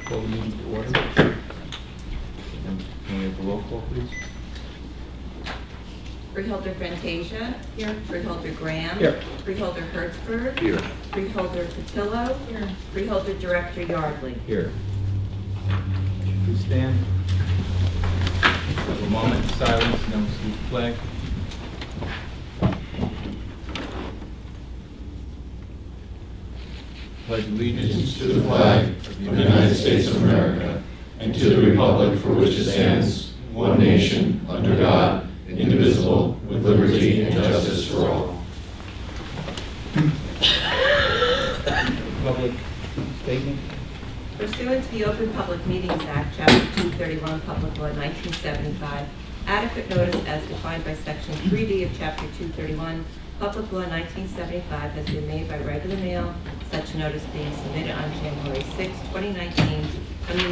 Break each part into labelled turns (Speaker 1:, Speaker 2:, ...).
Speaker 1: Call the meeting to order. And can we have the roll call, please?
Speaker 2: Freeholder Fantasia. Here. Freeholder Graham.
Speaker 1: Here.
Speaker 2: Freeholder Hertzberg.
Speaker 1: Here.
Speaker 2: Freeholder Patillo. Here. Freeholder Director Yardley.
Speaker 1: Here. Please stand. Have a moment of silence, and then we'll salute the flag. Pledge allegiance
Speaker 3: To the flag of the United States of America and to the republic for which it stands, one nation, under God, indivisible, with liberty and justice for all.
Speaker 1: Public statement.
Speaker 2: Pursuant to the Open Public Meetings Act, Chapter 231, Public Law 1975, adequate notice as defined by Section 3D of Chapter 231, Public Law 1975 has been made by regular mail, such notice being submitted on January 6, 2019, from the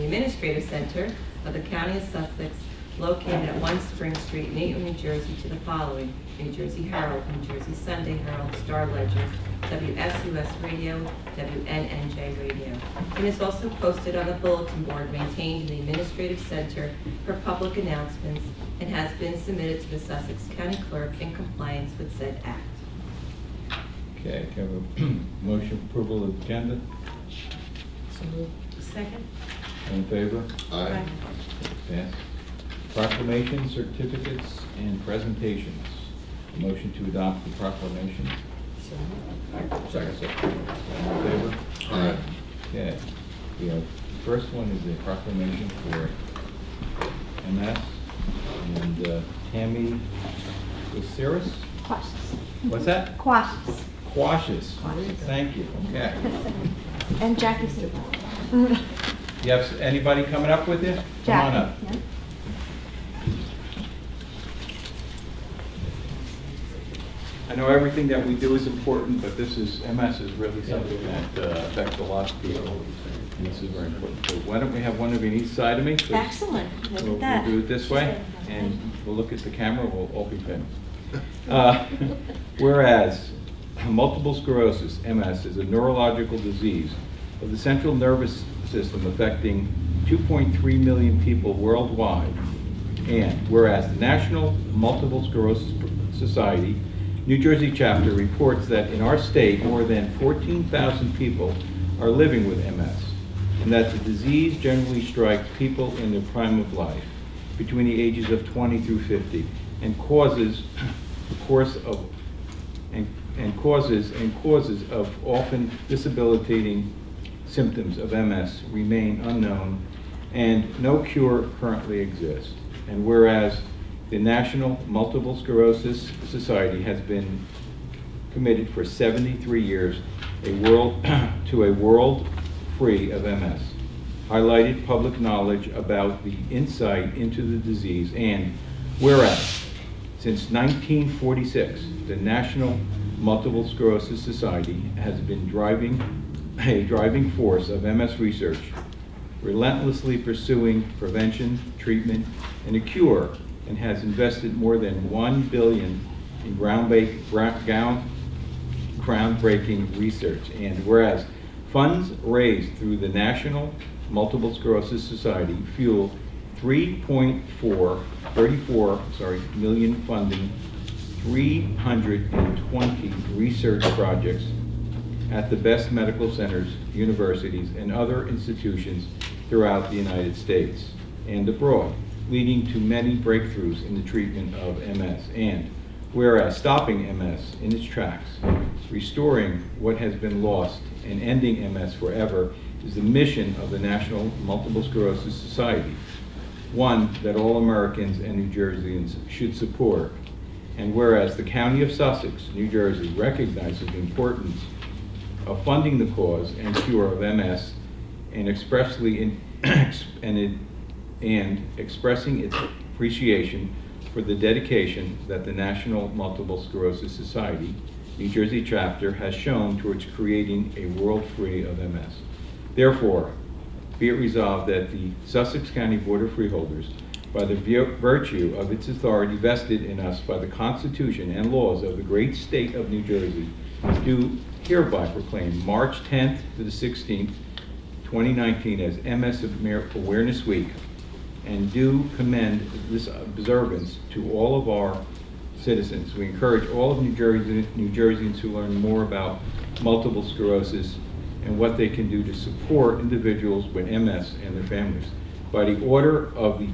Speaker 2: Administrative Center of the County of Sussex, located at 1 Spring Street, Needham, New Jersey, to the following: New Jersey Herald, New Jersey Sunday Herald, Star Ledger, WSUS Radio, WNNJ Radio. It is also posted on a bulletin board maintained in the Administrative Center for public announcements and has been submitted to the Sussex County Clerk in compliance with said act.
Speaker 1: Okay, can I have a motion for approval of the agenda?
Speaker 2: Second.
Speaker 1: All in favor?
Speaker 3: Aye.
Speaker 1: Pass. Proclamations, certificates, and presentations. A motion to adopt the proclamation. Second. All in favor?
Speaker 3: Aye.
Speaker 1: Okay. The first one is a proclamation for MS and Tammy Osiris.
Speaker 4: Cautious.
Speaker 1: What's that?
Speaker 4: Cautious.
Speaker 1: Quashes. Thank you. Okay.
Speaker 4: And Jackie Super.
Speaker 1: You have anybody coming up with you? Come
Speaker 4: Jackie.
Speaker 1: on up.
Speaker 4: Yeah.
Speaker 1: I know everything that we do is important, but this is, MS is really something that affects a lot of people. And this is very important. So why don't we have one of you on each side of me? Please.
Speaker 4: Excellent. Look
Speaker 1: We'll
Speaker 4: at that.
Speaker 1: do it this way, and we'll look at the camera, we'll all be finished. Whereas multiple sclerosis, MS, is a neurological disease of the central nervous system affecting 2.3 million people worldwide. And whereas the National Multiple Sclerosis Society New Jersey chapter reports that in our state more than 14,000 people are living with MS, and that the disease generally strikes people in the prime of life, between the ages of 20 through 50, and causes of often debilitating symptoms of MS remain unknown, and no cure currently exists. And whereas the National Multiple Sclerosis Society has been committed for 73 years to a world free of MS, highlighted public knowledge about the insight into the disease, and whereas since 1946, the National Multiple Sclerosis Society has been a driving force of MS research, relentlessly pursuing prevention, treatment, and a cure, and has invested more than $1 billion in groundbreaking research. And whereas funds raised through the National Multiple Sclerosis Society fuel 34 million funding 320 research projects at the best medical centers, universities, and other institutions throughout the United States and abroad, leading to many breakthroughs in the treatment of MS. And whereas stopping MS in its tracks, restoring what has been lost, and ending MS forever is the mission of the National Multiple Sclerosis Society, one that all Americans and New Jerseyans should support. And whereas the County of Sussex, New Jersey, recognizes the importance of funding the cause and cure of MS and expressing its appreciation for the dedication that the National Multiple Sclerosis Society, New Jersey chapter, has shown towards creating a world free of MS. Therefore, be it resolved that the Sussex County Board of Freeholders, by the virtue of its authority vested in us by the Constitution and laws of the great state of New Jersey, do hereby proclaim March 10th to the 16th, 2019 as MS Awareness Week, and do commend this observance to all of our citizens. We encourage all of New Jerseyans to learn more about multiple sclerosis and what they can do to support individuals with MS and their families. By the order of the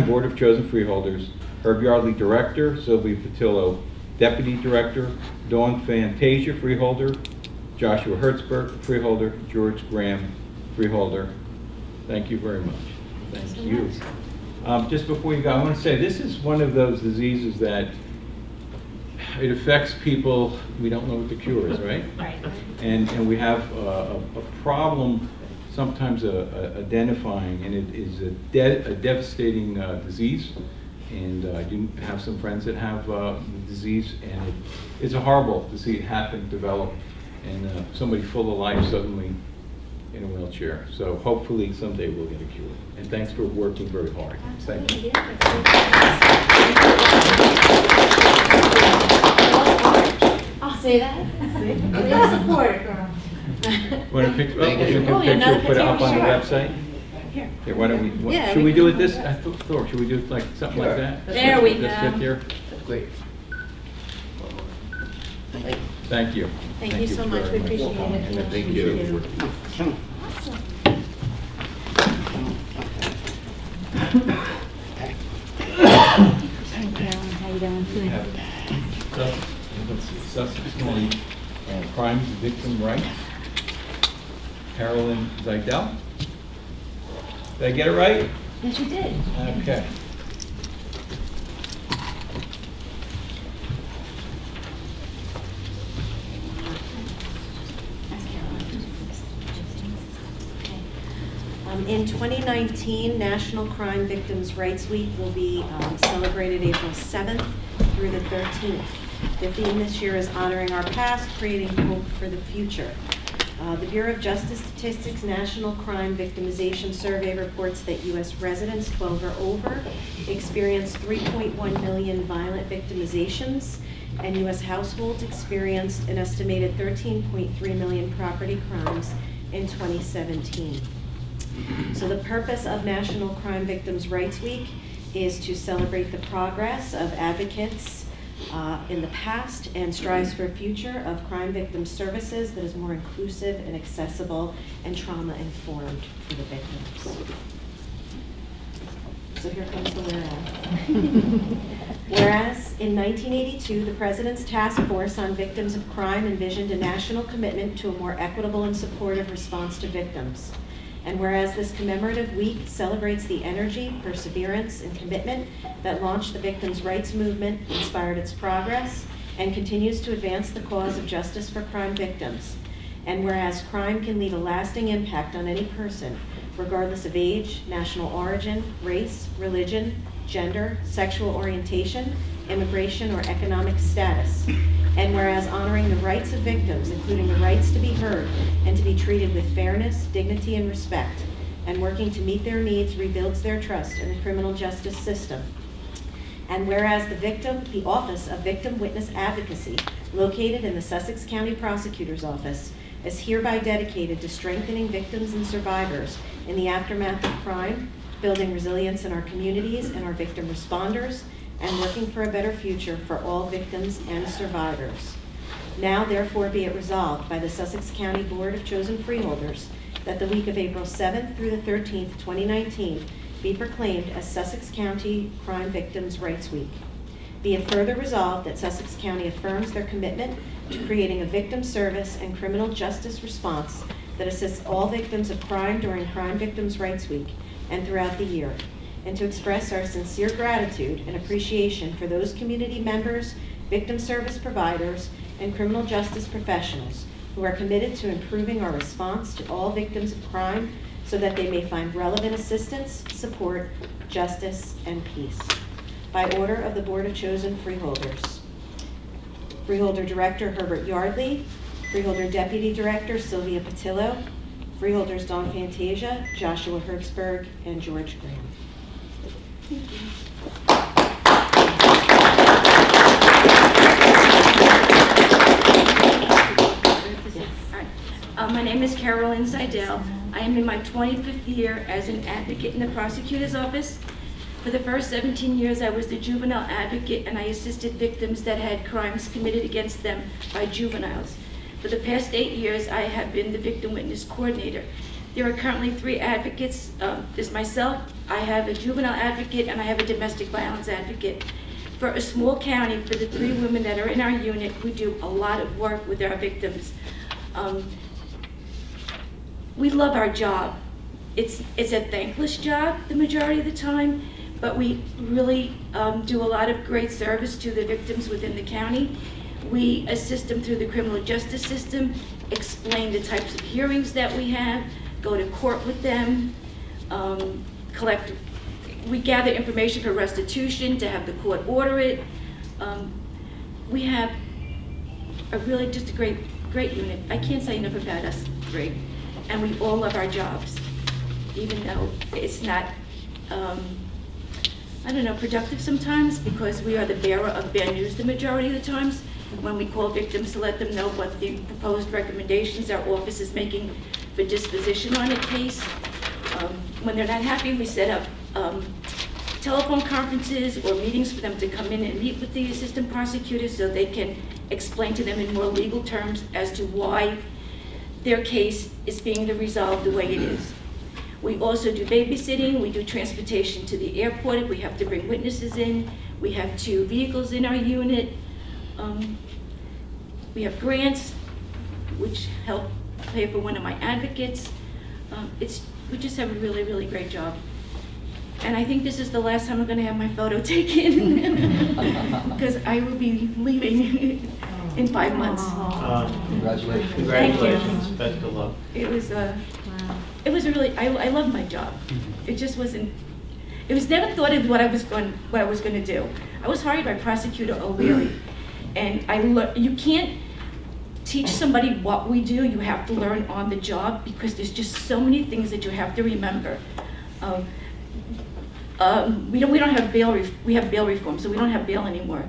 Speaker 1: Board of Chosen Freeholders, Herb Yardley, Director; Sylvia Patillo, Deputy Director; Dawn Fantasia, Freeholder; Joshua Hertzberg, Freeholder; George Graham, Freeholder. Thank you very much. Thank you. Just before you go, I want to say this is one of those diseases that it affects people. We don't know what the cure is, right?
Speaker 2: Right.
Speaker 1: And we have a problem sometimes identifying, and it is a devastating disease. And I do have some friends that have the disease, and it's horrible to see it happen, develop, and somebody full of life suddenly in a wheelchair. So hopefully someday we'll get a cure. And thanks for working very hard. Thank you.
Speaker 4: I'll say that. Please support it, girl.
Speaker 1: Want a picture?
Speaker 3: Thank you.
Speaker 1: Put it up
Speaker 4: picture,
Speaker 1: on the
Speaker 4: sure.
Speaker 1: website?
Speaker 4: Here.
Speaker 1: Okay, why don't we,
Speaker 4: Yeah,
Speaker 1: should
Speaker 4: we
Speaker 1: we do
Speaker 4: can-
Speaker 1: it this, I thought, should we do it like something like that?
Speaker 4: There we
Speaker 1: Just
Speaker 4: go.
Speaker 1: sit there?
Speaker 3: Great.
Speaker 1: Thank you.
Speaker 4: Thank you so much.
Speaker 1: very
Speaker 4: We appreciate it.
Speaker 1: And I
Speaker 3: Thank
Speaker 1: appreciate
Speaker 3: you.
Speaker 1: your work.
Speaker 4: Hey, Carolyn, how you doing?
Speaker 1: We have Sussex County Crime Victim Rights, Carolyn Zidell. Did I get it right?
Speaker 4: Yes, you did.
Speaker 1: Okay.
Speaker 5: In 2019, National Crime Victims' Rights Week will be celebrated April 7th through the 13th. The theme this year is honoring our past, creating hope for the future. The Bureau of Justice Statistics National Crime Victimization Survey reports that U.S. residents 12 or over experienced 3.1 million violent victimizations, and U.S. households experienced an estimated 13.3 million property crimes in 2017. So the purpose of National Crime Victims' Rights Week is to celebrate the progress of advocates in the past and strives for a future of crime victim services that is more inclusive and accessible and trauma-informed for the victims. So here comes the whereas. Whereas, in 1982, the President's Task Force on Victims of Crime envisioned a national commitment to a more equitable and supportive response to victims. And whereas this commemorative week celebrates the energy, perseverance, and commitment that launched the victims' rights movement, inspired its progress, and continues to advance the cause of justice for crime victims. And whereas crime can leave a lasting impact on any person, regardless of age, national origin, race, religion, gender, sexual orientation, immigration, or economic status. And whereas honoring the rights of victims, including the rights to be heard and to be treated with fairness, dignity, and respect, and working to meet their needs rebuilds their trust in the criminal justice system. And whereas the Office of Victim Witness Advocacy, located in the Sussex County Prosecutor's Office, is hereby dedicated to strengthening victims and survivors in the aftermath of crime, building resilience in our communities and our victim responders, and working for a better future for all victims and survivors. Now, therefore, be it resolved by the Sussex County Board of Chosen Freeholders that the week of April 7th through the 13th, 2019, be proclaimed as Sussex County Crime Victims' Rights Week. Be it further resolved that Sussex County affirms their commitment to creating a victim service and criminal justice response that assists all victims of crime during Crime Victims' Rights Week and throughout the year, and to express our sincere gratitude and appreciation for those community members, victim service providers, and criminal justice professionals who are committed to improving our response to all victims of crime so that they may find relevant assistance, support, justice, and peace. By order of the Board of Chosen Freeholders. Freeholder Director Herbert Yardley, Freeholder Deputy Director Sylvia Patillo, Freeholders Dawn Fantasia, Joshua Hertzberg, and George Graham.
Speaker 6: My name is Carolyn Zidell.
Speaker 4: I am in my 25th year as an advocate in the prosecutor's office. For the first 17 years, I was the juvenile advocate, and I assisted victims that had crimes committed against them by juveniles. For the past 8 years, I have been the victim witness coordinator. There are currently 3 advocates. There's myself, I have a juvenile advocate, and I have a domestic violence advocate. For a small county, for the 3 women that are in our unit, we do a lot of work with our victims. We love our job. It's a thankless job the majority of the time, but we really do a lot of great service to the victims within the county. We assist them through the criminal justice system, explain the types of hearings that we have, go to court with them, we gather information for restitution to have the court order it. We have just a great unit. I can't say enough about us 3. And we all love our jobs, even though it's not, I don't know, productive sometimes, because we are the bearer of bad news the majority of the times. When we call victims to let them know what the proposed recommendations our office is making for disposition on a case. When they're not happy, we set up telephone conferences or meetings for them to come in and meet with the assistant prosecutor so they can explain to them in more legal terms as to why their case is being resolved the way it is. We also do babysitting, we do transportation to the airport if we have to bring witnesses in. We have 2 vehicles in our unit. We have grants, which help pay for one of my advocates. We just have a really, really great job. And I think this is the last time I'm going to have my photo taken, because I will be leaving in 5 months.
Speaker 6: Congratulations.
Speaker 4: Congratulations.
Speaker 6: Best of luck.
Speaker 4: It was a really, I love my job. It just wasn't, it was never thought of what I was going to do. I was hired by Prosecutor O'Leary, and you can't teach somebody what we do. You have to learn on the job, because there's just so many things that you have to remember. We don't have bail. We have bail reform, so we don't have bail anymore.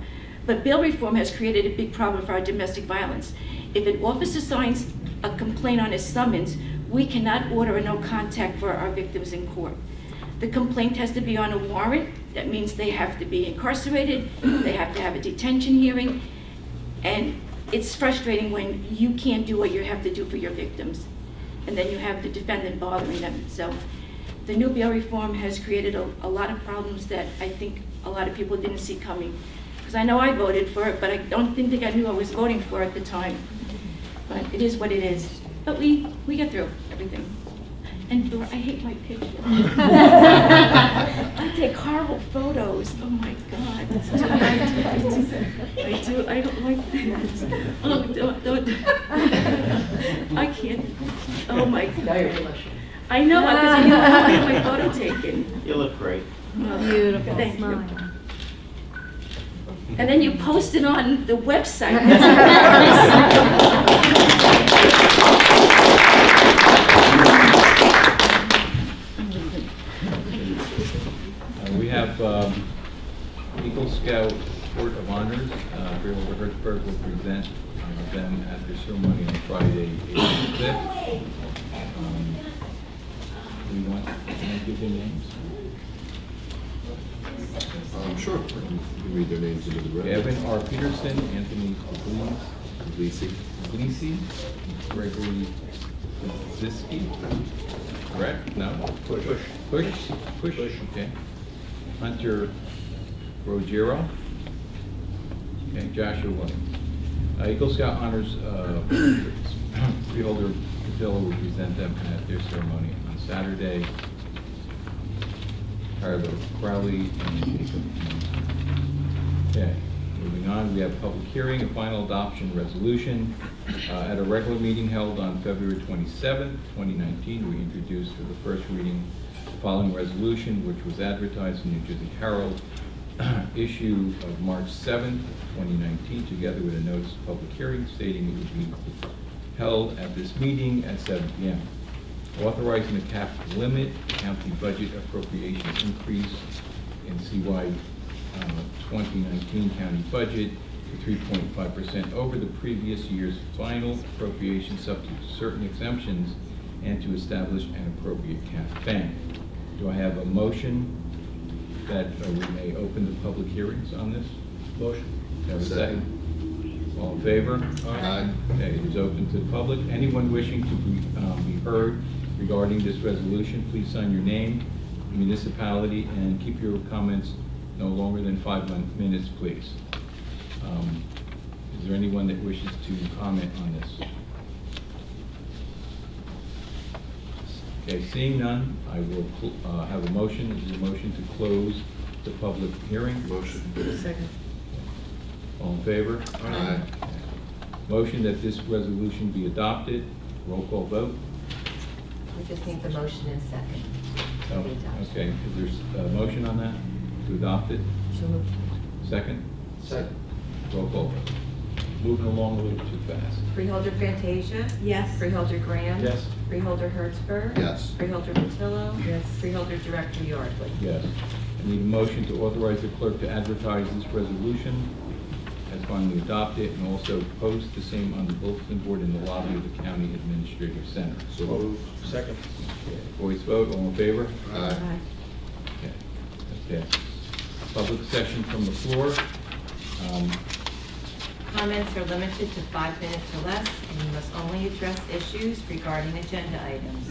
Speaker 4: But bail reform has created a big problem for our domestic violence. If an officer signs a complaint on a summons, we cannot order a no contact for our victims in court. The complaint has to be on a warrant. That means they have to be incarcerated. They have to have a detention hearing, and it's frustrating when you can't do what you have to do for your victims, and then you have the defendant bothering them. So the new bail reform has created a lot of problems that I think a lot of people didn't see coming. Because I know I voted for it, but I don't think I knew I was voting for it at the time. But it is what it is. But we get through everything. And I hate my picture. I take horrible photos. Oh my God. I don't like this. Oh, don't. I can't. Oh my God. I know, because I had my photo taken.
Speaker 6: You look great.
Speaker 4: Beautiful. Thank you. And then you post it on the website.
Speaker 1: We have Eagle Scout Court of Honors. Freeholder Hertzberg will present them at their ceremony on Friday, April 5th. Can I give their names?
Speaker 3: Sure. You can read their names into the record.
Speaker 1: Evan R. Peterson, Anthony Puglisi, Gregory Ziski, correct? No? Push. Okay. Hunter Rogero. Okay, Joshua Williams. Eagle Scout Honors Freeholder Patillo will present them at their ceremony on Saturday. Tyler Crowley and Jacob. Okay, moving on, we have public hearing and final adoption resolution. At a regular meeting held on February 27th, 2019, we introduced for the first reading the following resolution, which was advertised in New Jersey Herald, issue of March 7th, 2019, together with a notice of public hearing stating it would be held at this meeting at 7 p.m. Authorizing the cap limit county budget appropriation increase in CY 2019 county budget to 3.5% over the previous year's final appropriation, subject to certain exemptions and to establish an appropriate bank. Do I have a motion that we may open the public hearings on this? Motion. Do I have a second? All in favor?
Speaker 3: Aye.
Speaker 1: Okay, it is open to the public. Anyone wishing to be heard regarding this resolution, please sign your name, municipality, and keep your comments no longer than 5 minutes, please. Is there anyone that wishes to comment on this? Okay, seeing none, I will have a motion. Is there a motion to close the public hearing?
Speaker 3: Motion.
Speaker 2: Second.
Speaker 1: All in favor?
Speaker 3: Aye.
Speaker 1: Motion that this resolution be adopted. Roll call vote.
Speaker 2: We just need the motion in second.
Speaker 1: Oh, okay, is there a motion on that to adopt it?
Speaker 2: So moved.
Speaker 1: Second?
Speaker 3: Second.
Speaker 1: Roll call vote. Moving along a little too fast.
Speaker 2: Freeholder Fantasia?
Speaker 5: Yes.
Speaker 2: Freeholder Graham?
Speaker 1: Yes.
Speaker 2: Freeholder Hertzberg?
Speaker 3: Yes.
Speaker 2: Freeholder Patillo? Yes. Freeholder Director Yardley?
Speaker 1: Yes. I need a motion to authorize the clerk to advertise this resolution as finally adopted and also post the same on the bulletin board in the lobby of the County Administrative Center.
Speaker 3: So moved.
Speaker 6: Second.
Speaker 1: Okay, voice vote, all in favor?
Speaker 3: Aye.
Speaker 1: Okay, that's passed. Public session from the floor.
Speaker 2: Comments are limited to 5 minutes or less, and you must only address issues regarding agenda items.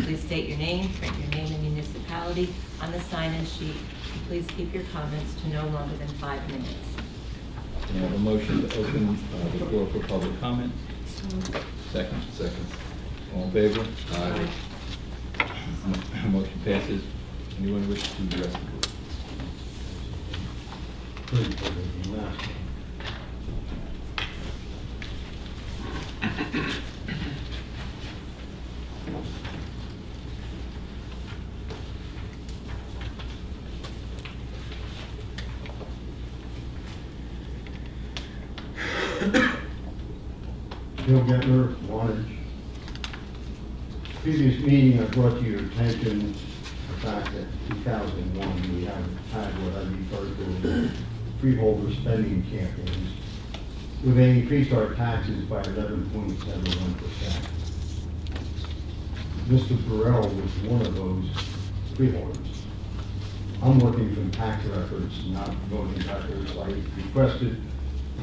Speaker 2: Please state your name, print your name and municipality on the sign-in sheet, and please keep your comments to no longer than 5 minutes.
Speaker 1: Can I have a motion to open the floor for public comment? Second.
Speaker 3: Second.
Speaker 1: All in favor?
Speaker 3: Aye.
Speaker 1: Motion passes. Anyone wish to address the board?
Speaker 7: Bill Gettler, Wantage. Previous meeting, I brought to your attention the fact that 2001, we have had what I refer to as freeholder spending campaigns, where they increased our taxes by 11.71%. Mr. Burrell was one of those freeholders. I'm working from tax records, not voting records. I requested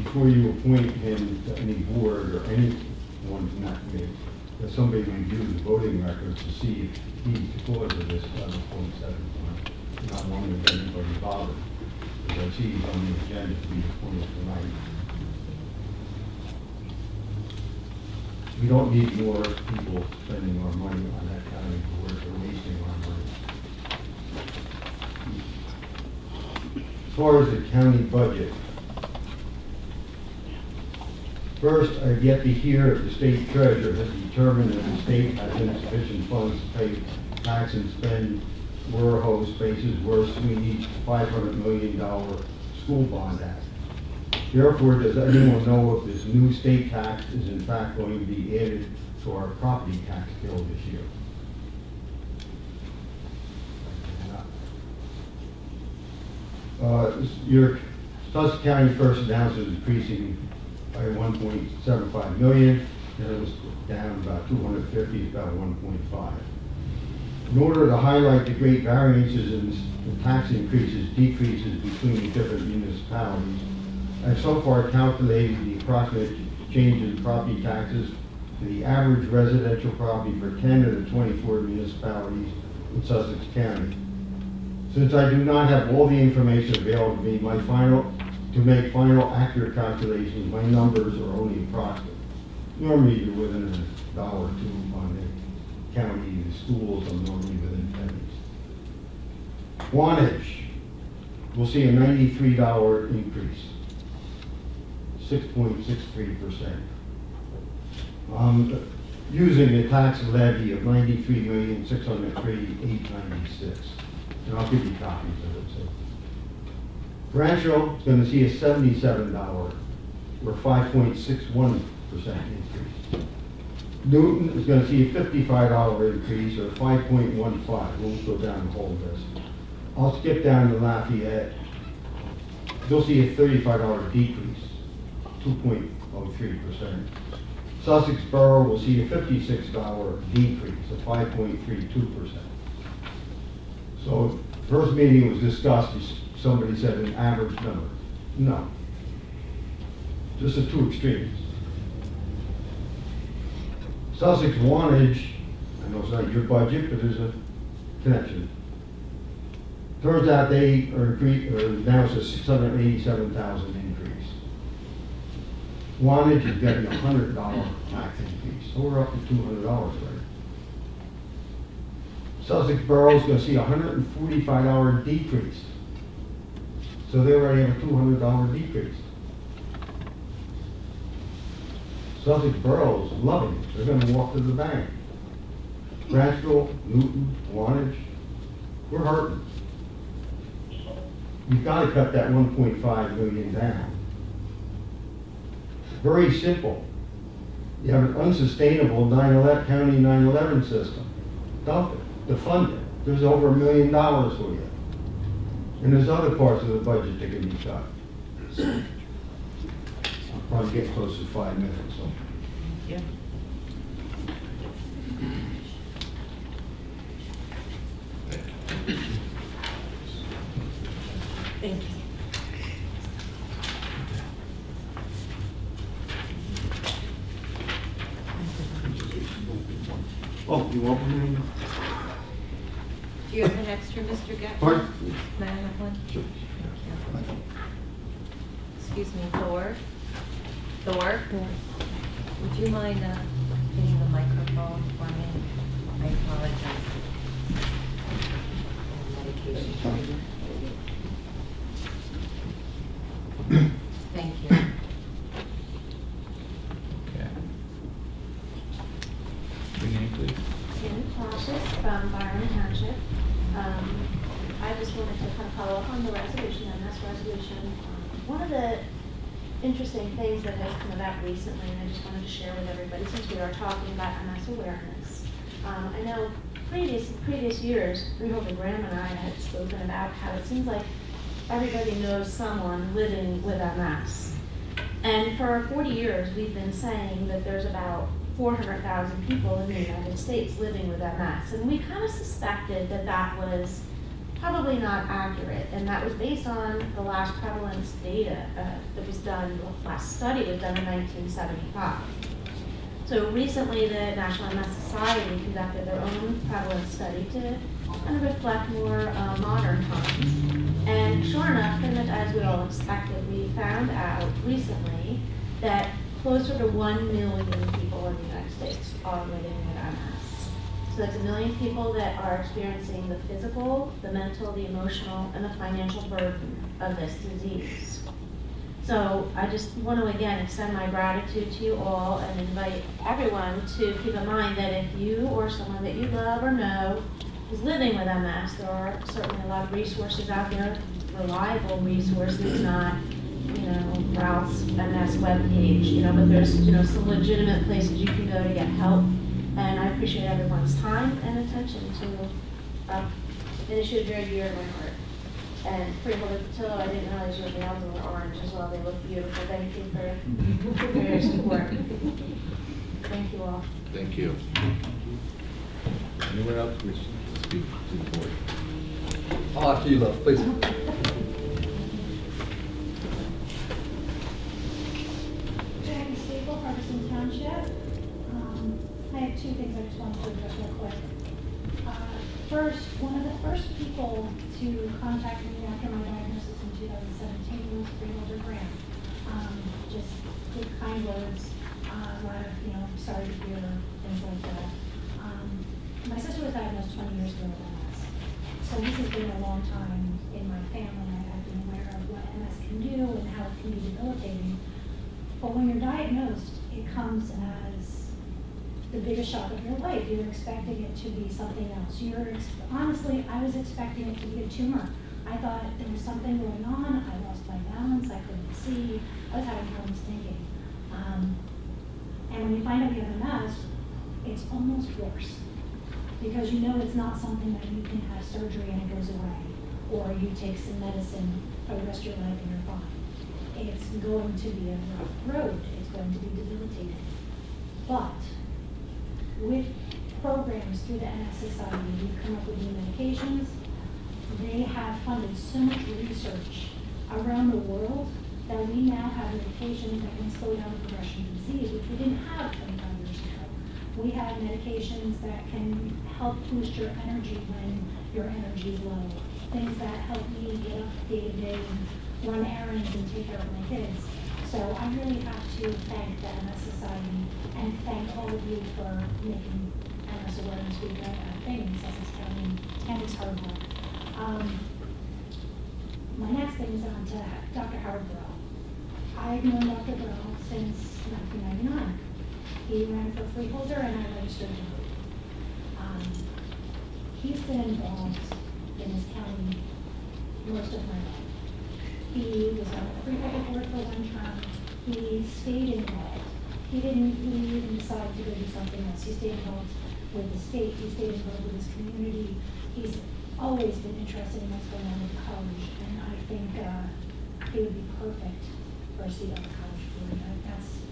Speaker 7: before you appoint him to any board or anyone from that committee, that somebody review the voting records to see if he's the cause of this 11.71. Not wanting to get anybody bothered, because I see he's on the agenda to be appointed tonight. We don't need more people spending our money on that county board or wasting our money. As far as the county budget, first, I've yet to hear if the state treasurer has determined that the state has insufficient funds to pay tax and spend warehouse spaces worse we need $500 million school bond act. Therefore, does anyone know if this new state tax is in fact going to be added to our property tax bill this year? Your Sussex County first announced it was increasing by 1.75 million, and it was down about 250, about 1.5. In order to highlight the great variances in the tax increases, decreases between the different municipalities, I've so far calculated the approximate change in property taxes for the average residential property for 10 of the 24 municipalities in Sussex County. Since I do not have all the information available to me, to make final accurate calculations, my numbers are only approximate. Normally you're within $1 or $2 on the county, the schools are normally within pennies. Wantage will see a $93 increase, 6.63%. Using a tax levy of $93,603,896. And I'll give you copies of it. So. Rancho is going to see a $77 or 5.61% increase. Newton is going to see a $55 increase or 5.15. We'll go down the whole list. I'll skip down to Lafayette. You'll see a $35 decrease, 2.03%. Sussex Borough will see a $56 decrease of 5.32%. So first meeting was discussed, somebody said an average number. No. Just the two extremes. Sussex Wantage, I know it's not your budget, but there's a connection. Turns out they are now it's a $687,000 increase. Wantage is getting a $100 tax increase, so we're up to $200 right. Sussex Borough is going to see a $145 decrease. So they already have a $200 decrease. Sussex Borough's loving it. They're going to walk to the bank. Grantsville, Newton, Wantage, we're hurting. You've got to cut that 1.5 million down. Very simple. You have an unsustainable county 9/11 system. Dump it, defund it. There's over $1 million for you. And there's other parts of the budget that can be cut. I'll probably get close to 5 minutes. So.
Speaker 2: Yeah. Thank you.
Speaker 7: Oh, you want one?
Speaker 2: Do you have an extra, Mr. Gattner?
Speaker 7: Pardon?
Speaker 2: May I have one?
Speaker 7: Sure.
Speaker 2: Thank you. Excuse me, Thor? Thor? Would you mind getting the microphone for me? I apologize. Medication. Thank you.
Speaker 1: Okay. Your name, please.
Speaker 8: Kim Thomas from Byron Township. I just wanted to kind of follow up on the resolution, and this resolution. One of the interesting things that has come about recently, and I just wanted to share with everybody, since we are talking about MS awareness. I know previous years, Freeholder Graham and I had spoken about how it seems like everybody knows someone living with MS. And for 40 years, we've been saying that there's about 400,000 people in the United States living with MS. And we kind of suspected that that was probably not accurate. And that was based on the last prevalence data that was done, the last study was done in 1975. So recently, the National MS Society conducted their own prevalence study to kind of reflect more modern times. And sure enough, pretty much as we all expected, we found out recently that closer to 1 million people in the United States are living with MS. So that's 1 million people that are experiencing the physical, the mental, the emotional, and the financial burden of this disease. So I just want to again extend my gratitude to you all and invite everyone to keep in mind that if you or someone that you love or know is living with MS, there are certainly a lot of resources out there, reliable resources, not Ralph's MS webpage, but there's some legitimate places you can go to get help. And I appreciate everyone's time and attention to an issue very dear to my heart. And Freeholder Patillo, I didn't realize your nails were orange as well. They look beautiful. Thank you for your support. Thank you all.
Speaker 3: Thank you.
Speaker 1: Anyone else wish to speak to the board?
Speaker 6: Oh, after you, love, please.
Speaker 9: Jackie Staple, Ferguson Township. I have two things I just wanted to address real quick. First, one of the first people to contact me after my diagnosis in 2017 was Freeholder Graham. Just good, kind words, a lot of, sorry to hear, things like that. My sister was diagnosed 20 years ago with MS. So this has been a long time in my family. I've been aware of what MS can do and how it can be debilitating. But when you're diagnosed, it comes as the biggest shock of your life. You're expecting it to be something else. Honestly, I was expecting it to be a tumor. I thought there was something going on. I lost my balance. I couldn't see. I was having problems thinking. And when you find out you have MS, it's almost worse. Because it's not something that you can have surgery and it goes away. Or you take some medicine for the rest of your life and you're fine. It's going to be a rough road. It's going to be debilitating. But with programs through the MS Society, we've come up with new medications. They have funded so much research around the world that we now have medications that can slow down the progression of disease, which we didn't have 25 years ago. We have medications that can help boost your energy when your energy is low. Things that help me get up day to day and run errands and take care of my kids. So I really have to thank the MS Society and thank all of you for making MS Awareness Week a thing in Sussex County, and it's hard work. My next thing is on to Dr. Howard Burrell. I've known Dr. Burrell since 1999. He ran for Freeholder and I registered to vote. He's been involved in his county most of my life. He was on the Freeholder board for one term. He stayed involved. He didn't leave and decide to go do something else. He stayed involved with the state. He stayed involved with his community. He's always been interested in what's going on with the college, and I think he would be perfect for a seat on the college board. That's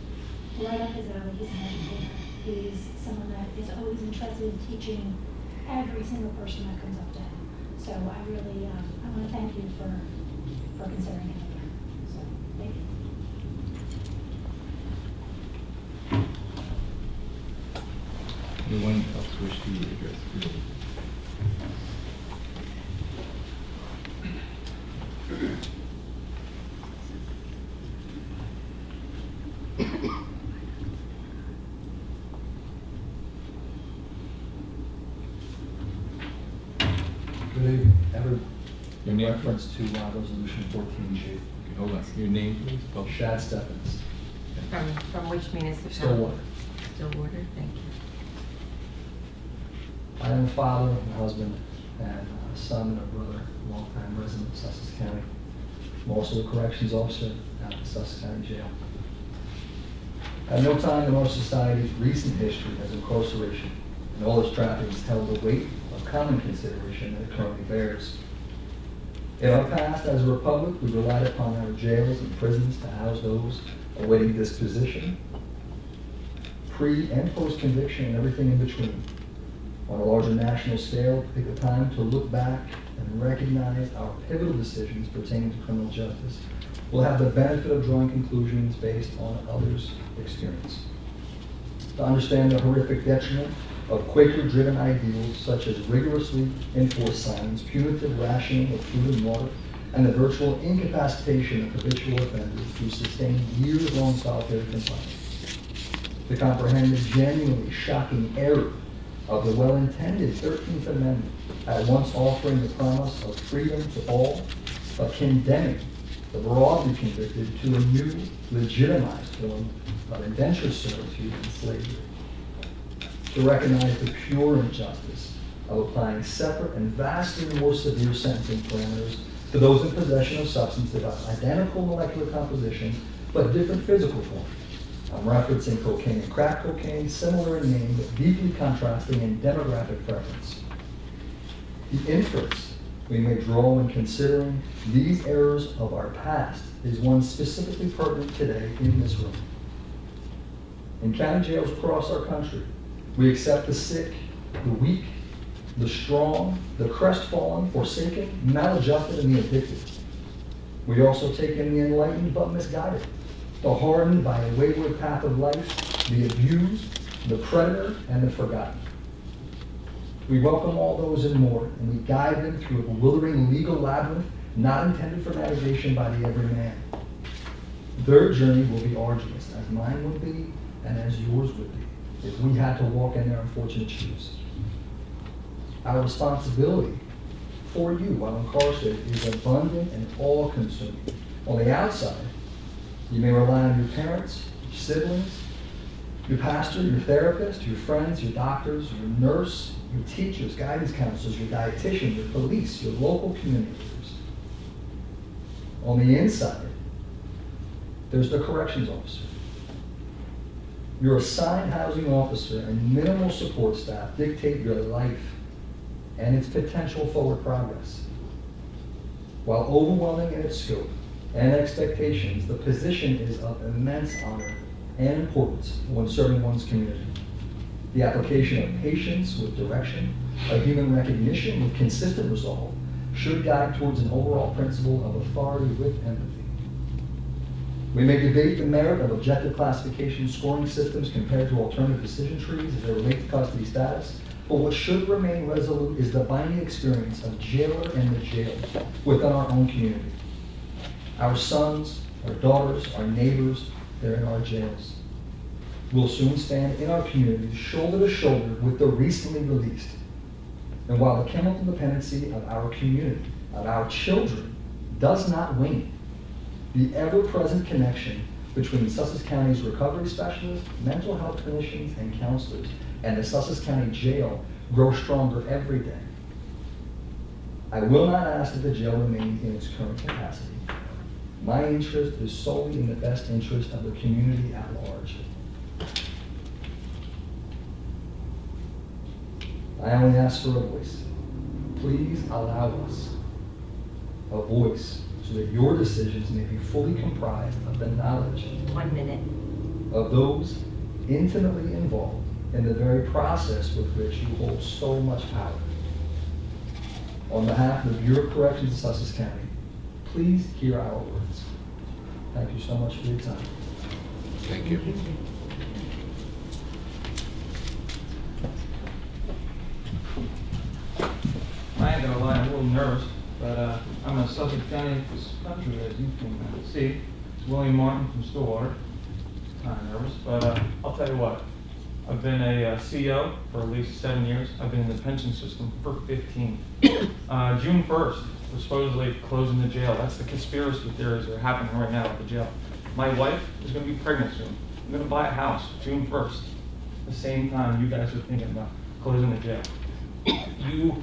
Speaker 9: right up his alley. He's an educator. He's someone that is always interested in teaching every single person that comes up to him. So I really, I want to thank you for considering him again. So, thank you.
Speaker 1: Anyone else wish to address?
Speaker 6: Good evening.
Speaker 1: Your name,
Speaker 6: Reference to Resolution 14G.
Speaker 1: Okay, hold on. Your name, please. Oh,
Speaker 6: Shad Stephens,
Speaker 2: From which municipality?
Speaker 6: Stillwater.
Speaker 2: Stillwater, thank you.
Speaker 6: I am a father, a husband, and a son and a brother, longtime resident of Sussex County. I'm also a corrections officer at the Sussex County Jail. At no time in our society's recent history has incarceration and all its trappings held the weight of common consideration that it currently bears. In our past, as a republic, we relied upon our jails and prisons to house those awaiting disposition, pre- and post-conviction, and everything in between. On a larger national scale, take the time to look back and recognize our pivotal decisions pertaining to criminal justice. We'll have the benefit of drawing conclusions based on others' experience. To understand the horrific detriment of Quaker-driven ideals such as rigorously enforced silence, punitive rationing of food and water, and the virtual incapacitation of habitual offenders through sustained years-long solitary confinement. To comprehend the genuinely shocking error of the well-intended 13th Amendment, at once offering the promise of freedom to all, but condemning the broadly convicted to a new, legitimized form of indentured servitude and slavery. To recognize the pure injustice of applying separate and vastly more severe sentencing parameters to those in possession of substances of identical molecular composition, but different physical form. I'm referencing cocaine and crack cocaine, similar in name, but deeply contrasting in demographic preference. The inference we may draw when considering these errors of our past is one specifically pertinent today in this room. In county jails across our country, we accept the sick, the weak, the strong, the crestfallen, forsaken, maladjusted, and the addicted. We also take in the enlightened but misguided, the hardened by a wayward path of life, the abused, the predator, and the forgotten. We welcome all those and more, and we guide them through a bewildering legal labyrinth not intended for navigation by the everyman. Their journey will be arduous, as mine would be, and as yours would be, if we had to walk in their unfortunate shoes. Our responsibility for you while incarcerated is abundant and all-consuming. On the outside, you may rely on your parents, your siblings, your pastor, your therapist, your friends, your doctors, your nurse, your teachers, guidance counselors, your dietitian, your police, your local community leaders. On the inside, there's the corrections officer. Your assigned housing officer and minimal support staff dictate your life and its potential forward progress. While overwhelming in its scope and expectations, the position is of immense honor and importance when serving one's community. The application of patience with direction, a human recognition with consistent resolve, should guide towards an overall principle of authority with empathy. We may debate the merit of objective classification scoring systems compared to alternative decision trees as they relate to custody status, but what should remain resolute is the binding experience of jailer and the jailed within our own community. Our sons, our daughters, our neighbors, they're in our jails. We'll soon stand in our communities shoulder to shoulder with the recently released. And while the chemical dependency of our community, of our children, does not wane, the ever-present connection between Sussex County's recovery specialists, mental health clinicians, and counselors, and the Sussex County Jail grows stronger every day. I will not ask that the jail remain in its current capacity. My interest is solely in the best interest of the community at large. I only ask for a voice. Please allow us a voice so that your decisions may be fully comprised of the knowledge
Speaker 2: 1 minute.
Speaker 6: of those intimately involved in the very process with which you hold so much power. On behalf of the Bureau of Corrections of Sussex County, please hear our words. Thank you so much for your time.
Speaker 3: Thank you.
Speaker 10: I ain't gonna lie, I'm a little nervous, but I'm a Sussex County country, as you can see. It's William Martin from Stillwater. Kind of nervous, but I'll tell you what. I've been a CEO for at least 7 years. I've been in the pension system for 15. June 1st, we're supposedly closing the jail. That's the conspiracy theories that are happening right now at the jail. My wife is going to be pregnant soon. I'm going to buy a house June 1st, the same time you guys are thinking about closing the jail. You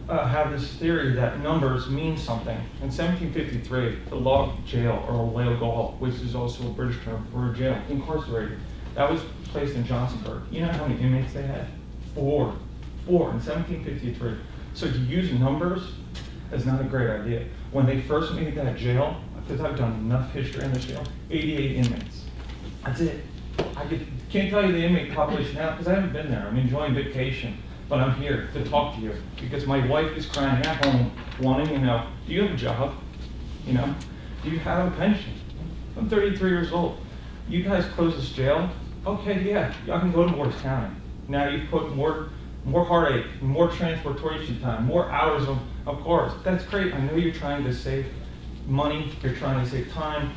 Speaker 10: have this theory that numbers mean something. In 1753, the law of jail, or leo gaol, which is also a British term for jail, incarcerated, that was placed in Johnsonburg. You know how many inmates they had? Four in 1753. So to use numbers is not a great idea. When they first made that jail, because I've done enough history in this jail, 88 inmates. That's it. Can't tell you the inmate population now because I haven't been there. I'm enjoying vacation. But I'm here to talk to you because my wife is crying at home, wanting to know, do you have a job? You know, do you have a pension? I'm 33 years old. You guys close this jail? Okay, yeah, I can go to Morris County. Now you've put more heartache, more transportation time, more hours of course. That's great. I know you're trying to save money, you're trying to save time,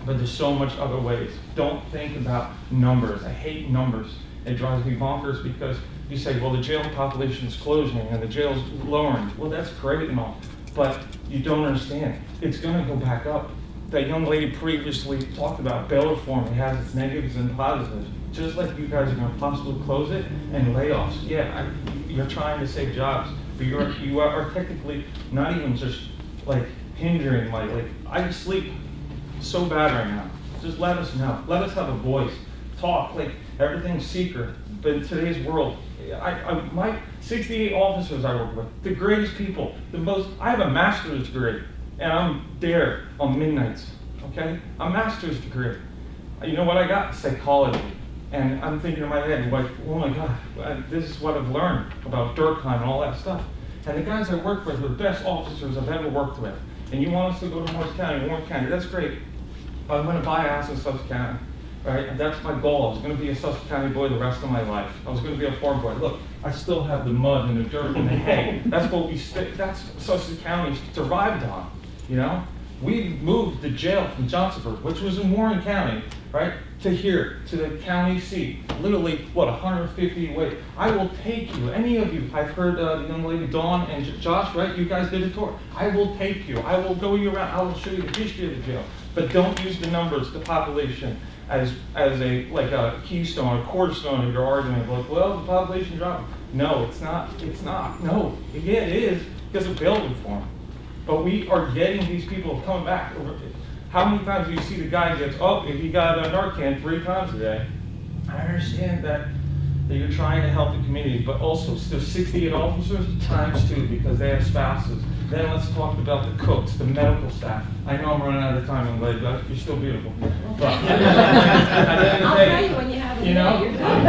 Speaker 10: but there's so much other ways. Don't think about numbers. I hate numbers. It drives me bonkers because you say, well, the jail population is closing and the jail's lowering. Well, that's great and all, but you don't understand. It's going to go back up. That young lady previously talked about bail reform. It has its negatives and positives. Just like you guys are going to possibly close it and layoffs. Yeah, you're trying to save jobs, but you are technically not even just like hindering my, I sleep so bad right now. Just let us know. Let us have a voice. Talk, everything's secret. But in today's world, my 68 officers I work with, the greatest people, I have a master's degree, and I'm there on midnights, okay? A master's degree. You know what I got? Psychology. And I'm thinking in my head, oh my God, this is what I've learned about Durkheim and all that stuff. And the guys I work with are the best officers I've ever worked with. And you want us to go to Morris County, Warren County, that's great. But I'm gonna buy a house in Sussex County. Right? And that's my goal. I was going to be a Sussex County boy the rest of my life. I was going to be a farm boy. Look, I still have the mud and the dirt and the hay. That's what that's Sussex County survived on. You know, we moved the jail from Johnsonburg, which was in Warren County, right, to here, to the county seat. Literally, 150 away. I will take you. Any of you, I've heard the young lady Dawn and Josh, right? You guys did a tour. I will take you. I will go you around. I will show you the history of the jail. But don't use the numbers, the population, as a keystone, a cornerstone of your argument. Well, the population dropped. No, it's not. It's not. No, yeah, it is because of bail reform. But we are getting these people coming back. How many times do you see the guy gets, he got a Narcan 3 times a day? I understand that you're trying to help the community, but also there's 68 officers times 2 because they have spouses. Then let's talk about the cooks, the medical staff. I know I'm running out of time, I'm late, but you're still beautiful. But,
Speaker 2: I'll tell you when you have a
Speaker 10: you know,
Speaker 2: minute, you're
Speaker 10: I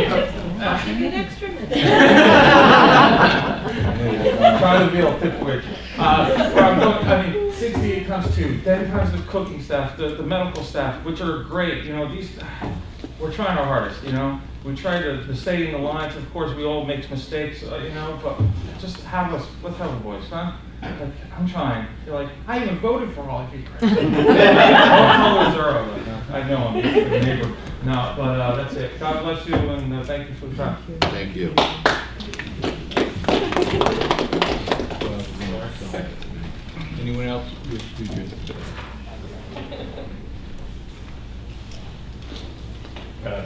Speaker 2: done. I'll give you an extra minute.
Speaker 10: try to be able to tip away. Where I'm going, I mean, 68 times 2, 10 times the cooking staff, the medical staff, which are great. You know, we're trying our hardest. You know, we try to stay in the lines. Of course, we all make mistakes. You know, but let's have a voice, huh? Like, I'm trying. You're like, I even voted for all of you. All colors are over. I know I'm a neighbor. No, but that's it. God bless you, and thank you for the time.
Speaker 3: Thank you.
Speaker 1: Anyone else wish to address?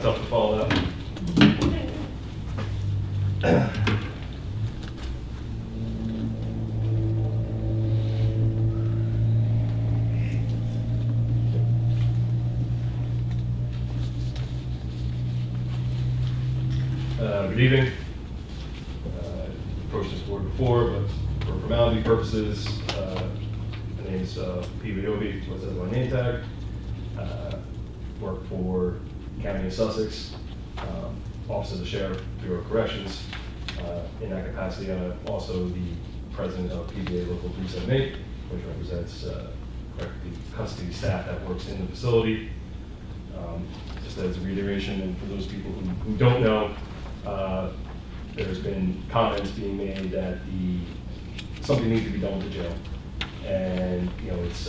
Speaker 11: Tough to follow that. Good evening. Approached this board before, but for formality purposes, my name is Pete Obi, what says my name tag. Work for County of Sussex, Office of the Sheriff, Bureau of Corrections. In that capacity, I'm also the president of PBA Local 378, which represents the custody staff that works in the facility. Just as a reiteration, and for those people who don't know, there's been comments being made that something needs to be done with the jail, and you know it's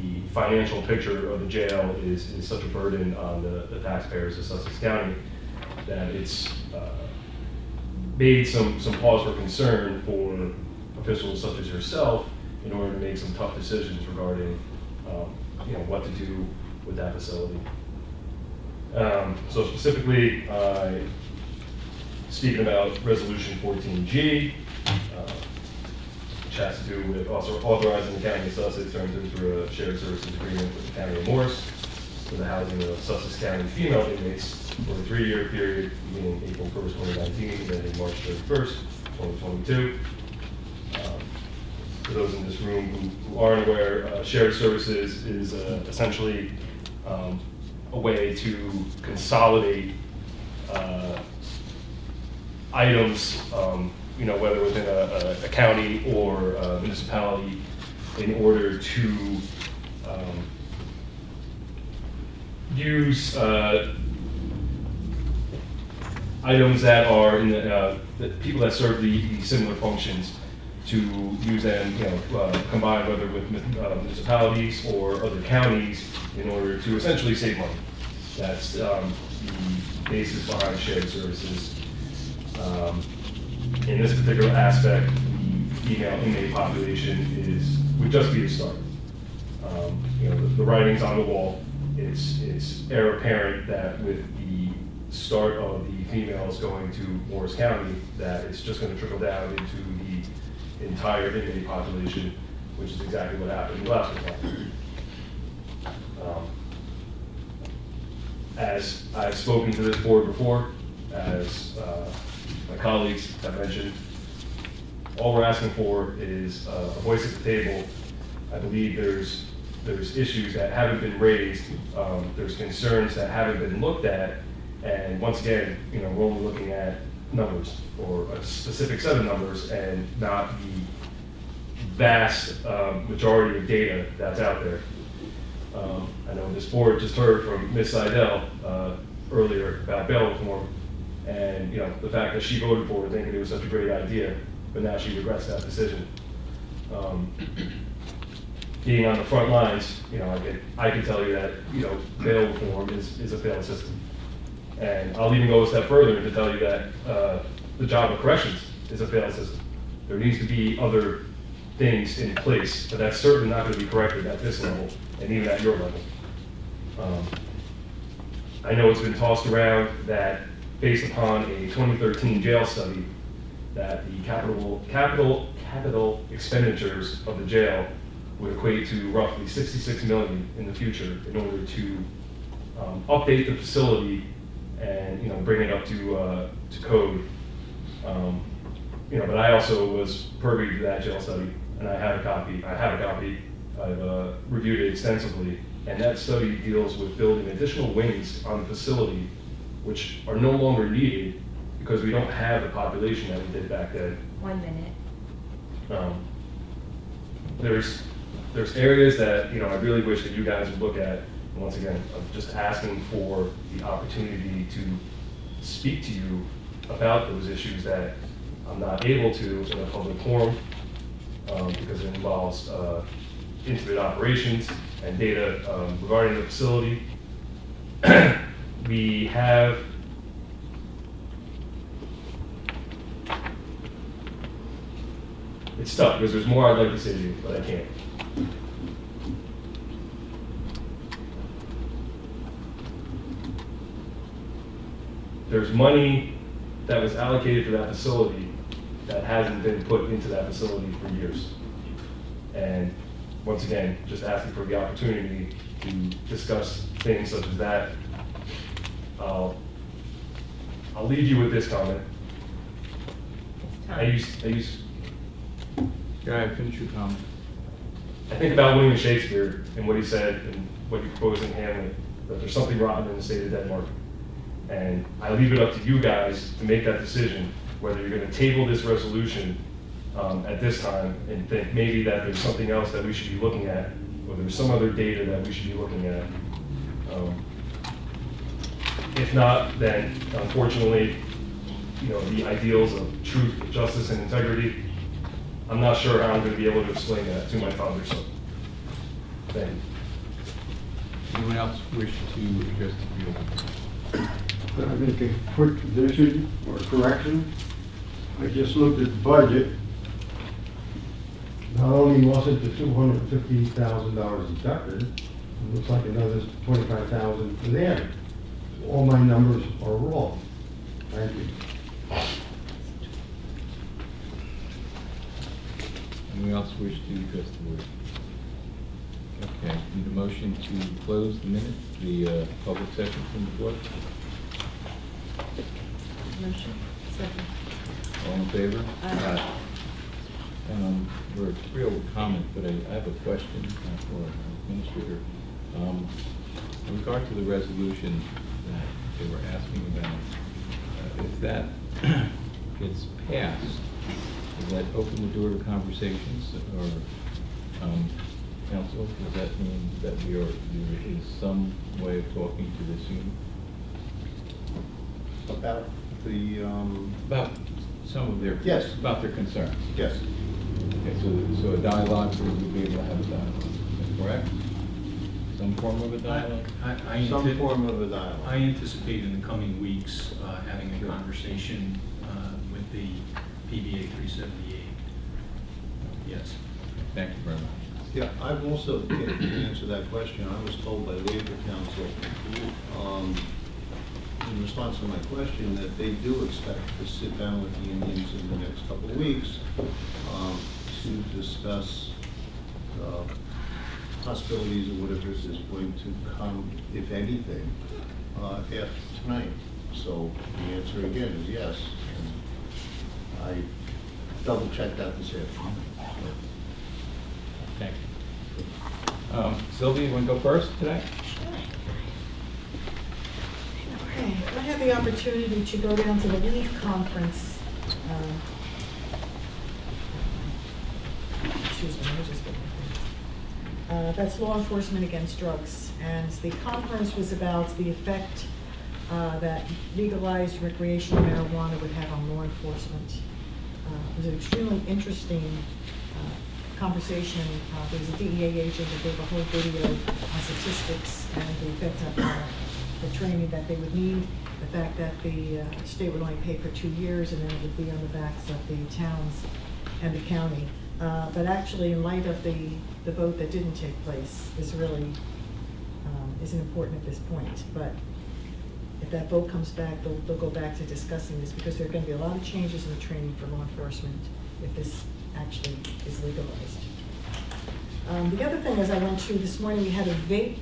Speaker 11: the financial picture of the jail is such a burden on the taxpayers of Sussex County that it's made some cause for concern for officials such as yourself in order to make some tough decisions regarding you know what to do with that facility. So specifically, speaking about Resolution 14G, which has to do with also authorizing the County of Sussex to enter into a shared services agreement with the County of Morris for the housing of Sussex County female inmates for a 3-year period beginning April 1st, 2019, and ending March 31st, 2022. For those in this room who aren't aware, shared services is essentially a way to consolidate items, you know, whether within a county or a municipality, in order to use items that are in the people that serve the similar functions to use them, you know, combined whether with municipalities or other counties in order to essentially save money. That's the basis behind shared services. In this particular aspect, the female inmate population would just be a start. You know, the writing's on the wall. It's apparent that with the start of the females going to Morris County, that it's just going to trickle down into the entire inmate population, which is exactly what happened in the last one. As I've spoken to this board before, as my colleagues have mentioned, all we're asking for is a voice at the table. I believe there's issues that haven't been raised, there's concerns that haven't been looked at, and once again, you know, we're only looking at numbers or a specific set of numbers and not the vast majority of data that's out there. I know this board just heard from Ms. Seidel earlier about bail reform, and you know the fact that she voted for it, thinking it was such a great idea, but now she regrets that decision. Being on the front lines, you know, I can tell you that you know bail reform is a failed system, and I'll even go a step further to tell you that the job of corrections is a failed system. There needs to be other things in place, but that's certainly not going to be corrected at this level, and even at your level. I know it's been tossed around that based upon a 2013 jail study, that the capital expenditures of the jail would equate to roughly $66 million in the future in order to update the facility and you know bring it up to code. but I also was privy to that jail study, and I have a copy. I've reviewed it extensively, and that study deals with building additional wings on the facility, which are no longer needed because we don't have the population that we did back then.
Speaker 2: 1 minute.
Speaker 11: There's areas that I really wish that you guys would look at. And once again, I'm just asking for the opportunity to speak to you about those issues that I'm not able to in a public forum because it involves intimate operations and data regarding the facility. We have it's tough because there's more I'd like to say to you, but I can't. There's money that was allocated for that facility that hasn't been put into that facility for years. And once again, just asking for the opportunity to discuss things such as that. I'll leave you with this comment.
Speaker 2: It's time.
Speaker 1: Go ahead, finish your comment.
Speaker 11: I think about William Shakespeare and what he said and what he proposed in Hamlet, that there's something rotten in the state of Denmark. And I leave it up to you guys to make that decision, whether you're going to table this resolution at this time and think maybe that there's something else that we should be looking at, or there's some other data that we should be looking at. If not, then unfortunately, the ideals of truth, justice, and integrity, I'm not sure how I'm going to be able to explain that to my father. So, thank you.
Speaker 1: Anyone else wish to address the field?
Speaker 7: Can I make a quick addition or correction? I just looked at the budget. Not only wasn't the $250,000 deducted, it looks like another $25,000 in there. All my numbers are wrong. Thank you.
Speaker 1: Anyone else wish to address the board? Okay, need a motion to close the public session from the floor?
Speaker 2: Motion. Second.
Speaker 1: All in favor?
Speaker 2: Aye.
Speaker 1: We're thrilled with comment, but I have a question for our administrator. In regard to the resolution that they were asking about, if that gets passed, does that open the door to conversations, or council, does that mean that there is some way of talking to this union?
Speaker 12: About the,
Speaker 1: About some of their,
Speaker 12: Yes.
Speaker 1: about their concerns.
Speaker 12: yes.
Speaker 1: Okay, so a dialogue, we would be able to have a dialogue, is that correct? Some form of a dialogue?
Speaker 12: Some form of a dialogue.
Speaker 13: I anticipate in the coming weeks having a conversation with the PBA 378. Yes.
Speaker 1: Thank you very much.
Speaker 12: Yeah, I've also, to answer that question, I was told by Labor Council, in response to my question, that they do expect to sit down with the unions in the next couple of weeks to discuss possibilities of whatever is going to come, if anything, after tonight. So the answer again is yes. And I double-checked that this afternoon.
Speaker 1: Thank you. Sylvia, you want to go first today?
Speaker 14: Okay, I had the opportunity to go down to the LEAF conference. Excuse me, let me just get my things. That's Law Enforcement Against Drugs. And the conference was about the effect that legalized recreational marijuana would have on law enforcement. It was an extremely interesting conversation. There was a DEA agent that gave a whole video on statistics and the effect of the training that they would need, the fact that the state would only pay for 2 years and then it would be on the backs of the towns and the county. But actually, in light of the vote that didn't take place, this really isn't important at this point. But if that vote comes back, they'll go back to discussing this because there are going to be a lot of changes in the training for law enforcement if this actually is legalized. The other thing is I went to this morning, we had a vape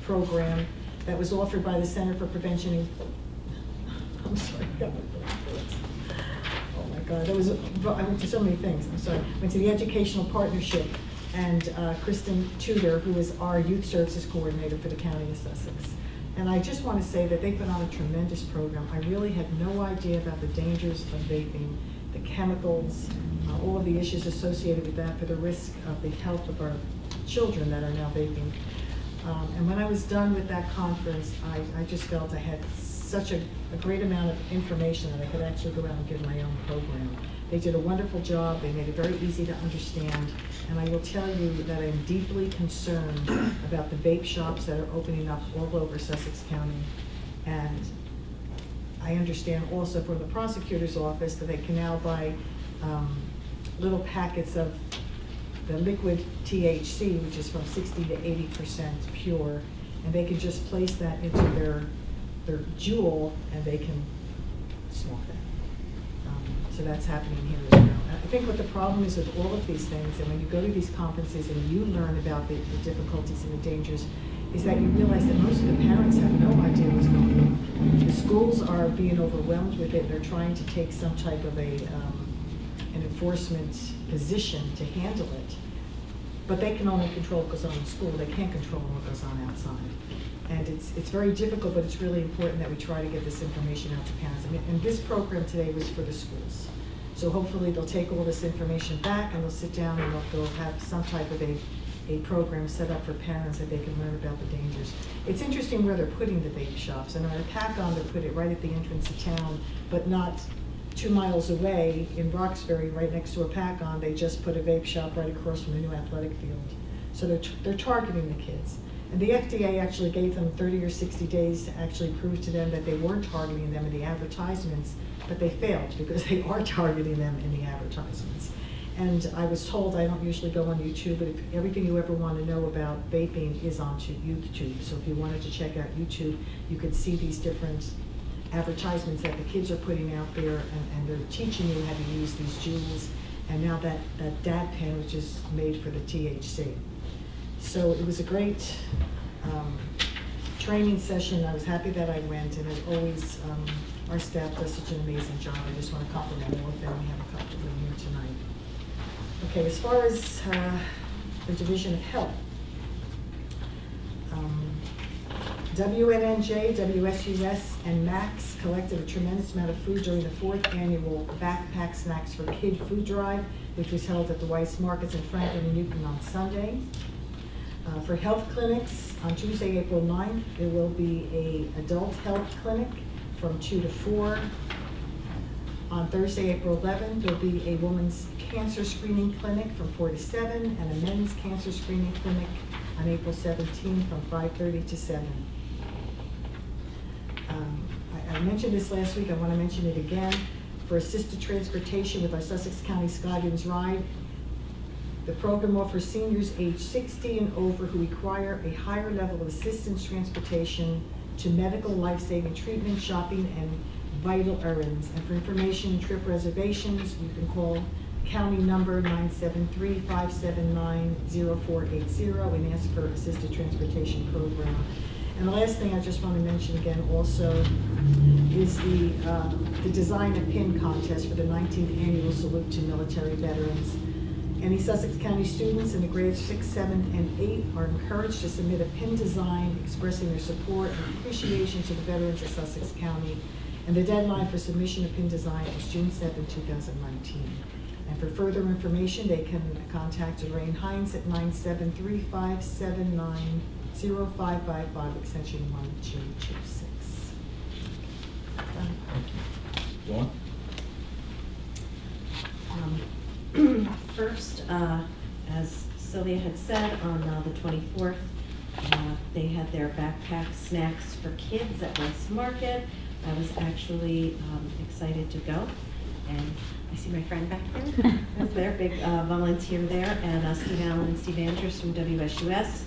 Speaker 14: program that was offered by the Center for Prevention and, I'm sorry, I got my thoughts. God, I went to so many things, I'm sorry. Went to the Educational Partnership, and Kristen Tudor, who is our Youth Services Coordinator for the County of Sussex. And I just want to say that they put on a tremendous program. I really had no idea about the dangers of vaping, the chemicals, all of the issues associated with that for the risk of the health of our children that are now vaping. And when I was done with that conference, I just felt I had such a great amount of information that I could actually go out and give my own program. They did a wonderful job. They made it very easy to understand. And I will tell you that I'm deeply concerned about the vape shops that are opening up all over Sussex County. And I understand also from the prosecutor's office that they can now buy little packets of the liquid THC, which is from 60 to 80% pure, and they can just place that into their jewel and they can smoke that. So that's happening here as well. I think what the problem is with all of these things, and when you go to these conferences and you learn about the difficulties and the dangers, is that you realize that most of the parents have no idea what's going on. The schools are being overwhelmed with it. They're trying to take some type of an enforcement position to handle it. But they can only control what goes on in school. They can't control what goes on outside. And it's very difficult, but it's really important that we try to get this information out to parents. And this program today was for the schools. So hopefully they'll take all this information back and they'll sit down and they'll have some type of a program set up for parents that they can learn about the dangers. It's interesting where they're putting the vape shops. And on Pacon, they put it right at the entrance of town, but not 2 miles away in Roxbury, right next to a Pacon. They just put a vape shop right across from the new athletic field. So they're targeting the kids. And the FDA actually gave them 30 or 60 days to actually prove to them that they weren't targeting them in the advertisements, but they failed because they are targeting them in the advertisements. And I was told, I don't usually go on YouTube, but if everything you ever want to know about vaping is on YouTube. So if you wanted to check out YouTube, you could see these different advertisements that the kids are putting out there, and they're teaching you how to use these jewels, and now that dab pen, which is made for the THC. So it was a great training session. I was happy that I went, and as always, our staff does such an amazing job. I just want to compliment all of them. We have a couple of them here tonight. Okay, as far as the Division of Health, WNNJ, WSUS, and MAX collected a tremendous amount of food during the 4th annual Backpack Snacks for Kid food drive, which was held at the Weiss Markets in Franklin and Newton on Sunday. For health clinics, on Tuesday, April 9th, there will be an adult health clinic from 2 to 4. On Thursday, April 11th, there'll be a women's cancer screening clinic from 4 to 7, and a men's cancer screening clinic on April 17th from 5:30 to 7. I mentioned this last week. I want to mention it again. For assisted transportation with our Sussex County Skywinds Ride, the program offers seniors age 60 and over who require a higher level of assistance transportation to medical life-saving treatment, shopping, and vital errands. And for information and trip reservations, you can call county number 973-579-0480 and ask for assisted transportation program. And the last thing I just want to mention again also is the design a pin contest for the 19th annual Salute to Military Veterans. Any Sussex County students in the grades 6, 7, and 8 are encouraged to submit a pin design expressing their support and appreciation to the veterans of Sussex County. And the deadline for submission of pin design is June 7, 2019. And for further information, they can contact Lorraine Hines at 973-579-0555, extension 1226. Done.
Speaker 1: Dawn?
Speaker 5: First, as Sylvia had said, on the 24th, they had their backpack snacks for kids at Weiss Market. I was actually excited to go, and I see my friend back there. I was there, big volunteer there, and Steve Allen and Steve Andrews from WSUS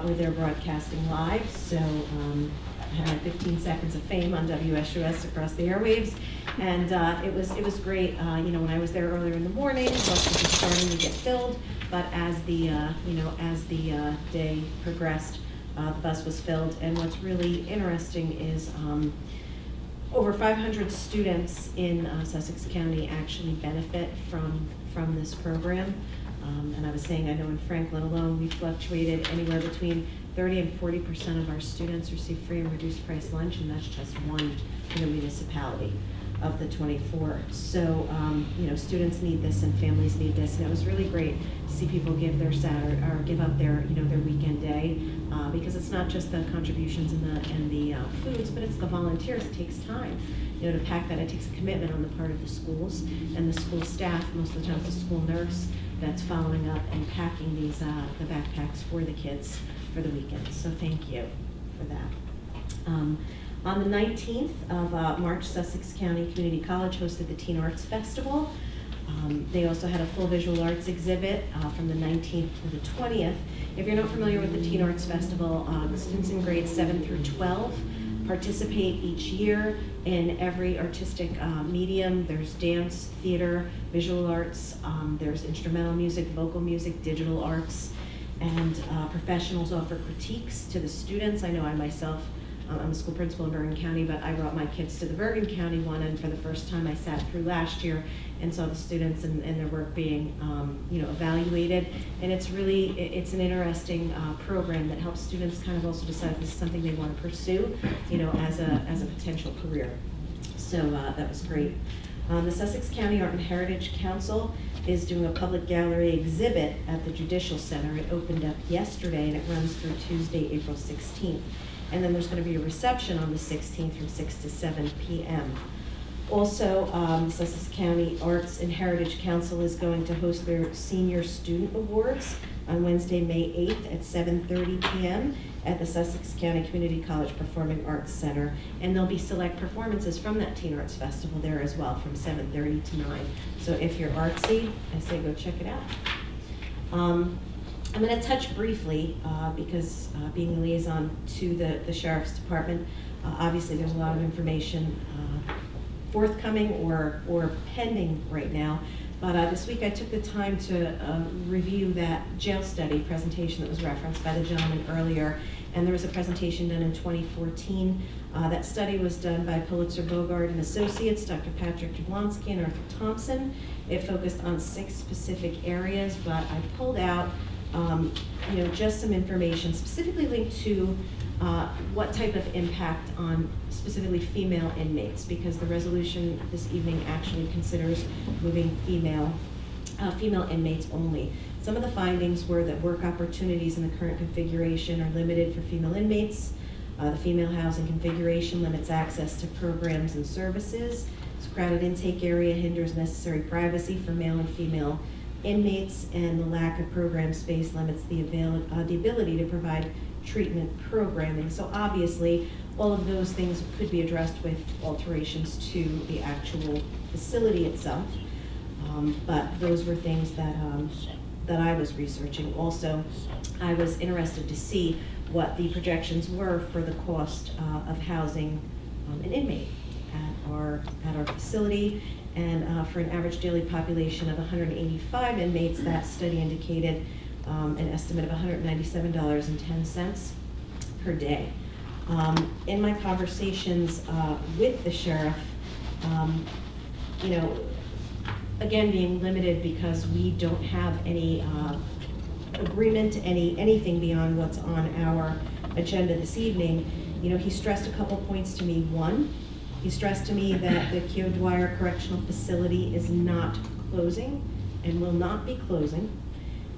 Speaker 5: were there broadcasting live. So I had my 15 seconds of fame on WSUS across the airwaves, and it was great. You know, when I was there earlier in the morning, buses were starting to get filled, but as the day progressed, the bus was filled. And what's really interesting is Over 500 students in Sussex County actually benefit from this program. And I was saying, I know in Franklin alone, we fluctuated anywhere between 30 and 40% of our students receive free and reduced price lunch, and that's just one municipality of the 24. So, students need this and families need this, and it was really great to see people give their Saturday or give up their, their weekend day, because it's not just the contributions and the foods, but it's the volunteers. It takes time, to pack that. It takes a commitment on the part of the schools and the school staff. Most of the time, it's the school nurse that's following up and packing these the backpacks for the kids for the weekend. So thank you for that. On the 19th of March, Sussex County Community College hosted the Teen Arts Festival. They also had a full visual arts exhibit from the 19th to the 20th. If you're not familiar with the Teen Arts Festival, the students in grades 7 through 12 participate each year in every artistic medium. There's dance, theater, visual arts, there's instrumental music, vocal music, digital arts, and professionals offer critiques to the students. I know I myself, I'm a school principal in Bergen County, but I brought my kids to the Bergen County one, and for the first time I sat through last year and saw the students and their work being evaluated. And it's an interesting program that helps students kind of also decide if this is something they want to pursue, as a potential career. So that was great. The Sussex County Art and Heritage Council is doing a public gallery exhibit at the Judicial Center. It opened up yesterday and it runs through Tuesday, April 16th. And then there's going to be a reception on the 16th from 6 to 7 p.m. Also, the Sussex County Arts and Heritage Council is going to host their Senior Student Awards on Wednesday, May 8th at 7:30 p.m. at the Sussex County Community College Performing Arts Center. And there'll be select performances from that Teen Arts Festival there as well from 7:30 to 9. So if you're artsy, I say go check it out. I'm going to touch briefly, because being the liaison to the Sheriff's Department, obviously there's a lot of information forthcoming or pending right now. But this week I took the time to review that jail study presentation that was referenced by the gentleman earlier. And there was a presentation done in 2014. That study was done by Pulitzer Bogart and Associates, Dr. Patrick Jablonski and Arthur Thompson. It focused on 6 specific areas, but I pulled out just some information specifically linked to what type of impact on specifically female inmates, because the resolution this evening actually considers moving female inmates only. Some of the findings were that work opportunities in the current configuration are limited for female inmates. The female housing configuration limits access to programs and services. This crowded intake area hinders necessary privacy for male and female inmates, and the lack of program space limits the ability to provide treatment programming. So obviously, all of those things could be addressed with alterations to the actual facility itself. But those were things that I was researching. Also, I was interested to see what the projections were for the cost of housing an inmate at our facility. And for an average daily population of 185 inmates, that study indicated an estimate of $197.10 per day. In my conversations with the sheriff, again being limited because we don't have any agreement, anything beyond what's on our agenda this evening, he stressed a couple points to me. One, he stressed to me that the Keogh Dwyer Correctional Facility is not closing and will not be closing,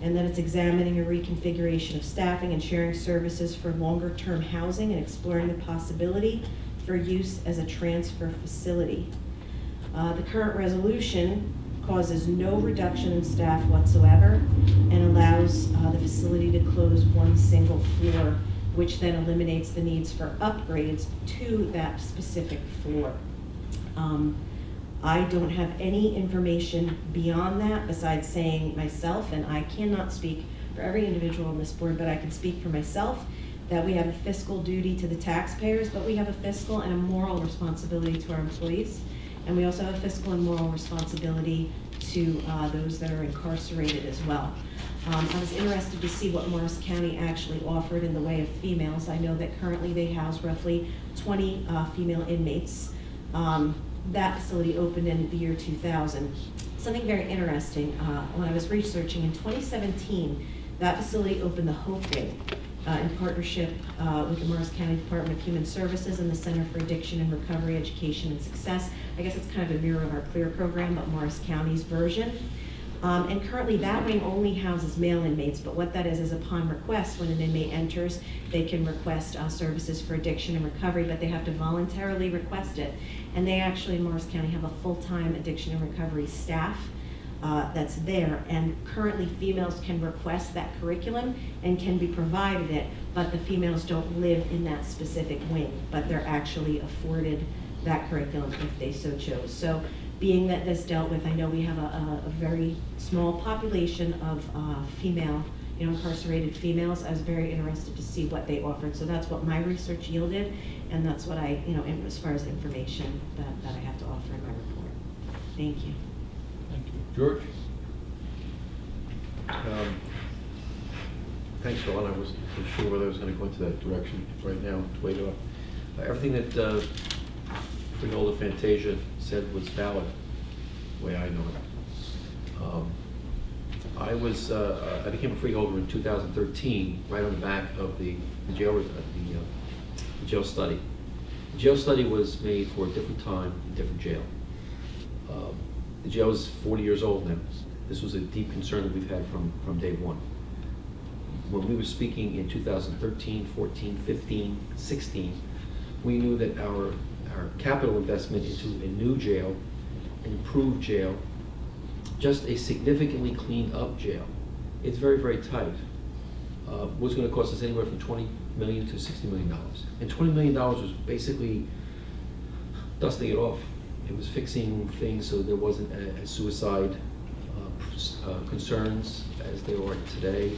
Speaker 5: and that it's examining a reconfiguration of staffing and sharing services for longer-term housing and exploring the possibility for use as a transfer facility. The current resolution causes no reduction in staff whatsoever and allows the facility to close one single floor, which then eliminates the needs for upgrades to that specific floor. I don't have any information beyond that besides saying myself, and I cannot speak for every individual on this board, but I can speak for myself, that we have a fiscal duty to the taxpayers, but we have a fiscal and a moral responsibility to our employees. And we also have a fiscal and moral responsibility to those that are incarcerated as well. I was interested to see what Morris County actually offered in the way of females. I know that currently they house roughly 20 female inmates. That facility opened in the year 2000. Something very interesting, when I was researching, in 2017, that facility opened the Hope Wing in partnership with the Morris County Department of Human Services and the Center for Addiction and Recovery, Education and Success. I guess it's kind of a mirror of our CLEAR program, but Morris County's version. And currently that wing only houses male inmates, but what that is upon request, when an inmate enters, they can request services for addiction and recovery, but they have to voluntarily request it. And they actually, in Morris County, have a full-time addiction and recovery staff that's there. And currently females can request that curriculum and can be provided it, but the females don't live in that specific wing, but they're actually afforded that curriculum if they so chose. So being that this dealt with, I know we have a very small population of female, incarcerated females. I was very interested to see what they offered. So that's what my research yielded, and that's what I, as far as information that I have to offer in my report. Thank you.
Speaker 1: Thank you. George?
Speaker 15: Thanks, Ron. I wasn't sure whether I was going to go into that direction right now. It's way off. Everything that Freeholder Fantasia said was valid, the way I know it. I became a freeholder in 2013, right on the back of the jail study. The jail study was made for a different time, a different jail. The jail is 40 years old now. This was a deep concern that we've had from day one. When we were speaking in 2013, 14, 15, 16, we knew that our capital investment into a new jail, an improved jail, just a significantly cleaned up jail, it's very, very tight, was going to cost us anywhere from $20 million to $60 million. And $20 million was basically dusting it off. It was fixing things so there wasn't a suicide concerns as they are today.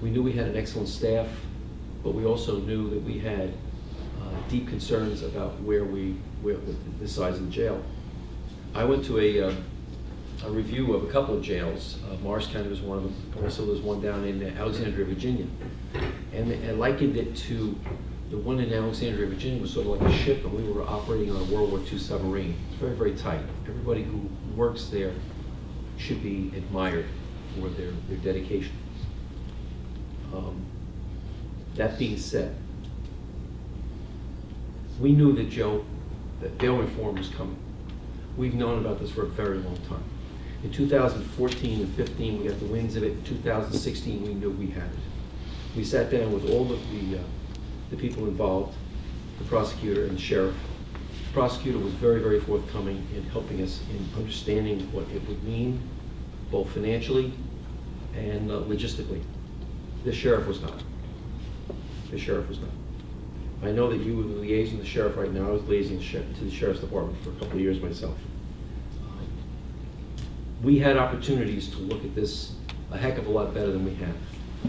Speaker 15: We knew we had an excellent staff, but we also knew that we had deep concerns about where the size of the jail. I went to a review of a couple of jails. Morris County was one of them. Also, there's one down in Alexandria, Virginia, and I likened it to the one in Alexandria, Virginia was sort of like a ship, and we were operating on a World War II submarine. It's very, very tight. Everybody who works there should be admired for their dedication. That being said, we knew that bail reform was coming. We've known about this for a very long time. In 2014 and 15, we got the winds of it. In 2016, we knew we had it. We sat down with all of the people involved, the prosecutor and the sheriff. The prosecutor was very, very forthcoming in helping us in understanding what it would mean, both financially and logistically. The sheriff was not. The sheriff was not. I know that you were liaising the sheriff right now. I was liaising to the sheriff's department for a couple of years myself. We had opportunities to look at this a heck of a lot better than we have,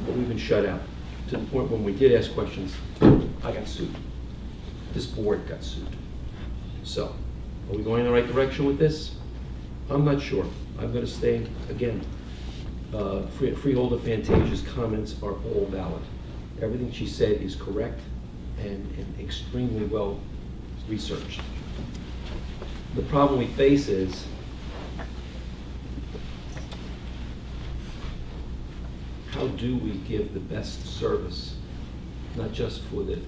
Speaker 15: but we've been shut out to the point when we did ask questions, I got sued. This board got sued. So, are we going in the right direction with this? I'm not sure. I'm going to stay, again, Freeholder Fantasia's comments are all valid. Everything she said is correct and extremely well researched. The problem we face is how do we give the best service, not just for the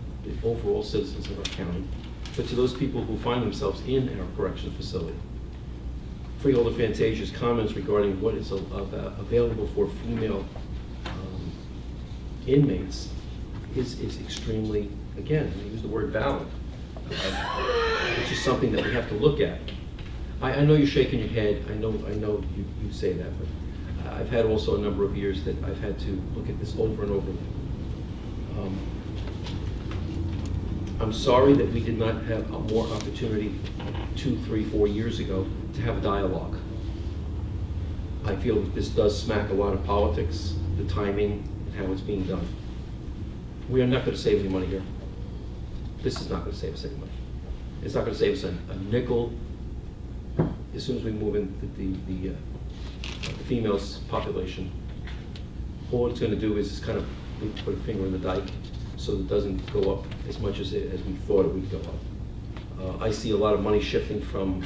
Speaker 15: overall citizens of our county, but to those people who find themselves in our correctional facility. Freeholder Fantasia's comments regarding what is available for female inmates is extremely, again, I use the word valid. It's just something that we have to look at. I know you're shaking your head. I know you say that, but I've had also a number of years that I've had to look at this over and over. I'm sorry that we did not have a more opportunity 2, 3, 4 years ago to have a dialogue. I feel that this does smack a lot of politics, the timing, and how it's being done. We are not going to save any money here. This is not going to save us any money. It's not going to save us a nickel. As soon as we move into the females population, all it's going to do is just kind of put a finger in the dike so it doesn't go up as much as we thought it would go up. I see a lot of money shifting from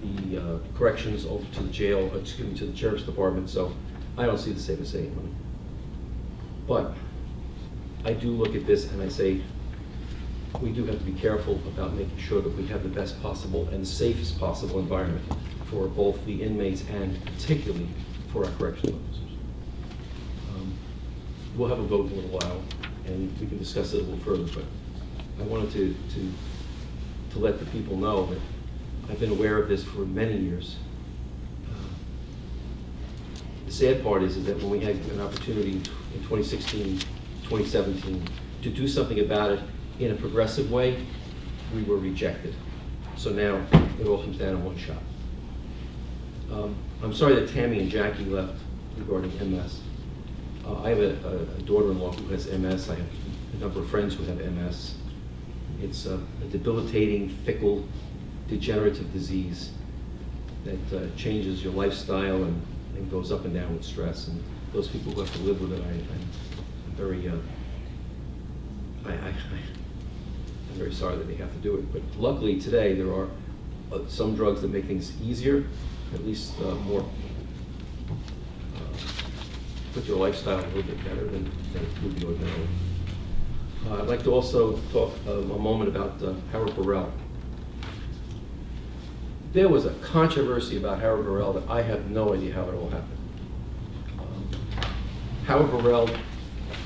Speaker 15: the corrections over to the jail, excuse me, to the sheriff's department, so I don't see the same as saving money. But I do look at this and I say, we do have to be careful about making sure that we have the best possible and the safest possible environment for both the inmates and particularly for our corrections officers. We'll have a vote in a little while and we can discuss it a little further, but I wanted to let the people know that I've been aware of this for many years. The sad part is that when we had an opportunity in 2016, 2017 to do something about it in a progressive way, we were rejected. So now it all comes down to one shot. I'm sorry that Tammy and Jackie left regarding MS. I have a daughter-in-law who has MS. I have a number of friends who have MS. It's a debilitating, fickle, degenerative disease that changes your lifestyle and goes up and down with stress. And those people who have to live with it, I'm very sorry that they have to do it. But luckily today there are some drugs that make things easier, at least more, put your lifestyle a little bit better than it would be ordinarily. I'd like to also talk a moment about Howard Burrell. There was a controversy about Howard Burrell that I have no idea how it all happened. Howard Burrell,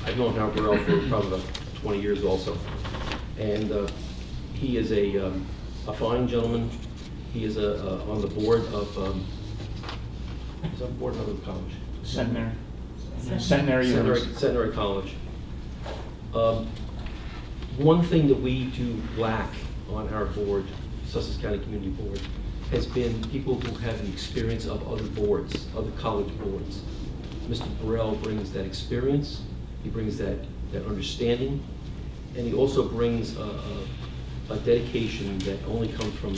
Speaker 15: I've known Howard Burrell for probably about 20 years also. And he is a fine gentleman. He is on the board of, he's on the board of another college. Centenary College. One thing that we do lack on our board, Sussex County Community Board, has been people who have the experience of other boards, other college boards. Mr. Burrell brings that experience, he brings that understanding, and he also brings a dedication that only comes from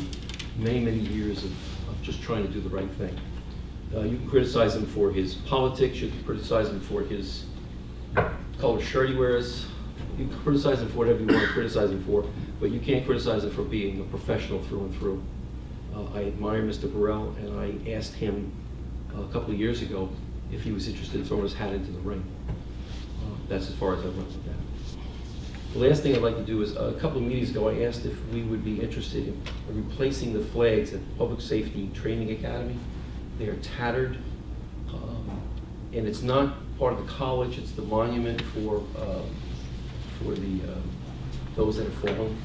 Speaker 15: many, many years of just trying to do the right thing. You can criticize him for his politics, you can criticize him for his color shirt he wears, you can criticize him for whatever you want to criticize him for, but you can't criticize him for being a professional through and through. I admire Mr. Burrell, and I asked him a couple of years ago if he was interested in throwing his hat into the ring. That's as far as I went with that. The last thing I'd like to do is, a couple of meetings ago, I asked if we would be interested in replacing the flags at the Public Safety Training Academy. They are tattered, and it's not part of the college, it's the monument for those that have fallen.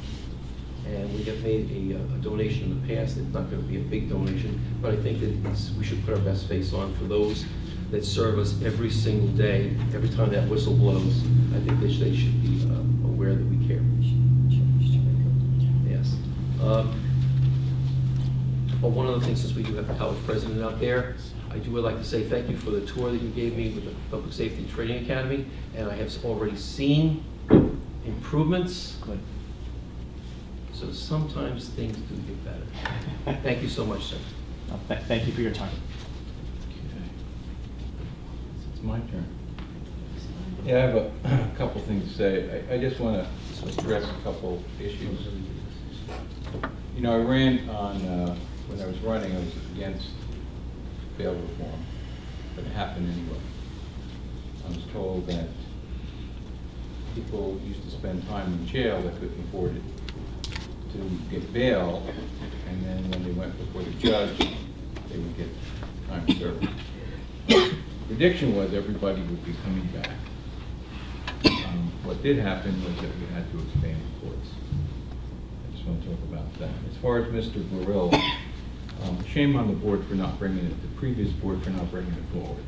Speaker 15: And we have made a donation in the past. It's not going to be a big donation, but I think that we should put our best face on for those that serve us every single day. Every time that whistle blows, I think they should be aware that we care. Yes. But one other thing, since we do have a college president out there, I would like to say thank you for the tour that you gave me with the Public Safety Training Academy, and I have already seen improvements. So sometimes things do get better. Thank you so much, sir.
Speaker 16: Thank you for your time.
Speaker 1: Okay. It's my turn. Yeah, I have a couple things to say. I just want to address a couple issues. You know, I ran on, when I was running, I was against bail reform, but it happened anyway. I was told that people used to spend time in jail that couldn't afford it to get bail, and then when they went before the judge, they would get time served. The prediction was everybody would be coming back. What did happen was that we had to expand the courts. I just want to talk about that. As far as Mr. Burrell, shame on the board for not bringing it, the previous board for not bringing it forward.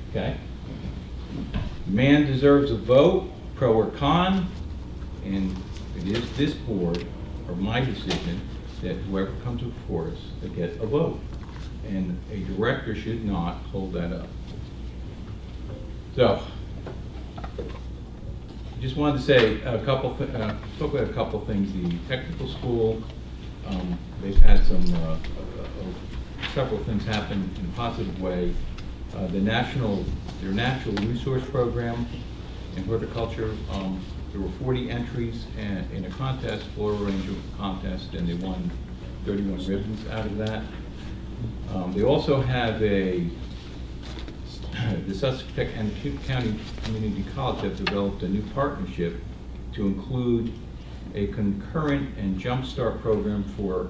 Speaker 1: Okay? The man deserves a vote, pro or con, and it is this board, or my decision, that whoever comes before us, they get a vote. And a director should not hold that up. So, just wanted to say a couple, talk about a couple things. The technical school, they've had some, several things happen in a positive way. Their natural resource program in horticulture There were 40 entries in a contest, floral arrangement contest, and they won 31 ribbons out of that. They also have the Sussex Tech and County Community College have developed a new partnership to include a concurrent and jumpstart program for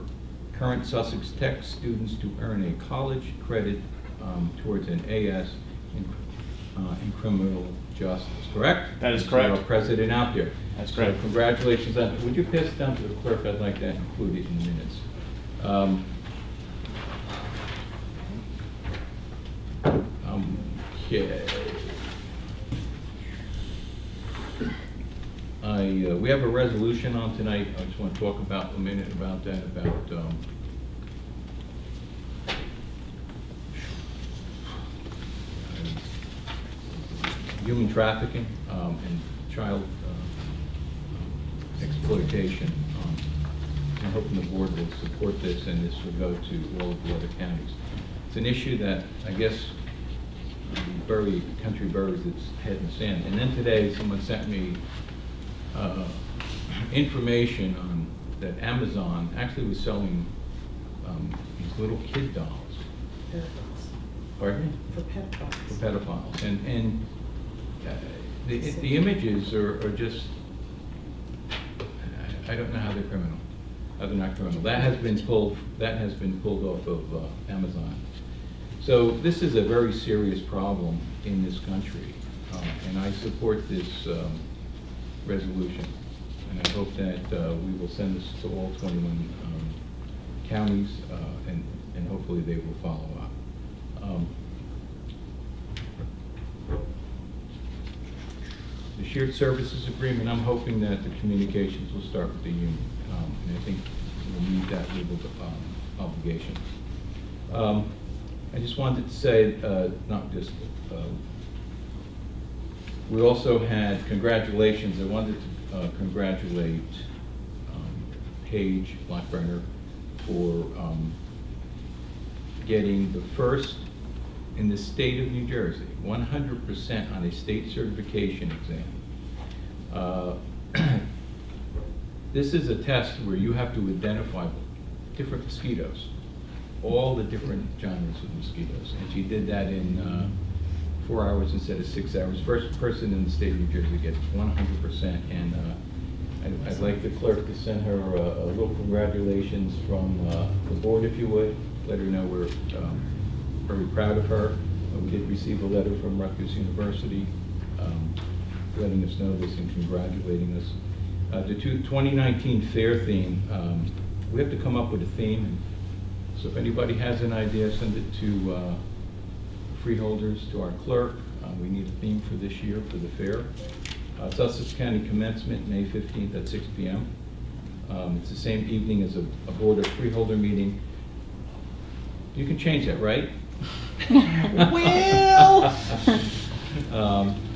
Speaker 1: current Sussex Tech students to earn a college credit towards an AS in criminal justice, correct?
Speaker 16: That is correct.
Speaker 1: Our president out there.
Speaker 16: That's correct.
Speaker 1: So congratulations on that. Would you pass it down to the clerk? I'd like that included in the minutes. Okay. We have a resolution on tonight. I just want to talk about a minute about that, about human trafficking and child exploitation. I'm hoping the board will support this, and this will go to all of the other counties. It's an issue that I guess the country buries its head in the sand. And then today, someone sent me information on that Amazon actually was selling these little kid dolls.
Speaker 14: Pedophiles.
Speaker 1: Pardon me?
Speaker 14: For pedophiles.
Speaker 1: For pedophiles. And the images are just, I don't know how they're criminal. How they're not criminal. That has been pulled off of Amazon. So this is a very serious problem in this country, and I support this resolution. And I hope that we will send this to all 21 counties, and hopefully they will follow up. The shared services agreement, I'm hoping that the communications will start with the union, and I think we'll meet that legal obligation. I just wanted to say, we also had congratulations. I wanted to congratulate Paige Blackburner for getting the first in the state of New Jersey, 100% on a state certification exam. This is a test where you have to identify different mosquitoes, all the different genres of mosquitoes. And she did that in 4 hours instead of 6 hours. First person in the state of New Jersey gets 100%. And I'd like the clerk to send her a little congratulations from the board, if you would. Let her know we're very proud of her. We did receive a letter from Rutgers University letting us know this and congratulating us. The 2019 fair theme, we have to come up with a theme. So if anybody has an idea, send it to Freeholders, to our clerk. We need a theme for this year for the fair. Sussex County commencement, May 15th at 6 p.m. It's the same evening as a Board of Freeholder meeting. You can change that, right?
Speaker 14: Well!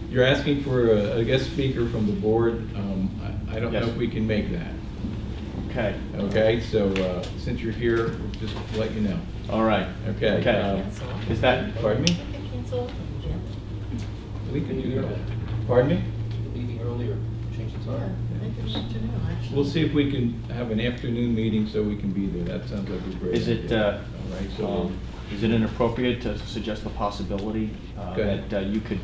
Speaker 1: You're asking for a guest speaker from the board. I don't know if we can make that.
Speaker 16: Okay.
Speaker 1: Okay, so since you're here, we'll just let you know.
Speaker 16: All right.
Speaker 1: Okay.
Speaker 16: Okay. Is that?
Speaker 1: Pardon me?
Speaker 5: Cancel.
Speaker 1: We can do that. Pardon me?
Speaker 15: Meeting earlier, change the time.
Speaker 1: We'll see if we can have an afternoon meeting so we can be there. That sounds like a great
Speaker 16: Is it?
Speaker 1: idea. All right, so
Speaker 16: Is it inappropriate to suggest the possibility that you could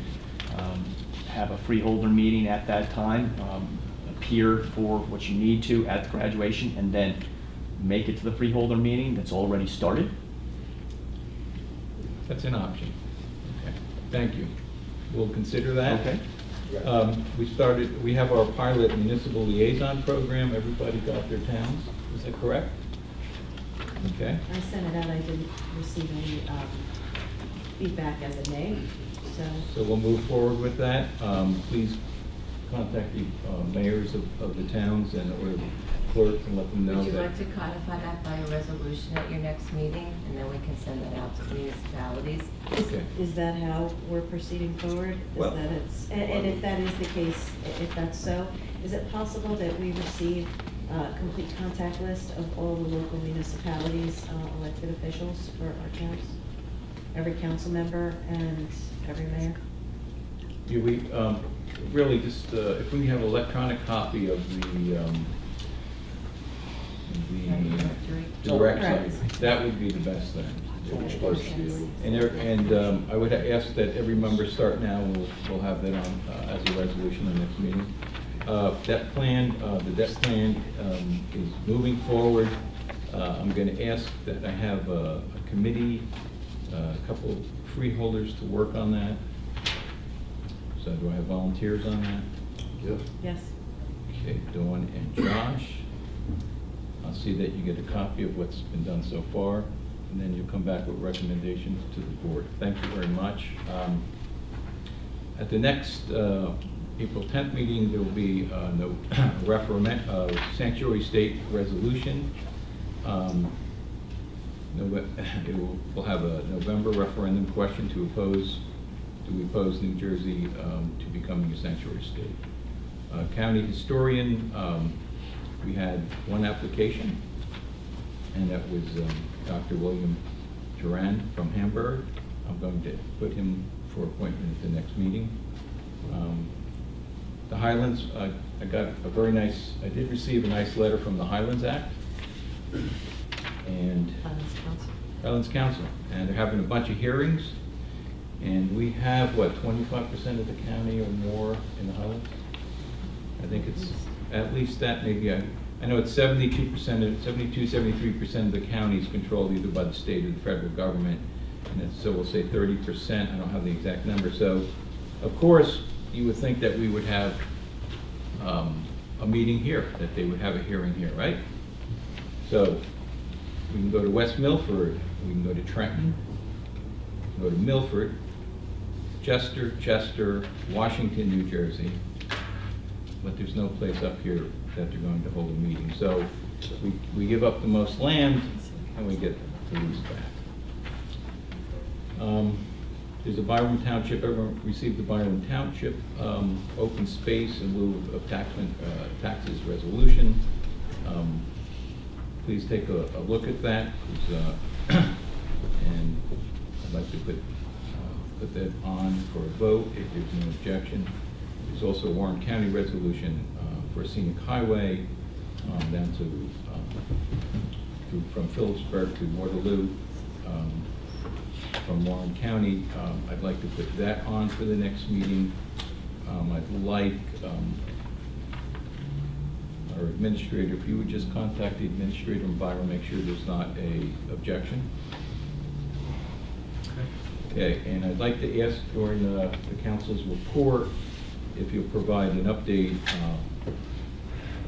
Speaker 16: have a freeholder meeting at that time, appear for what you need to at the graduation, and then make it to the freeholder meeting that's already started?
Speaker 1: that's an option. Okay, thank you. We'll consider that.
Speaker 16: Okay.
Speaker 1: We have our pilot municipal liaison program. Everybody got their towns. Is that correct? Okay.
Speaker 5: I sent it out, I didn't receive any feedback as of May, so.
Speaker 1: So we'll move forward with that. Please contact the mayors of the towns and or the clerk and let them know
Speaker 2: Would you
Speaker 1: that.
Speaker 2: like to codify that by a resolution at your next meeting, and then we can send that out to municipalities?
Speaker 1: Okay.
Speaker 5: Is that how we're proceeding forward?
Speaker 1: Well-
Speaker 5: And if that is the case, if that's so, is it possible that we receive a complete contact list of all the local municipalities, elected officials for our towns? Every council member and every mayor?
Speaker 1: Yeah, we, really just, if we have electronic copy of the directory, that would be the best thing. And I would ask that every member start now, and we'll have that on as a resolution in the next meeting. That plan, the debt plan is moving forward. I'm going to ask that I have a committee, a couple of freeholders to work on that. So do I have volunteers on that?
Speaker 15: Yep.
Speaker 5: Yes.
Speaker 1: Okay, Dawn and Josh. I'll see that you get a copy of what's been done so far, and then you'll come back with recommendations to the board. Thank you very much. At the next April 10th meeting, there will be no sanctuary state resolution. We'll have a November referendum question to oppose. Do we oppose New Jersey to becoming a sanctuary state? County historian, we had one application, and that was Dr. William Duran from Hamburg. I'm going to put him for appointment at the next meeting. The Highlands, I got a very nice, I did receive a nice letter from the Highlands Act and Highlands Council, and they're having a bunch of hearings, and we have, what, 25% of the county or more in the Highlands? I think it's at least that, maybe. I know it's 72%, 73% of the county is controlled either by the state or the federal government, and so we'll say 30%. I don't have the exact number. So, of course, you would think that we would have a meeting here, that they would have a hearing here, right? So we can go to West Milford, we can go to Trenton, go to Milford, Chester, Washington, New Jersey, but there's no place up here that they're going to hold a meeting. So we give up the most land and we get the least back. There's a Byron Township, everyone received the Byron Township open space in lieu of taxes resolution. Please take a look at that, and I'd like to put that on for a vote if there's no objection. There's also a Warren County resolution for a scenic highway down from Phillipsburg to Waterloo. From Warren County, I'd like to put that on for the next meeting. I'd like our administrator, if you would just contact the administrator in Byron, make sure there's not a objection. Okay, and I'd like to ask during the council's report if you'll provide an update,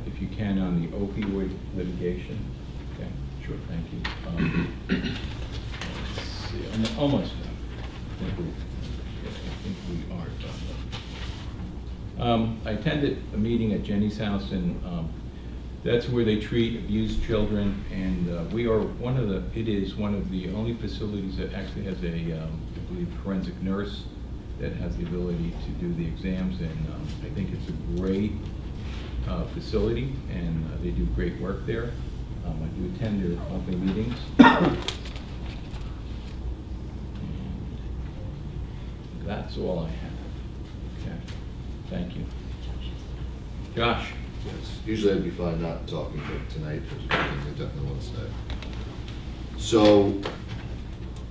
Speaker 1: if you can, on the opioid litigation. Okay, sure, thank you. Let's see, I'm almost done. I think we are done. I attended a meeting at Jenny's house, and that's where they treat abused children, and we are it is one of the only facilities that actually has a, I believe, forensic nurse that has the ability to do the exams, and I think it's a great facility, and they do great work there. I do attend their monthly meetings. That's all I have. Okay, thank you. Josh?
Speaker 3: Yes, usually I'd be fine not talking, but tonight there's a few things I definitely want to say. So,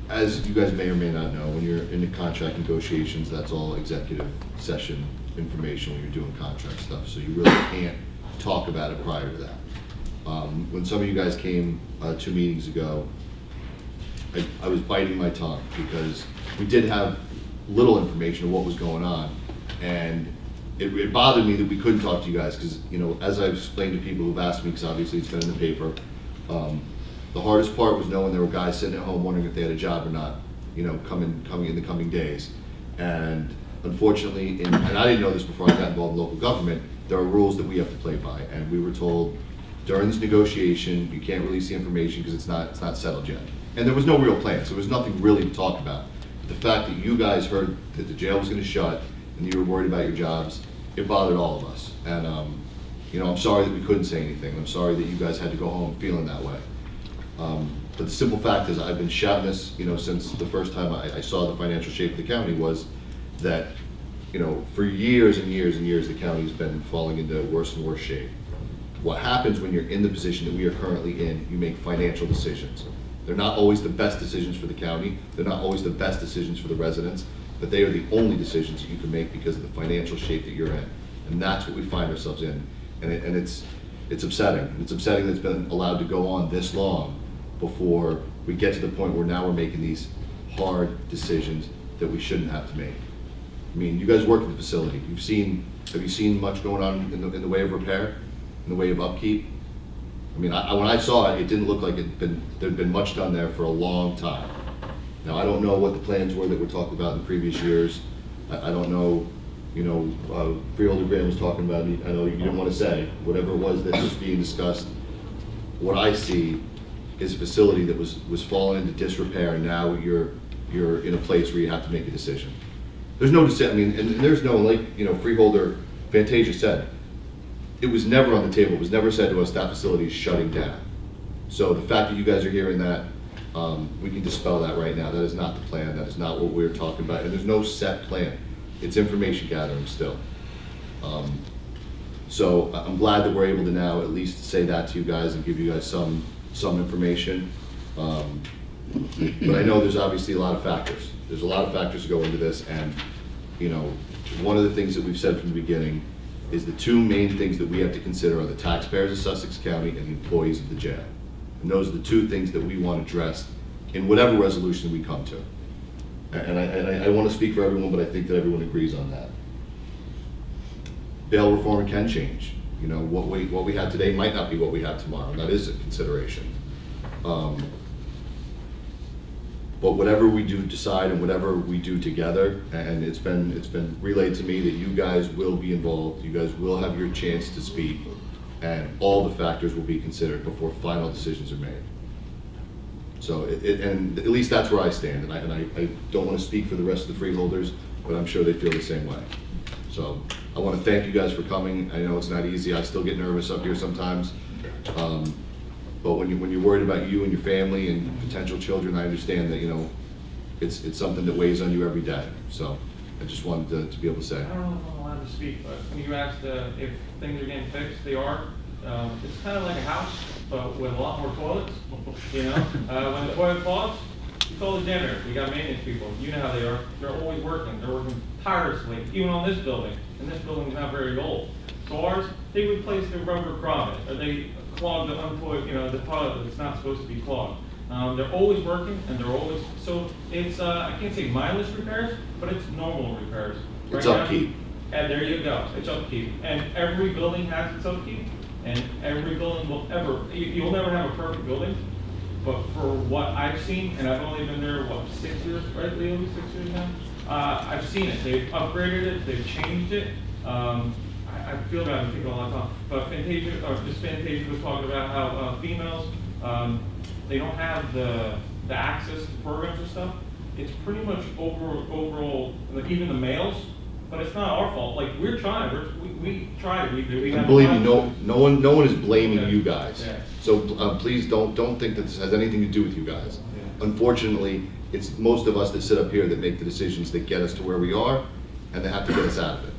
Speaker 3: as you guys may or may not know, when you're in the contract negotiations, that's all executive session information when you're doing contract stuff, so you really can't talk about it prior to that. When some of you guys came 2 meetings ago, I was biting my tongue because we did have little information of what was going on, and it bothered me that we couldn't talk to you guys because, you know, as I've explained to people who've asked me, because obviously it's been in the paper, the hardest part was knowing there were guys sitting at home wondering if they had a job or not, you know, coming in the coming days. And unfortunately, and I didn't know this before I got involved in local government, there are rules that we have to play by, and we were told during this negotiation you can't release the information because it's not settled yet. And there was no real plan, so there was nothing really to talk about. But the fact that you guys heard that the jail was going to shut and you were worried about your jobs, it bothered all of us. And you know, I'm sorry that we couldn't say anything. I'm sorry that you guys had to go home feeling that way. But the simple fact is, I've been shouting this, you know, since the first time I saw the financial shape of the county, was that you know, for years and years and years, the county's been falling into worse and worse shape. What happens when you're in the position that we are currently in, you make financial decisions. They're not always the best decisions for the county, they're not always the best decisions for the residents, but they are the only decisions that you can make because of the financial shape that you're in. And that's what we find ourselves in. And it's upsetting. It's upsetting that it's been allowed to go on this long before we get to the point where now we're making these hard decisions that we shouldn't have to make. I mean, you guys work in the facility. Have you seen much going on in the way of repair, in the way of upkeep? I mean, when I saw it, it didn't look like there'd been much done there for a long time. Now, I don't know what the plans were that were talked about in previous years. I don't know, you know, Freeholder Graham was talking about, I know you didn't want to say, whatever it was that was being discussed. What I see is a facility that was falling into disrepair, and now you're in a place where you have to make a decision. There's no decision, I mean, and there's no, like, you know, Freeholder Fantasia said, it was never on the table. It was never said to us that facility is shutting down. So the fact that you guys are hearing that, we can dispel that right now. That is not the plan. That is not what we're talking about. And there's no set plan. It's information gathering still. So I'm glad that we're able to now at least say that to you guys and give you guys some information. But I know there's obviously a lot of factors. There's a lot of factors that go into this, and you know, one of the things that we've said from the beginning is the two main things that we have to consider are the taxpayers of Sussex County and the employees of the jail. And those are the two things that we want addressed in whatever resolution we come to. And I want to speak for everyone, but I think that everyone agrees on that. Bail reform can change. You know, what we have today might not be what we have tomorrow. That is a consideration. But whatever we do decide and whatever we do together, and it's been relayed to me that you guys will be involved, you guys will have your chance to speak, and all the factors will be considered before final decisions are made. So, and at least that's where I stand, and I don't want to speak for the rest of the freeholders, but I'm sure they feel the same way. So, I want to thank you guys for coming. I know it's not easy. I still get nervous up here sometimes. But when you're worried about you and your family and potential children, I understand that, you know, it's something that weighs on you every day. So I just wanted to be able to say.
Speaker 10: I don't know if I'm allowed to speak, but when you asked if things are getting fixed, they are. It's kind of like a house, but with a lot more toilets. You know, when the toilet clogs, you call the janitor. We got maintenance people. You know how they are. They're always working. They're working tirelessly, even on this building. And this building is not very old. So ours, they replace the rubber grommet, or they clog the the toilet that's not supposed to be clogged. They're always working, and they're always, so it's, I can't say mindless repairs, but it's normal repairs.
Speaker 3: It's upkeep.
Speaker 10: And there you go, it's upkeep. And every building has its upkeep, and every building will you'll never have a perfect building, but for what I've seen, and I've only been there, 6 years, right, Leo, 6 years now? I've seen it, they've upgraded it, they've changed it. I feel bad, I'm thinking a lot of time, but Fantasia was talking about how females, they don't have the access to programs and stuff. It's pretty much overall, like even the males, but it's not our fault. Like we're trying, we tried. We
Speaker 3: And believe me, no one is blaming you guys.
Speaker 10: Yeah.
Speaker 3: So please don't think that this has anything to do with you guys. Yeah. Unfortunately, it's most of us that sit up here that make the decisions that get us to where we are, and they have to get us out of it.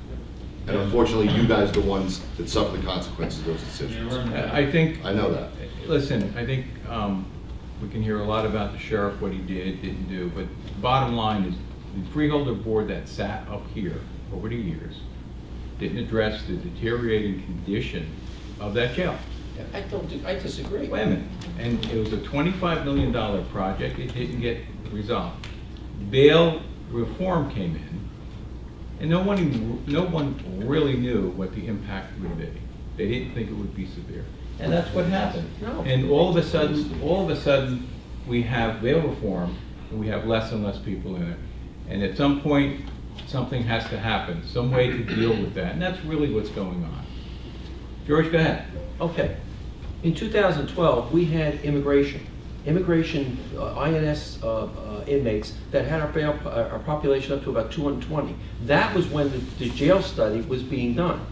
Speaker 3: And unfortunately, you guys are the ones that suffer the consequences of those decisions.
Speaker 1: I
Speaker 3: know that.
Speaker 1: Listen, I think we can hear a lot about the sheriff, what he did, didn't do, but the bottom line is the freeholder board that sat up here over the years didn't address the deteriorating condition of that jail.
Speaker 15: I disagree.
Speaker 1: Wait a minute. And it was a $25 million project. It didn't get resolved. Bail reform came in, and no one really knew what the impact would be. They didn't think it would be severe. And that's what happened.
Speaker 15: No.
Speaker 1: And all of a sudden, we have bail reform, and we have less and less people in it. And at some point, something has to happen, some way to deal with that. And that's really what's going on. George, go ahead.
Speaker 15: Okay. In 2012, we had immigration INS inmates that had our population up to about 220. That was when the jail study was being done.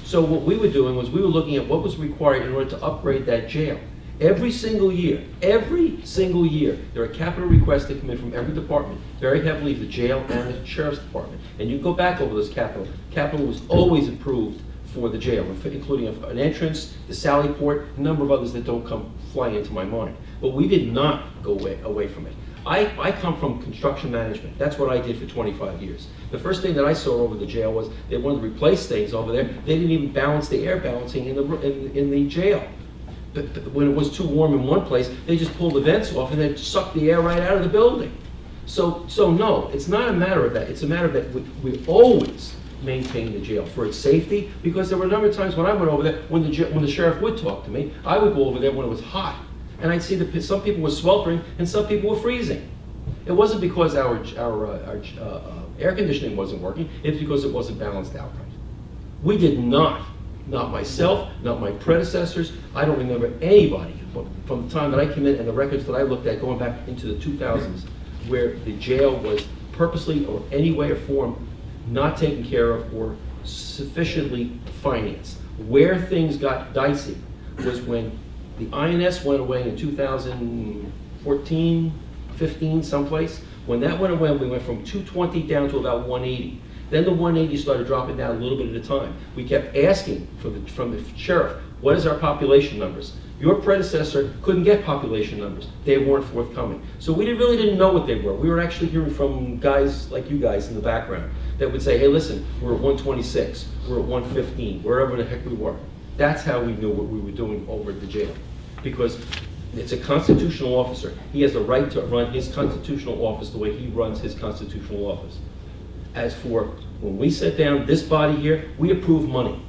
Speaker 15: So what we were doing was we were looking at what was required in order to upgrade that jail. Every single year, there are capital requests that come in from every department, very heavily the jail and the sheriff's department. And you go back over those capital. Capital was always approved for the jail, including an entrance, the Sally Port, a number of others that don't come flying into my mind. But we did not go away from it. I come from construction management. That's what I did for 25 years. The first thing that I saw over the jail was they wanted to replace things over there. They didn't even balance the air balancing in the jail. When it was too warm in one place, they just pulled the vents off and then sucked the air right out of the building. So no, it's not a matter of that. It's a matter of that we always maintain the jail for its safety, because there were a number of times when I went over there, when the sheriff would talk to me, I would go over there when it was hot. And I'd see that some people were sweltering and some people were freezing. It wasn't because our air conditioning wasn't working, it's because it wasn't balanced out right. We did not myself, not my predecessors, I don't remember anybody from the time that I came in and the records that I looked at going back into the 2000s where the jail was purposely or any way or form not taken care of or sufficiently financed. Where things got dicey was when the INS went away in 2014, 15, someplace. When that went away, we went from 220 down to about 180. Then the 180 started dropping down a little bit at a time. We kept asking from the sheriff, what is our population numbers? Your predecessor couldn't get population numbers. They weren't forthcoming. So we really didn't know what they were. We were actually hearing from guys like you guys in the background that would say, hey, listen, we're at 126, we're at 115, wherever the heck we were. That's how we knew what we were doing over at the jail. Because it's a constitutional officer. He has the right to run his constitutional office the way he runs his constitutional office. As for when we sit down, this body here, we approve money.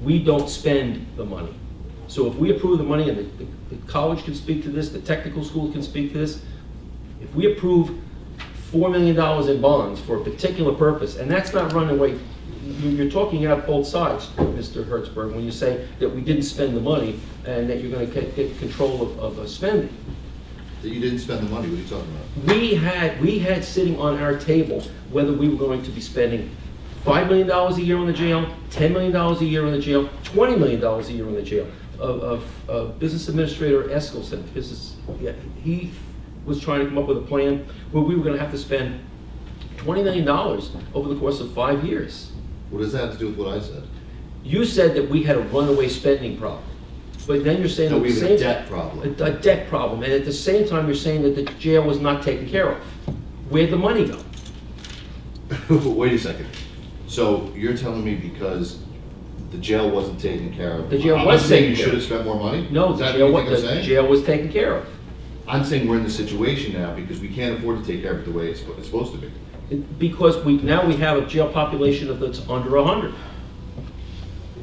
Speaker 15: We don't spend the money. So if we approve the money, and the college can speak to this, the technical schools can speak to this, if we approve $4 million in bonds for a particular purpose, and that's not running away, you're talking out both sides, Mr. Hertzberg, when you say that we didn't spend the money and that you're going to get control of spending.
Speaker 3: That you didn't spend the money, what are you talking about?
Speaker 15: We had sitting on our table whether we were going to be spending $5 million a year on the jail, $10 million a year on the jail, $20 million a year on the jail. Business Administrator Eskelson, he was trying to come up with a plan where we were going to have to spend $20 million over the course of 5 years.
Speaker 3: What does that have to do with what I said?
Speaker 15: You said that we had a runaway spending problem. But then you're saying
Speaker 3: no,
Speaker 15: that
Speaker 3: we have a debt problem.
Speaker 15: A debt problem. And at the same time, you're saying that the jail was not taken care of. Where'd the money go?
Speaker 3: Wait a second. So you're telling me because the jail wasn't taken care of.
Speaker 15: The jail
Speaker 3: I'm
Speaker 15: was
Speaker 3: saying you
Speaker 15: taken
Speaker 3: should have spent more money?
Speaker 15: No,
Speaker 3: Is
Speaker 15: the
Speaker 3: that
Speaker 15: jail,
Speaker 3: what you think I'm saying?
Speaker 15: jail was taken care of.
Speaker 3: I'm saying we're in the situation now because we can't afford to take care of it the way it's supposed to be.
Speaker 15: Because now we have a jail population that's under 100.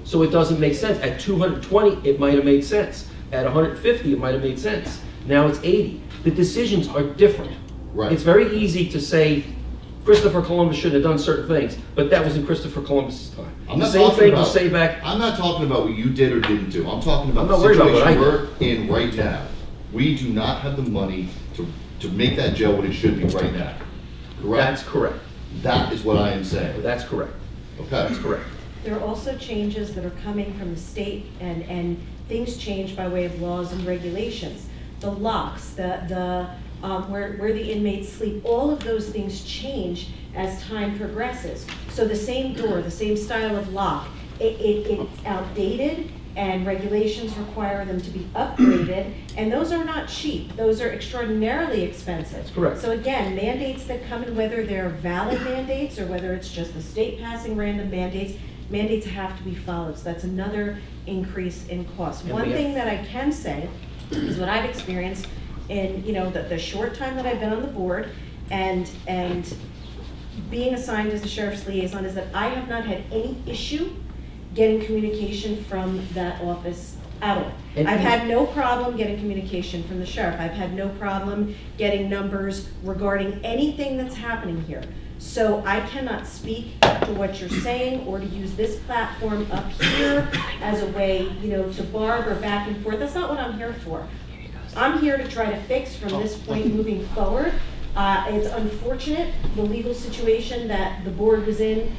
Speaker 15: So it doesn't make sense. At 220, it might have made sense. At 150, it might have made sense. Now it's 80. The decisions are different.
Speaker 3: Right.
Speaker 15: It's very easy to say Christopher Columbus should have done certain things, but that was in Christopher Columbus's time.
Speaker 3: I'm not
Speaker 15: same
Speaker 3: talking
Speaker 15: thing
Speaker 3: about,
Speaker 15: to say back.
Speaker 3: I'm not talking about what you did or didn't do. I'm talking about
Speaker 15: I'm
Speaker 3: the
Speaker 15: not worried about what I
Speaker 3: situation
Speaker 15: did.
Speaker 3: we're in right now. We do not have the money to make that jail what it should be right now. Correct?
Speaker 15: That's correct.
Speaker 3: That is what I am saying.
Speaker 15: That's correct.
Speaker 3: Okay.
Speaker 15: That's correct.
Speaker 5: There are also changes that are coming from the state, and things change by way of laws and regulations. The locks, where the inmates sleep, all of those things change as time progresses. So the same door, the same style of lock, it's outdated, and regulations require them to be upgraded, and those are not cheap. Those are extraordinarily expensive.
Speaker 15: That's correct.
Speaker 5: So again, mandates that come in, whether they're valid mandates or whether it's just the state passing random mandates have to be followed. So that's another increase in cost.
Speaker 15: And
Speaker 5: One thing that I can say is what I've experienced in the short time that I've been on the board and being assigned as the sheriff's liaison is that I have not had any issue getting communication from that office at all. I've had no problem getting communication from the sheriff. I've had no problem getting numbers regarding anything that's happening here. So I cannot speak to what you're saying or to use this platform up here as a way, to barter back and forth. That's not what I'm here for. I'm here to try to fix from this point moving forward. It's unfortunate, the legal situation that the board was in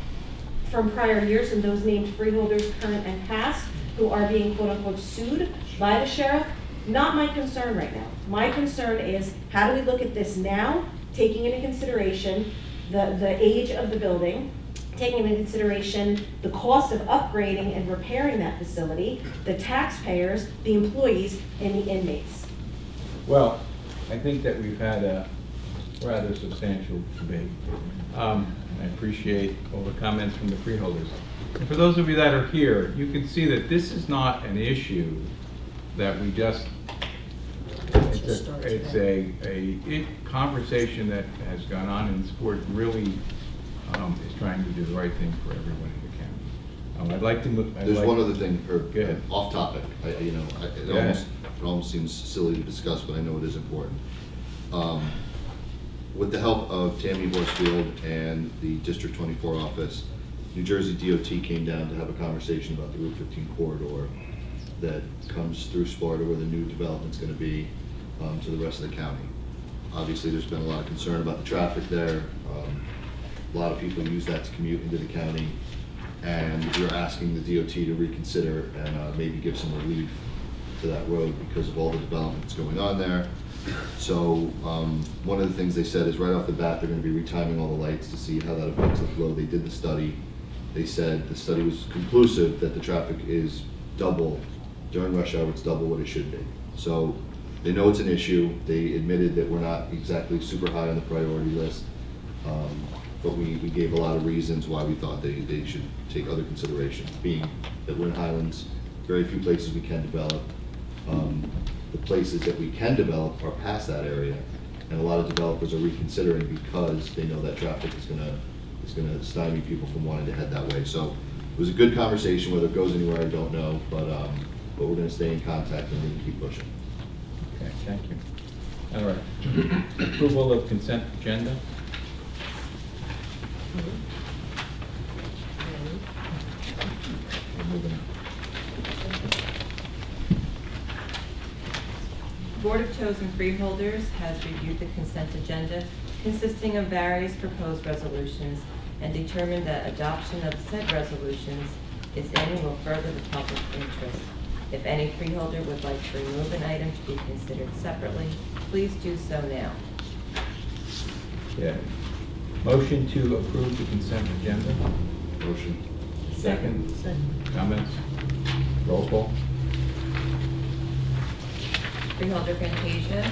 Speaker 5: from prior years, and those named freeholders, current and past, who are being quote-unquote sued by the sheriff. not my concern right now. My concern is, how do we look at this now, taking into consideration the age of the building, taking into consideration the cost of upgrading and repairing that facility, the taxpayers, the employees, and the inmates.
Speaker 1: Well, I think that we've had a rather substantial debate. I appreciate all the comments from the freeholders. And for those of you that are here, you can see that this is not an issue that we just, it's a conversation that has gone on, and this board really is trying to do the right thing for everyone in the county. I'd like to move.
Speaker 3: There's one other thing,
Speaker 1: Go ahead.
Speaker 3: off topic. It almost seems silly to discuss, but I know it is important. With the help of Tammy Horsfield and the District 24 office, New Jersey DOT came down to have a conversation about the Route 15 corridor that comes through Sparta, where the new development's going to be, to the rest of the county. Obviously, there's been a lot of concern about the traffic there. A lot of people use that to commute into the county, and we're asking the DOT to reconsider and maybe give some relief to that road because of all the development that's going on there. So one of the things they said is right off the bat they're going to be retiming all the lights to see how that affects the flow. They did the study. They said the study was conclusive that the traffic is double during rush hour. It's double what it should be. So they know it's an issue. They admitted that we're not exactly super high on the priority list, but we gave a lot of reasons why we thought they should take other considerations, being that we're in Highlands, very few places we can develop. The places that we can develop are past that area, and a lot of developers are reconsidering because they know that traffic is going to stymie people from wanting to head that way. So it was a good conversation. Whether it goes anywhere, I don't know, but we're going to stay in contact and we're going to keep pushing.
Speaker 1: Okay, thank you. All right. Approval of consent agenda. We're moving on.
Speaker 2: Board of Chosen Freeholders has reviewed the consent agenda consisting of various proposed resolutions and determined that adoption of said resolutions, if any, will further the public interest. If any freeholder would like to remove an item to be considered separately, please do so now.
Speaker 1: Yeah. Motion to approve the consent agenda.
Speaker 3: Motion.
Speaker 1: Second. Comments? Roll call.
Speaker 2: Freeholder Fantasia?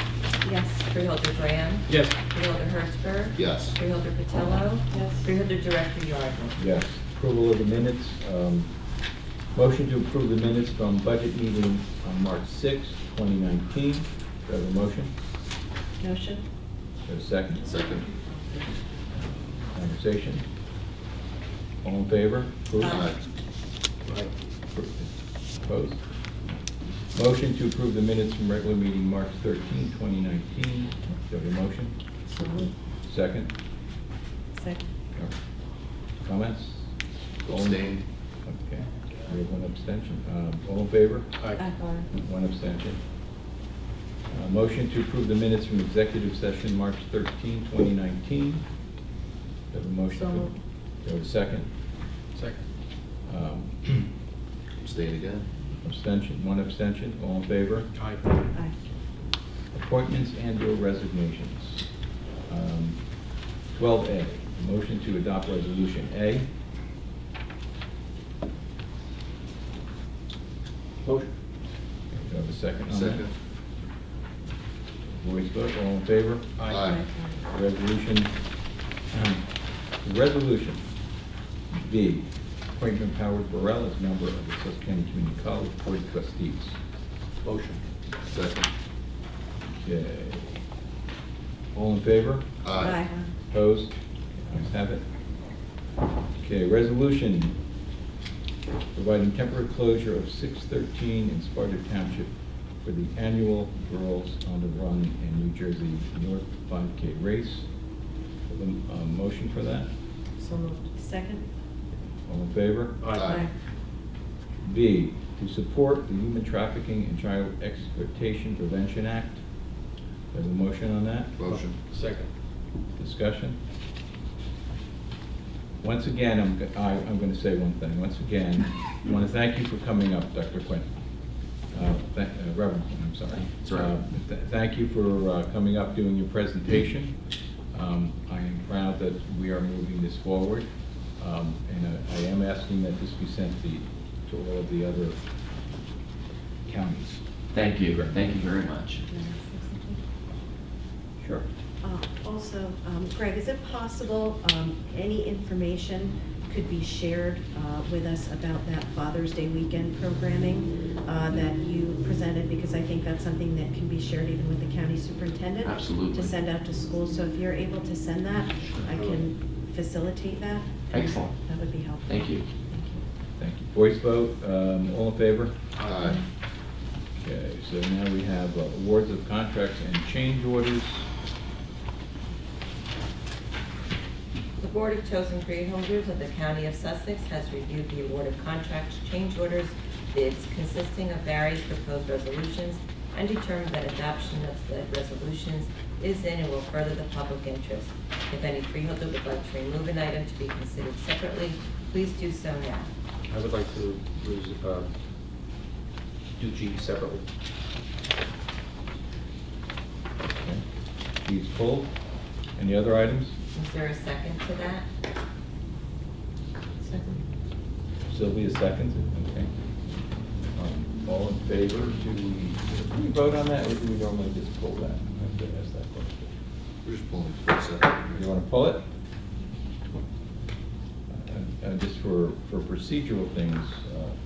Speaker 2: Yes. Freeholder Graham?
Speaker 1: Yes.
Speaker 2: Freeholder Hertzberg?
Speaker 3: Yes.
Speaker 2: Freeholder Patello? Yes. Freeholder Director Yardley?
Speaker 1: Yes. Approval of the minutes. Motion to approve the minutes from budget meeting on March 6, 2019. Do I have a motion?
Speaker 5: Motion?
Speaker 1: Do I have a second?
Speaker 3: Second.
Speaker 1: Conversation. All in favor? Approved?
Speaker 3: Aye.
Speaker 1: Approved. Opposed? Motion to approve the minutes from regular meeting March 13, 2019. Do I have a motion?
Speaker 5: So moved.
Speaker 1: Second?
Speaker 5: Second.
Speaker 1: Comments?
Speaker 3: Abstain.
Speaker 1: Okay. We have one abstention. All in favor?
Speaker 3: Aye.
Speaker 1: One abstention. Motion to approve the minutes from executive session March 13, 2019. Do I have a motion?
Speaker 5: So moved.
Speaker 1: Do I have a second?
Speaker 13: Second.
Speaker 3: Abstain again.
Speaker 1: Abstention, one abstention. All in favor?
Speaker 13: Aye.
Speaker 5: Aye.
Speaker 1: Appointments and/or resignations. 12A, motion to adopt resolution A. Motion. Do I have a second on that?
Speaker 3: Second.
Speaker 1: Voice vote, all in favor?
Speaker 3: Aye.
Speaker 1: Resolution B, appointment Howard Burrell as member of the Sussex County Community College Board of Trustees. Motion.
Speaker 3: Second.
Speaker 1: Okay. All in favor?
Speaker 3: Aye.
Speaker 1: Opposed? Ayes have it. Okay, resolution providing temporary closure of 613 in Sparta Township for the annual Girls on the Run in New Jersey North 5K race. Have a motion for that?
Speaker 5: So moved. Second?
Speaker 1: All in favor?
Speaker 3: Aye.
Speaker 1: B, to support the Human Trafficking and Child Exploitation Prevention Act. Have a motion on that?
Speaker 3: Motion.
Speaker 13: Second.
Speaker 1: Discussion? Once again, I'm going to say one thing. Once again, I want to thank you for coming up, Dr. Quinn. Reverend, I'm sorry.
Speaker 15: That's right.
Speaker 1: Thank you for coming up, doing your presentation. I am proud that we are moving this forward, and I am asking that this be sent to all of the other counties.
Speaker 15: Thank you very much.
Speaker 1: Sure.
Speaker 5: Also, Greg, is it possible any information could be shared with us about that Father's Day weekend programming that you presented? Because I think that's something that can be shared even with the county superintendent.
Speaker 15: Absolutely.
Speaker 5: To send out to schools. So if you're able to send that, I can facilitate that.
Speaker 15: Excellent.
Speaker 5: That would be helpful.
Speaker 15: Thank you.
Speaker 1: Thank you. Voice vote, all in favor?
Speaker 3: Aye.
Speaker 1: Okay, so now we have awards of contracts and change orders.
Speaker 2: The Board of Chosen Freeholders of the County of Sussex has reviewed the award of contracts, change orders, bids consisting of various proposed resolutions, and determined that adoption of said resolutions is in and will further the public interest. If any freeholder would like to remove an item to be considered separately, please do so now.
Speaker 15: I would like to do G separately.
Speaker 1: Okay. These pulled. Any other items?
Speaker 2: Is there a second to that?
Speaker 1: Sylvia seconds it, okay. All in favor, do we vote on that, or do we normally just pull that? I have to ask that question.
Speaker 3: We're just pulling it for a second.
Speaker 1: You want to pull it? Just for procedural things,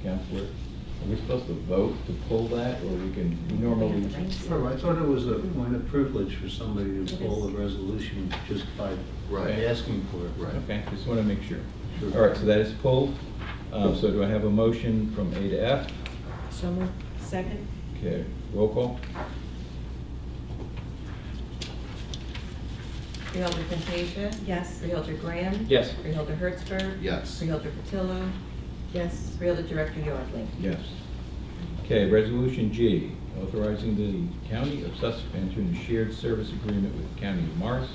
Speaker 1: Counselor, are we supposed to vote to pull that, or we normally?
Speaker 12: Oh, I thought it was a point of privilege for somebody to pull a resolution just by asking for it.
Speaker 3: Right.
Speaker 1: Okay, just want to make sure.
Speaker 12: Sure.
Speaker 1: All right, so that is pulled. So do I have a motion from A to F?
Speaker 14: So moved.
Speaker 5: Second?
Speaker 1: Okay, roll call?
Speaker 2: Freeholder Fantasia?
Speaker 5: Yes.
Speaker 2: Freeholder Graham?
Speaker 15: Yes.
Speaker 2: Freeholder Hertzberg?
Speaker 3: Yes.
Speaker 2: Freeholder Patillo?
Speaker 5: Yes.
Speaker 2: Freeholder Director Yardley?
Speaker 1: Yes. Okay, Resolution G, authorizing the County of Sussex to enter into a shared service agreement with the County of Morris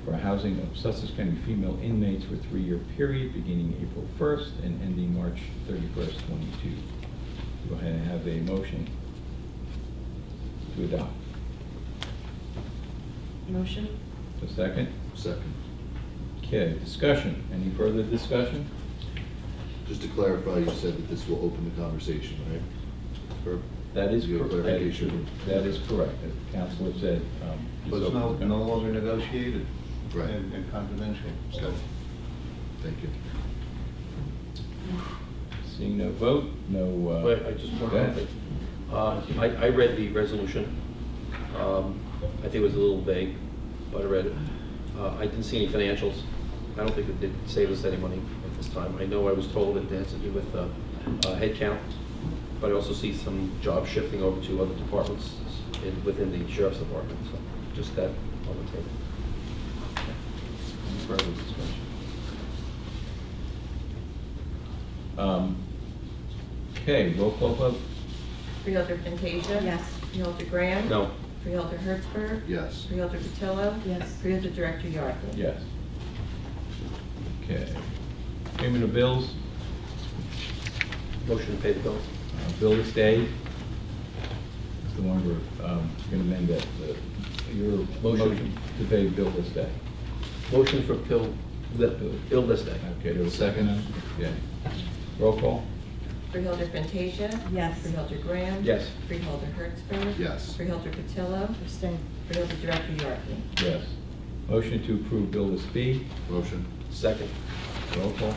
Speaker 1: for housing of Sussex County female inmates for a 3-year period beginning April 1st and ending March 31st, 22. Go ahead and have a motion to adopt.
Speaker 5: Motion?
Speaker 1: A second?
Speaker 3: Second.
Speaker 1: Okay, discussion. Any further discussion?
Speaker 3: Just to clarify, you said that this will open the conversation, right?
Speaker 1: That is
Speaker 3: You have
Speaker 1: correct.
Speaker 3: clarification?
Speaker 1: That is correct. As the counselor said.
Speaker 12: But it's no longer negotiated
Speaker 3: Right.
Speaker 12: and confidential.
Speaker 3: Okay. Thank you.
Speaker 1: Seeing no vote, no.
Speaker 15: Wait, I just want
Speaker 1: go
Speaker 15: to
Speaker 1: ahead.
Speaker 15: I read the resolution. I think it was a little vague, but I read it. I didn't see any financials. I don't think it did save us any money at this time. I know I was told it has to do with head count, but I also see some jobs shifting over to other departments within the sheriff's department. So just that on the table.
Speaker 1: Any further discussion? Okay, roll call vote?
Speaker 2: Freeholder Fantasia?
Speaker 5: Yes.
Speaker 2: Freeholder Graham?
Speaker 15: No.
Speaker 2: Freeholder Hertzberg?
Speaker 3: Yes.
Speaker 2: Freeholder Patillo?
Speaker 5: Yes.
Speaker 2: Freeholder Director Yardley?
Speaker 1: Yes. Okay. Payment of bills,
Speaker 15: Motion to pay the bills.
Speaker 1: bill to stay. It's the one we're going to amend that. Your motion to pay bill to stay.
Speaker 15: Motion for bill this day.
Speaker 1: Okay, do a second? Okay. Roll call?
Speaker 2: Freeholder Fantasia?
Speaker 5: Yes.
Speaker 2: Freeholder Graham?
Speaker 15: Yes.
Speaker 2: Freeholder Hertzberg?
Speaker 3: Yes.
Speaker 2: Freeholder Patillo?
Speaker 14: Abstain.
Speaker 2: Freeholder Director Yardley?
Speaker 1: Yes. Motion to approve bill list B.
Speaker 3: Motion.
Speaker 15: Second.
Speaker 1: Roll call?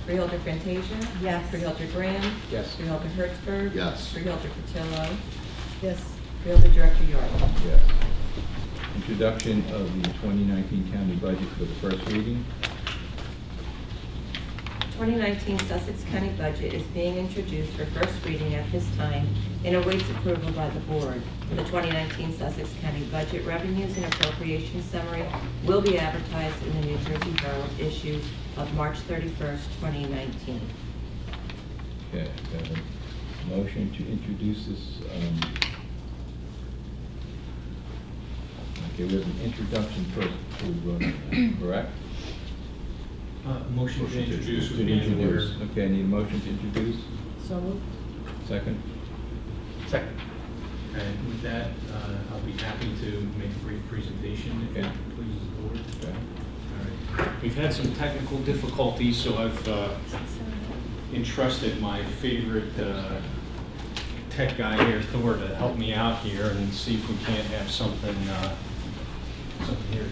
Speaker 2: Freeholder Fantasia?
Speaker 5: Yes.
Speaker 2: Freeholder Graham?
Speaker 15: Yes.
Speaker 2: Freeholder Hertzberg?
Speaker 3: Yes.
Speaker 2: Freeholder Patillo?
Speaker 14: Yes.
Speaker 2: Freeholder Director Yardley?
Speaker 1: Yes. Introduction of the 2019 county budget for the first reading.
Speaker 2: 2019 Sussex County budget is being introduced for first reading at this time and awaits approval by the board. The 2019 Sussex County budget revenues and appropriations summary will be advertised in the New Jersey Herald issue of March 31st, 2019.
Speaker 1: Okay, got a motion to introduce this. Okay, we have an introduction first before we vote on that, correct?
Speaker 13: Motion to introduce would
Speaker 1: To
Speaker 13: be in order.
Speaker 1: introduce. Okay, I need a motion to introduce.
Speaker 14: So moved.
Speaker 1: Second?
Speaker 15: Second.
Speaker 13: And with that, I'll be happy to make a brief presentation if it pleases the board.
Speaker 1: Okay.
Speaker 13: All right. We've had some technical difficulties, so I've entrusted my favorite tech guy here, Thor, to help me out here and see if we can't have something here.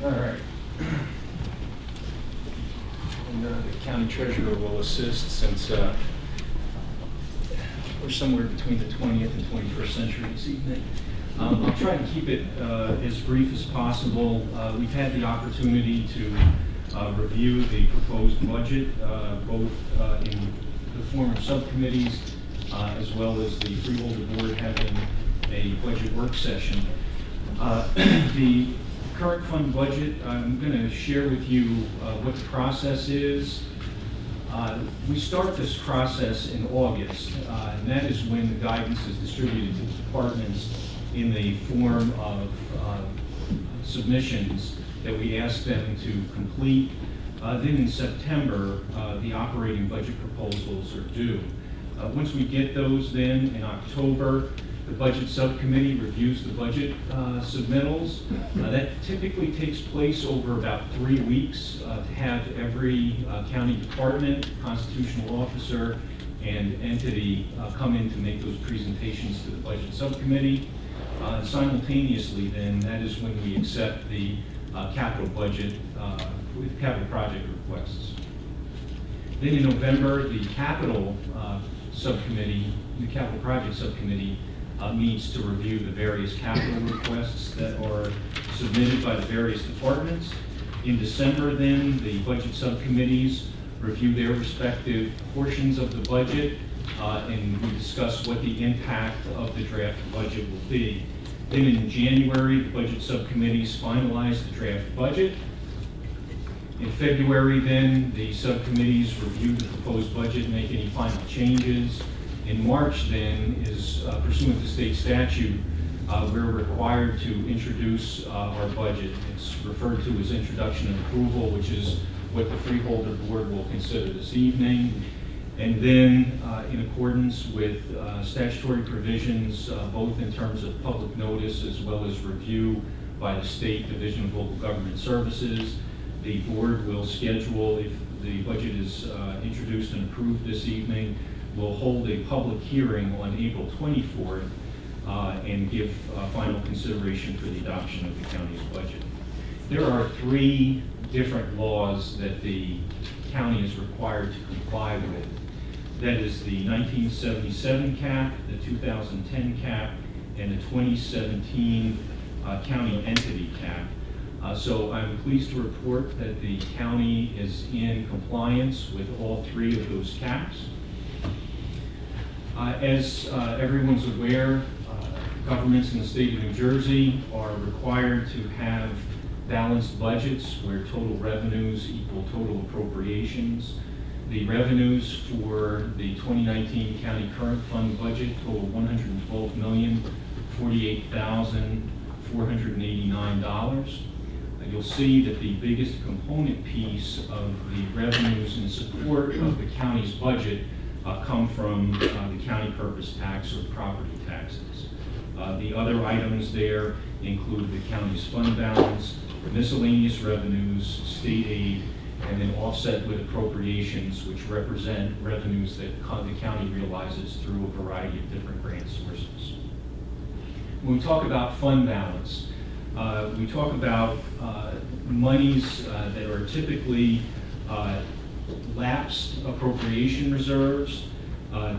Speaker 13: All right. And the county treasurer will assist since we're somewhere between the 20th and 21st century this evening. I'll try to keep it as brief as possible. We've had the opportunity to review the proposed budget, both in the form of subcommittees as well as the Freeholder Board having a budget work session. The current fund budget, I'm going to share with you what the process is. We start this process in August, and that is when the guidance is distributed to the departments in the form of submissions that we ask them to complete. Then in September, the operating budget proposals are due. Once we get those then in October, the budget subcommittee reviews the budget submittals. That typically takes place over about 3 weeks to have every county department, constitutional officer, and entity come in to make those presentations to the budget subcommittee. Simultaneously then, that is when we accept the capital budget with capital project requests. Then in November, the capital subcommittee, the capital project subcommittee meets to review the various capital requests that are submitted by the various departments. In December then, the budget subcommittees review their respective portions of the budget and we discuss what the impact of the draft budget will be. Then in January, the budget subcommittees finalize the draft budget. In February then, the subcommittees review the proposed budget and make any final changes. In March then is pursuant to state statute, we're required to introduce our budget. It's referred to as introduction and approval, which is what the Freeholder Board will consider this evening. And then in accordance with statutory provisions, both in terms of public notice as well as review by the State Division of Local Government Services, the board will schedule, if the budget is introduced and approved this evening, we'll hold a public hearing on April 24th and give final consideration for the adoption of the county's budget. There are 3 different laws that the county is required to comply with. That is the 1977 cap, the 2010 cap, and the 2017 county entity cap. So I'm pleased to report that the county is in compliance with all 3 of those caps. As everyone's aware, governments in the state of New Jersey are required to have balanced budgets where total revenues equal total appropriations. The revenues for the 2019 county current fund budget total $112,048,489. You'll see that the biggest component piece of the revenues in support of the county's budget come from the county purpose tax or property taxes. The other items there include the county's fund balance, miscellaneous revenues, state aid, and then offset with appropriations, which represent revenues that the county realizes through a variety of different grant sources. When we talk about fund balance, we talk about monies that are typically lapsed appropriation reserves.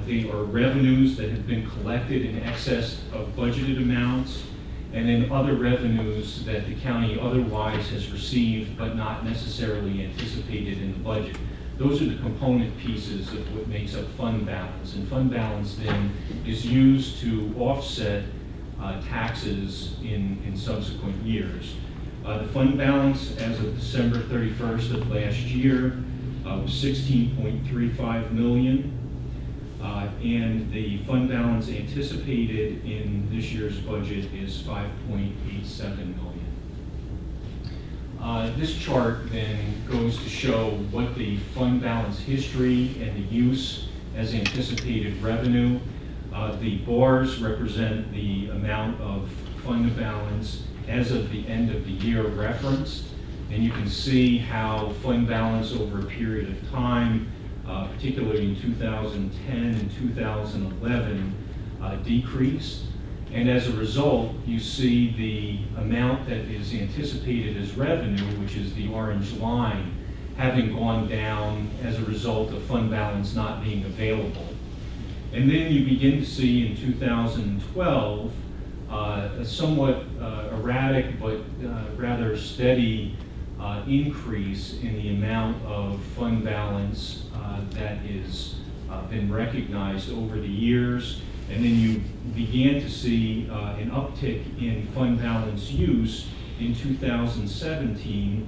Speaker 13: They are revenues that have been collected in excess of budgeted amounts, and then other revenues that the county otherwise has received but not necessarily anticipated in the budget. Those are the component pieces of what makes up fund balance. And fund balance then is used to offset taxes in subsequent years. The fund balance as of December 31st of last year was $16.35 million. And the fund balance anticipated in this year's budget is $5.87 million. This chart then goes to show what the fund balance history and the use as anticipated revenue. The bars represent the amount of fund balance as of the end of the year referenced. And you can see how fund balance over a period of time, particularly in 2010 and 2011, decreased. And as a result, you see the amount that is anticipated as revenue, which is the orange line, having gone down as a result of fund balance not being available. And then you begin to see in 2012 a somewhat erratic but rather steady increase in the amount of fund balance that is been recognized over the years. And then you began to see an uptick in fund balance use in 2017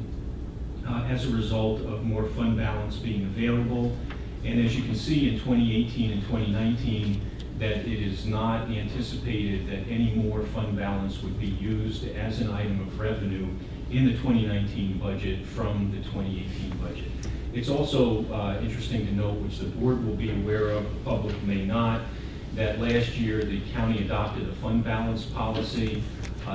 Speaker 13: as a result of more fund balance being available. And as you can see in 2018 and 2019, that it is not anticipated that any more fund balance would be used as an item of revenue in the 2019 budget from the 2018 budget. It's also interesting to note, which the board will be aware of, the public may not, that last year the county adopted a fund balance policy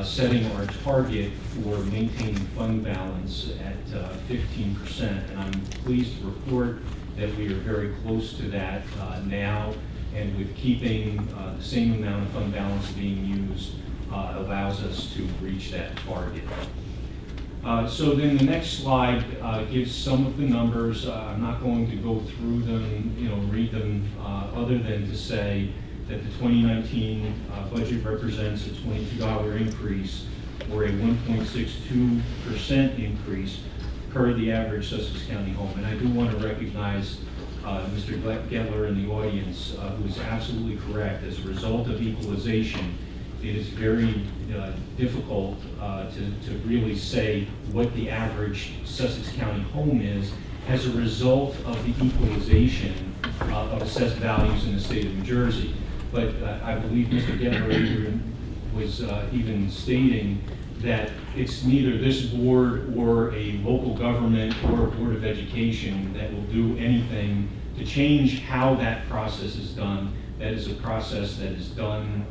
Speaker 13: setting our target for maintaining fund balance at 15%. And I'm pleased to report that we are very close to that now, and with keeping the same amount of fund balance being used allows us to reach that target. So then the next slide gives some of the numbers. I'm not going to go through them, read them, other than to say that the 2019 budget represents a $22 increase, or a 1.62% increase per the average Sussex County home. And I do want to recognize Mr. Gettler in the audience, who is absolutely correct. As a result of equalization, it is very difficult to really say what the average Sussex County home is as a result of the equalization of assessed values in the state of New Jersey. But I believe Mr. Gettler was even stating that it's neither this board or a local government or a board of education that will do anything to change how that process is done. That is a process that is done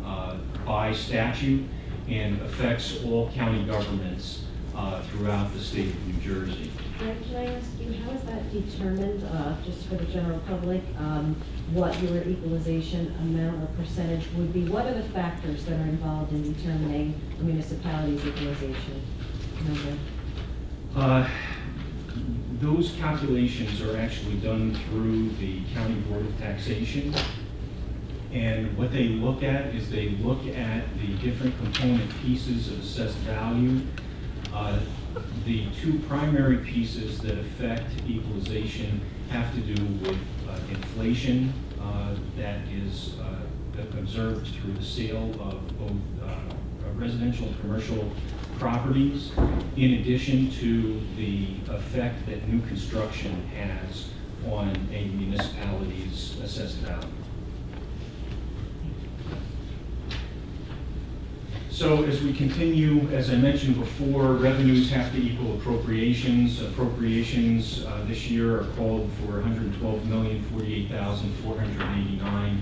Speaker 13: by statute and affects all county governments throughout the state of New Jersey.
Speaker 5: Can I ask you, how is that determined, just for the general public, what your equalization amount or percentage would be? What are the factors that are involved in determining the municipality's equalization number?
Speaker 13: Those calculations are actually done through the County Board of Taxation. And what they look at is they look at the different component pieces of assessed value. The two primary pieces that affect equalization have to do with inflation that is observed through the sale of both residential and commercial properties, in addition to the effect that new construction has on a municipality's assessed value. So as we continue, as I mentioned before, revenues have to equal appropriations. Appropriations this year are called for $112,048,489.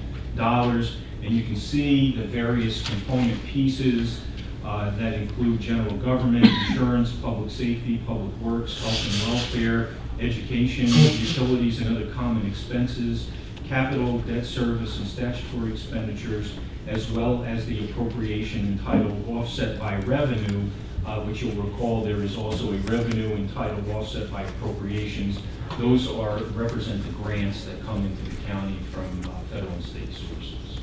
Speaker 13: And you can see the various component pieces that include general government, insurance, public safety, public works, health and welfare, education, utilities and other common expenses, capital, debt service, and statutory expenditures, as well as the appropriation entitled offset by revenue, which you'll recall there is also a revenue entitled offset by appropriations. Those represent the grants that come into the county from federal and state sources.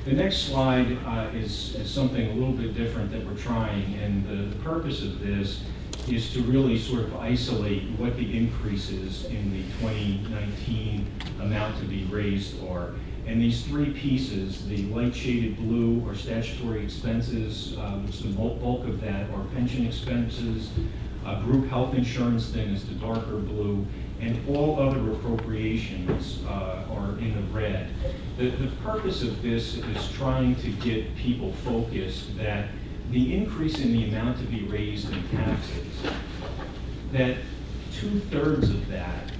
Speaker 13: The next slide is something a little bit different that we're trying, and the purpose of this is to really sort of isolate what the increases in the 2019 amount to be raised are. And these three pieces, the light shaded blue are statutory expenses, which the bulk of that are pension expenses. Group health insurance then is the darker blue, and all other appropriations are in the red. The purpose of this is trying to get people focused that the increase in the amount to be raised in taxes, that 2/3 of that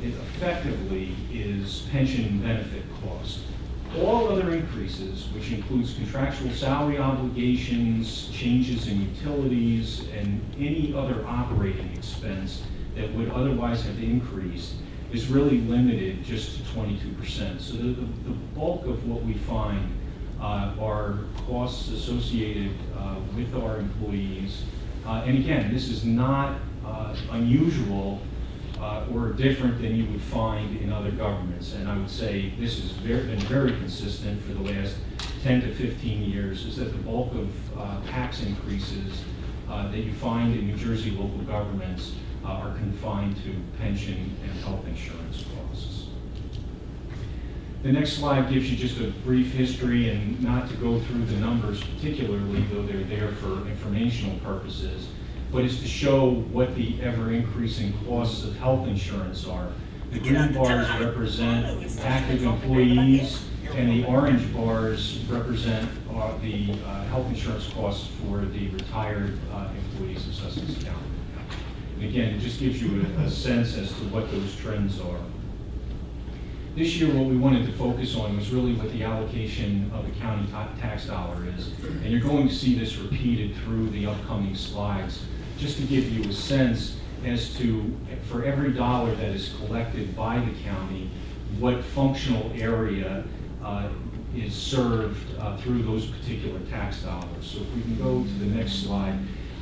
Speaker 13: effectively is pension benefit cost. All other increases, which includes contractual salary obligations, changes in utilities, and any other operating expense that would otherwise have increased, is really limited just to 22%. So the bulk of what we find are costs associated with our employees. And again, this is not unusual or different than you would find in other governments. And I would say this has been very consistent for the last 10 to 15 years, is that the bulk of tax increases that you find in New Jersey local governments are confined to pension and health insurance costs. The next slide gives you just a brief history, and not to go through the numbers particularly, though they're there for informational purposes, but is to show what the ever-increasing costs of health insurance are. The green bars represent active employees, and the orange bars represent the health insurance costs for the retired employees of Sussex County. And again, it just gives you a sense as to what those trends are. This year, what we wanted to focus on was really what the allocation of the county tax dollar is. And you're going to see this repeated through the upcoming slides, just to give you a sense as to, for every dollar that is collected by the county, what functional area is served through those particular tax dollars. So if we can go to the next slide.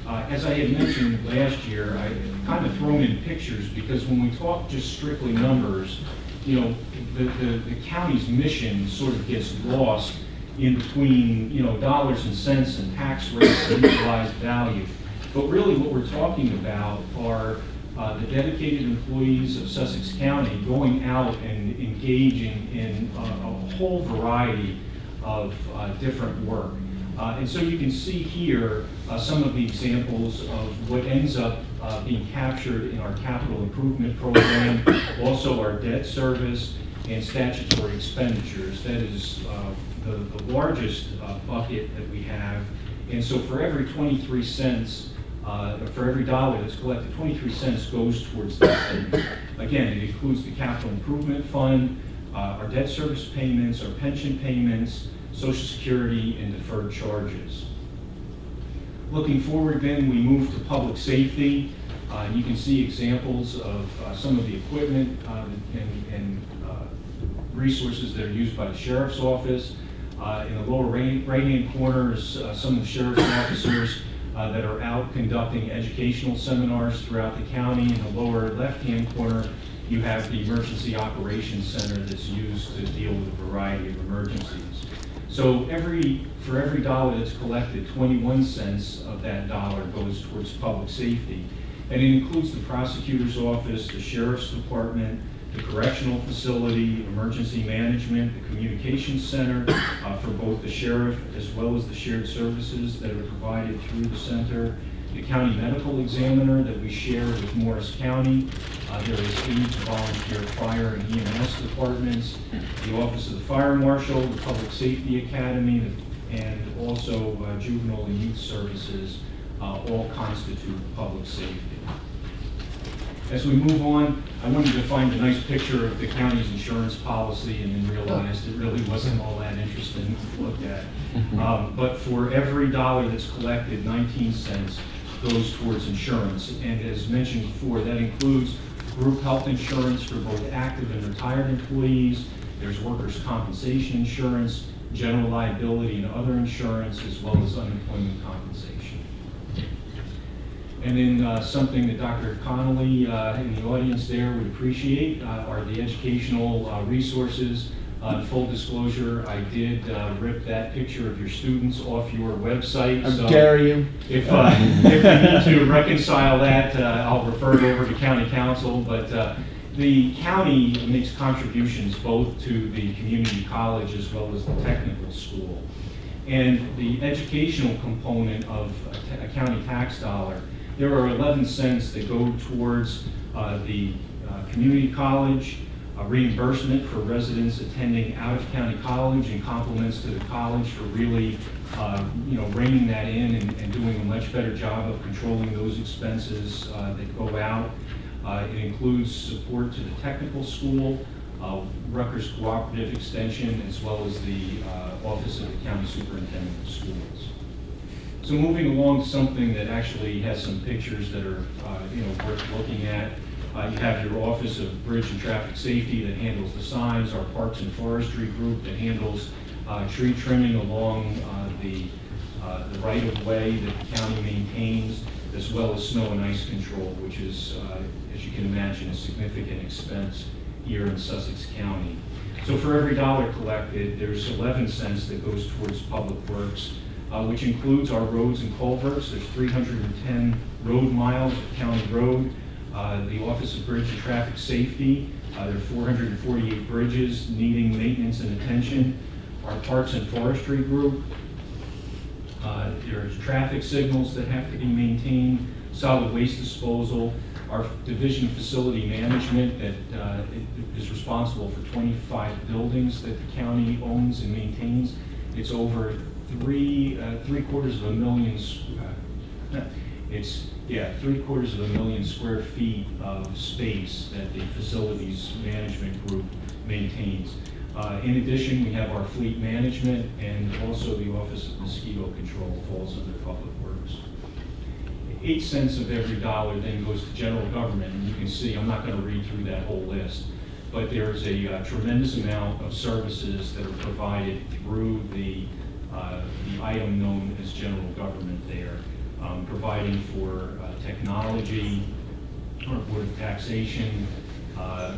Speaker 13: As I had mentioned last year, I kind of thrown in pictures because when we talk just strictly numbers, you know, the county's mission sort of gets lost in between, you know, dollars and cents and tax rates and utilized value. But really what we're talking about are the dedicated employees of Sussex County going out and engaging in a whole variety of different work. And so you can see here some of the examples of what ends up being captured in our capital improvement program, also our debt service and statutory expenditures. That is the largest bucket that we have. And so for every 23 cents, for every dollar that's collected, 23 cents goes towards that thing. Again, it includes the capital improvement fund, our debt service payments, our pension payments, Social Security, and deferred charges. Looking forward then, we move to public safety. You can see examples of some of the equipment and resources that are used by the Sheriff's Office. In the lower right-hand corner is some of the Sheriff's officers that are out conducting educational seminars throughout the county. In the lower left-hand corner, you have the Emergency Operations Center that's used to deal with a variety of emergencies. So for every dollar that's collected, 21 cents of that dollar goes towards public safety. And it includes the prosecutor's office, the sheriff's department, the correctional facility, emergency management, the communications center for both the sheriff as well as the shared services that are provided through the center, the county medical examiner that we share with Morris County. There is 8 volunteer fire and EMS departments, the Office of the Fire Marshal, the Public Safety Academy, and also juvenile and youth services all constitute public safety. As we move on, I wanted to find a nice picture of the county's insurance policy and then realized it really wasn't all that interesting to look at. But for every dollar that's collected, 19 cents goes towards insurance. And as mentioned before, that includes group health insurance for both active and retired employees. There's workers' compensation insurance, general liability and other insurance, as well as unemployment compensation. And then something that Dr. Connolly in the audience there would appreciate are the educational resources Full disclosure, I did rip that picture of your students off your website.
Speaker 16: How
Speaker 13: So
Speaker 16: dare you?
Speaker 13: If we need to reconcile that, I'll refer it over to county council. But the county makes contributions both to the community college as well as the technical school. And the educational component of a county tax dollar, there are 11 cents that go towards the community college, reimbursement for residents attending out-of-county college, and compliments to the college for really reining that in and doing a much better job of controlling those expenses that go out. It includes support to the technical school, Rutgers Cooperative Extension, as well as the Office of the County Superintendent of Schools. So moving along to something that actually has some pictures that are worth looking at. You have your Office of Bridge and Traffic Safety that handles the signs, our Parks and Forestry group that handles tree trimming along the right-of-way that the county maintains, as well as snow and ice control, which is, as you can imagine, a significant expense here in Sussex County. So for every dollar collected, there's 11 cents that goes towards public works, which includes our roads and culverts. There's 310 road miles of county road. The Office of Bridge and Traffic Safety, there are 448 bridges needing maintenance and attention. Our Parks and Forestry group, there's traffic signals that have to be maintained, solid waste disposal. Our Division of Facility Management that is responsible for 25 buildings that the county owns and maintains. It's over three-quarters of a million. It's 750,000 square feet of space that the Facilities Management Group maintains. In addition, we have our fleet management, and also the Office of Mosquito Control falls under Public Works. 8 cents of every dollar then goes to general government, and you can see, I'm not going to read through that whole list, but there's a tremendous amount of services that are provided through the item known as general government there, providing for technology, our Board of Taxation,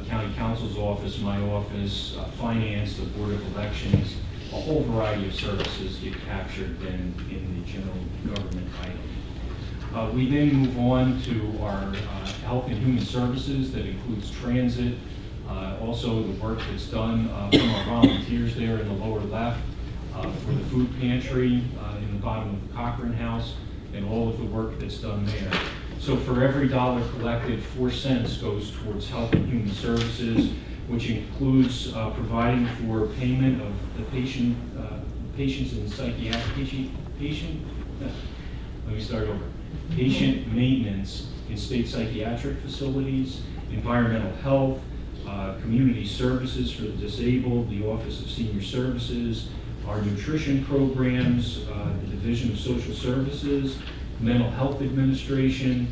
Speaker 13: County Counsel's Office, my office, Finance, the Board of Elections. A whole variety of services get captured then in the general government item. We then move on to our Health and Human Services that includes transit, also the work that's done from our volunteers there in the lower left, for the food pantry in the bottom of the Cochran House, and all of the work that's done there. So for every dollar collected, 4 cents goes towards Health and Human Services, which includes providing for payment of the patients in psychiatric patient maintenance in state psychiatric facilities, environmental health, community services for the disabled, the Office of Senior Services, our nutrition programs, the Division of Social Services, Mental Health Administration,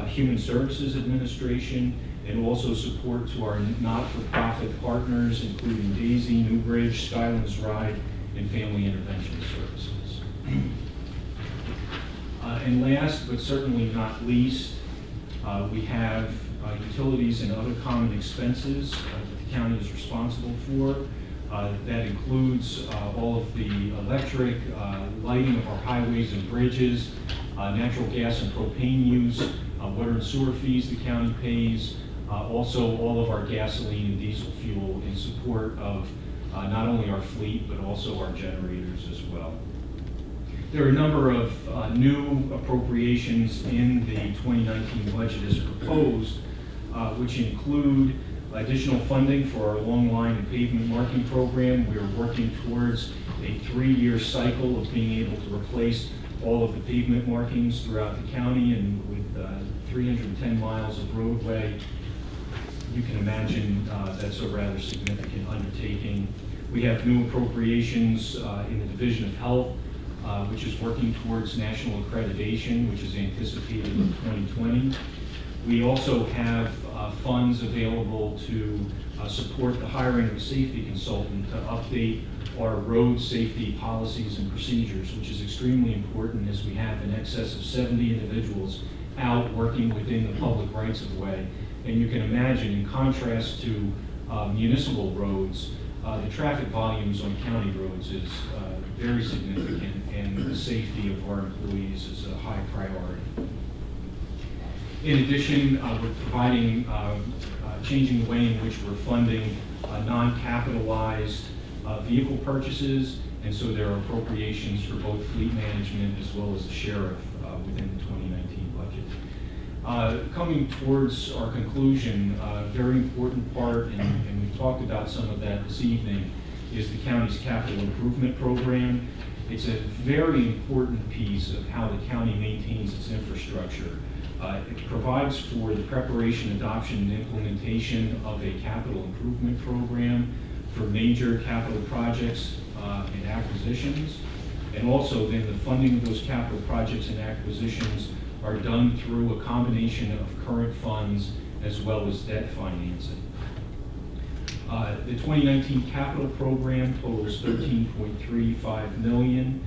Speaker 13: Human Services Administration, and also support to our not-for-profit partners, including Daisy, Newbridge, Skylands Ride, and Family Intervention Services. And last, but certainly not least, we have utilities and other common expenses that the county is responsible for. That includes all of the electric, lighting of our highways and bridges, natural gas and propane use, water and sewer fees the county pays, also all of our gasoline and diesel fuel in support of not only our fleet, but also our generators as well. There are a number of new appropriations in the 2019 budget as proposed, which include additional funding for our long line and pavement marking program. We are working towards a 3-year cycle of being able to replace all of the pavement markings throughout the county, and with 310 miles of roadway, you can imagine that's a rather significant undertaking. We have new appropriations in the Division of Health, which is working towards national accreditation, which is anticipated in 2020. We also have funds available to support the hiring of a safety consultant to update our road safety policies and procedures, which is extremely important as we have in excess of 70 individuals out working within the public rights of way. And you can imagine, in contrast to municipal roads, the traffic volumes on county roads is very significant, and the safety of our employees is a high priority. In addition, we're providing, changing the way in which we're funding non-capitalized vehicle purchases, and so there are appropriations for both fleet management as well as the sheriff within the 2019 budget. Coming towards our conclusion, a very important part, and we talked about some of that this evening, is the county's capital improvement program. It's a very important piece of how the county maintains its infrastructure. It provides for the preparation, adoption, and implementation of a capital improvement program for major capital projects and acquisitions. And also then the funding of those capital projects and acquisitions are done through a combination of current funds as well as debt financing. The 2019 capital program totals $13.35 million,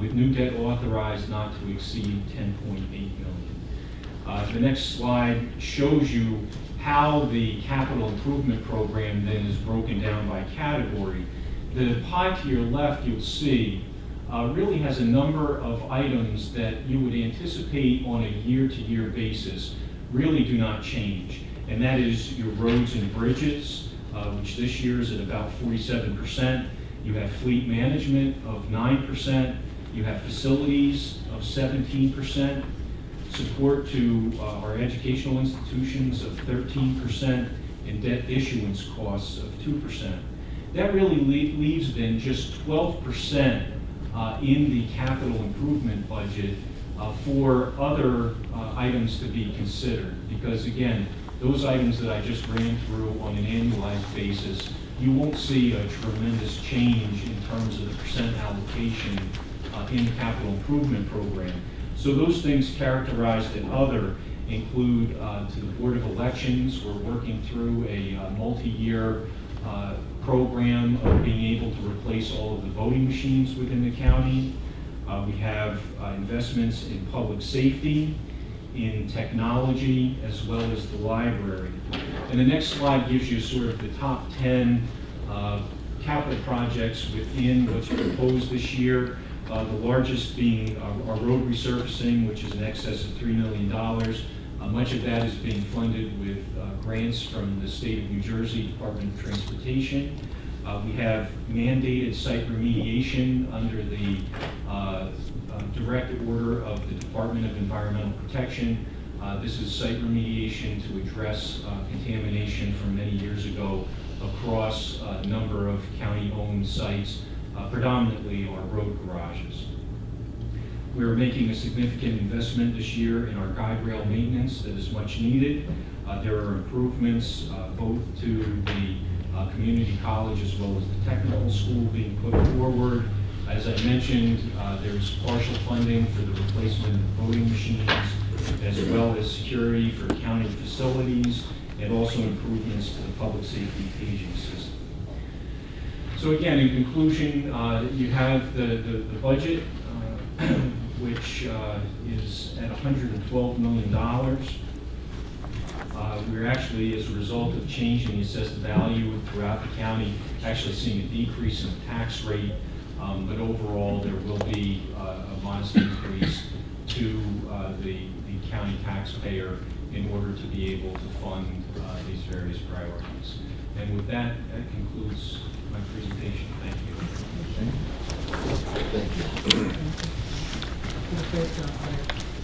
Speaker 13: with new debt authorized not to exceed $10.8 million. The next slide shows you how the capital improvement program then is broken down by category. The pie to your left, you'll see, really has a number of items that you would anticipate on a year-to-year basis really do not change. And that is your roads and bridges, which this year is at about 47%. You have fleet management of 9%. You have facilities of 17%. Support to our educational institutions of 13%, and debt issuance costs of 2%. That really leaves then just 12% in the capital improvement budget for other items to be considered. Because again, those items that I just ran through on an annualized basis, you won't see a tremendous change in terms of the percent allocation in the capital improvement program. So those things characterized in other include to the Board of Elections. We're working through a multi-year program of being able to replace all of the voting machines within the county. We have investments in public safety, in technology, as well as the library. And the next slide gives you sort of the top 10 capital projects within what's proposed this year. The largest being our road resurfacing, which is in excess of $3 million. Much of that is being funded with grants from the state of New Jersey Department of Transportation. We have mandated site remediation under the direct order of the Department of Environmental Protection. This is site remediation to address contamination from many years ago across a number of county-owned sites, predominantly our road garages. We're making a significant investment this year in our guide rail maintenance that is much needed. There are improvements both to the community college as well as the technical school being put forward. As I mentioned, there's partial funding for the replacement of voting machines, as well as security for county facilities, and also improvements to the public safety paging system. So again, in conclusion, you have the budget, which is at $112 million. We're actually, as a result of changing the assessed value throughout the county, actually seeing a decrease in the tax rate, but overall there will be a modest increase to the county taxpayer in order to be able to fund these various priorities. And with that, that concludes my presentation. Thank you.
Speaker 3: Thank you.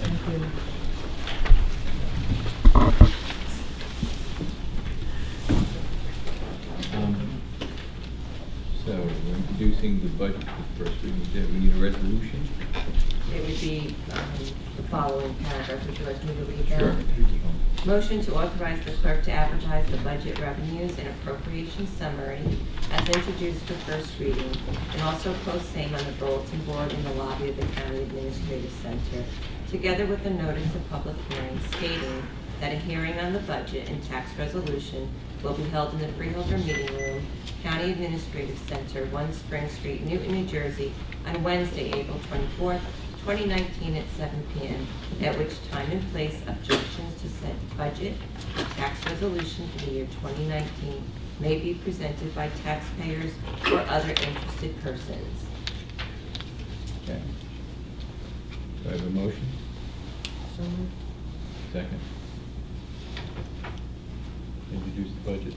Speaker 14: Thank you.
Speaker 1: So we're introducing the budget for the first reading. We need a resolution.
Speaker 2: It would be the following paragraph. Would you like me to read that?
Speaker 1: Sure.
Speaker 2: Motion to authorize the clerk to advertise the budget revenues and appropriation summary as introduced for first reading, and also post same on the bulletin board in the lobby of the County Administrative Center, together with a notice of public hearing stating that a hearing on the budget and tax resolution will be held in the Freeholder Meeting Room, County Administrative Center, 1 Spring Street, Newton, New Jersey, on Wednesday, April 24th, 2019 at 7 p.m., at which time and place objections to said budget and tax resolution for the year 2019 may be presented by taxpayers or other interested persons.
Speaker 1: Okay. Do I have a motion?
Speaker 14: So moved.
Speaker 1: Second. Introduce the budget.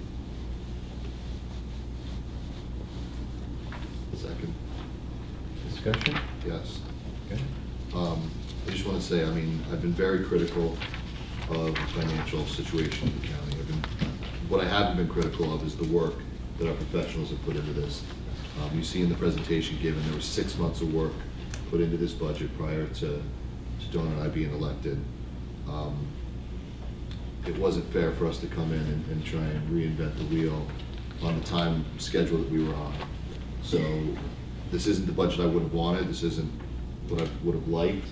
Speaker 3: Second.
Speaker 1: Discussion?
Speaker 3: Yes.
Speaker 1: Okay.
Speaker 3: I just want to say, I mean, I've been very critical of the financial situation of the county. What I haven't been critical of is the work that our professionals have put into this. You see in the presentation given, there was 6 months of work put into this budget prior to Donna and I being elected. It wasn't fair for us to come in and try and reinvent the wheel on the time schedule that we were on. So this isn't the budget I would have wanted, this isn't what I would have liked,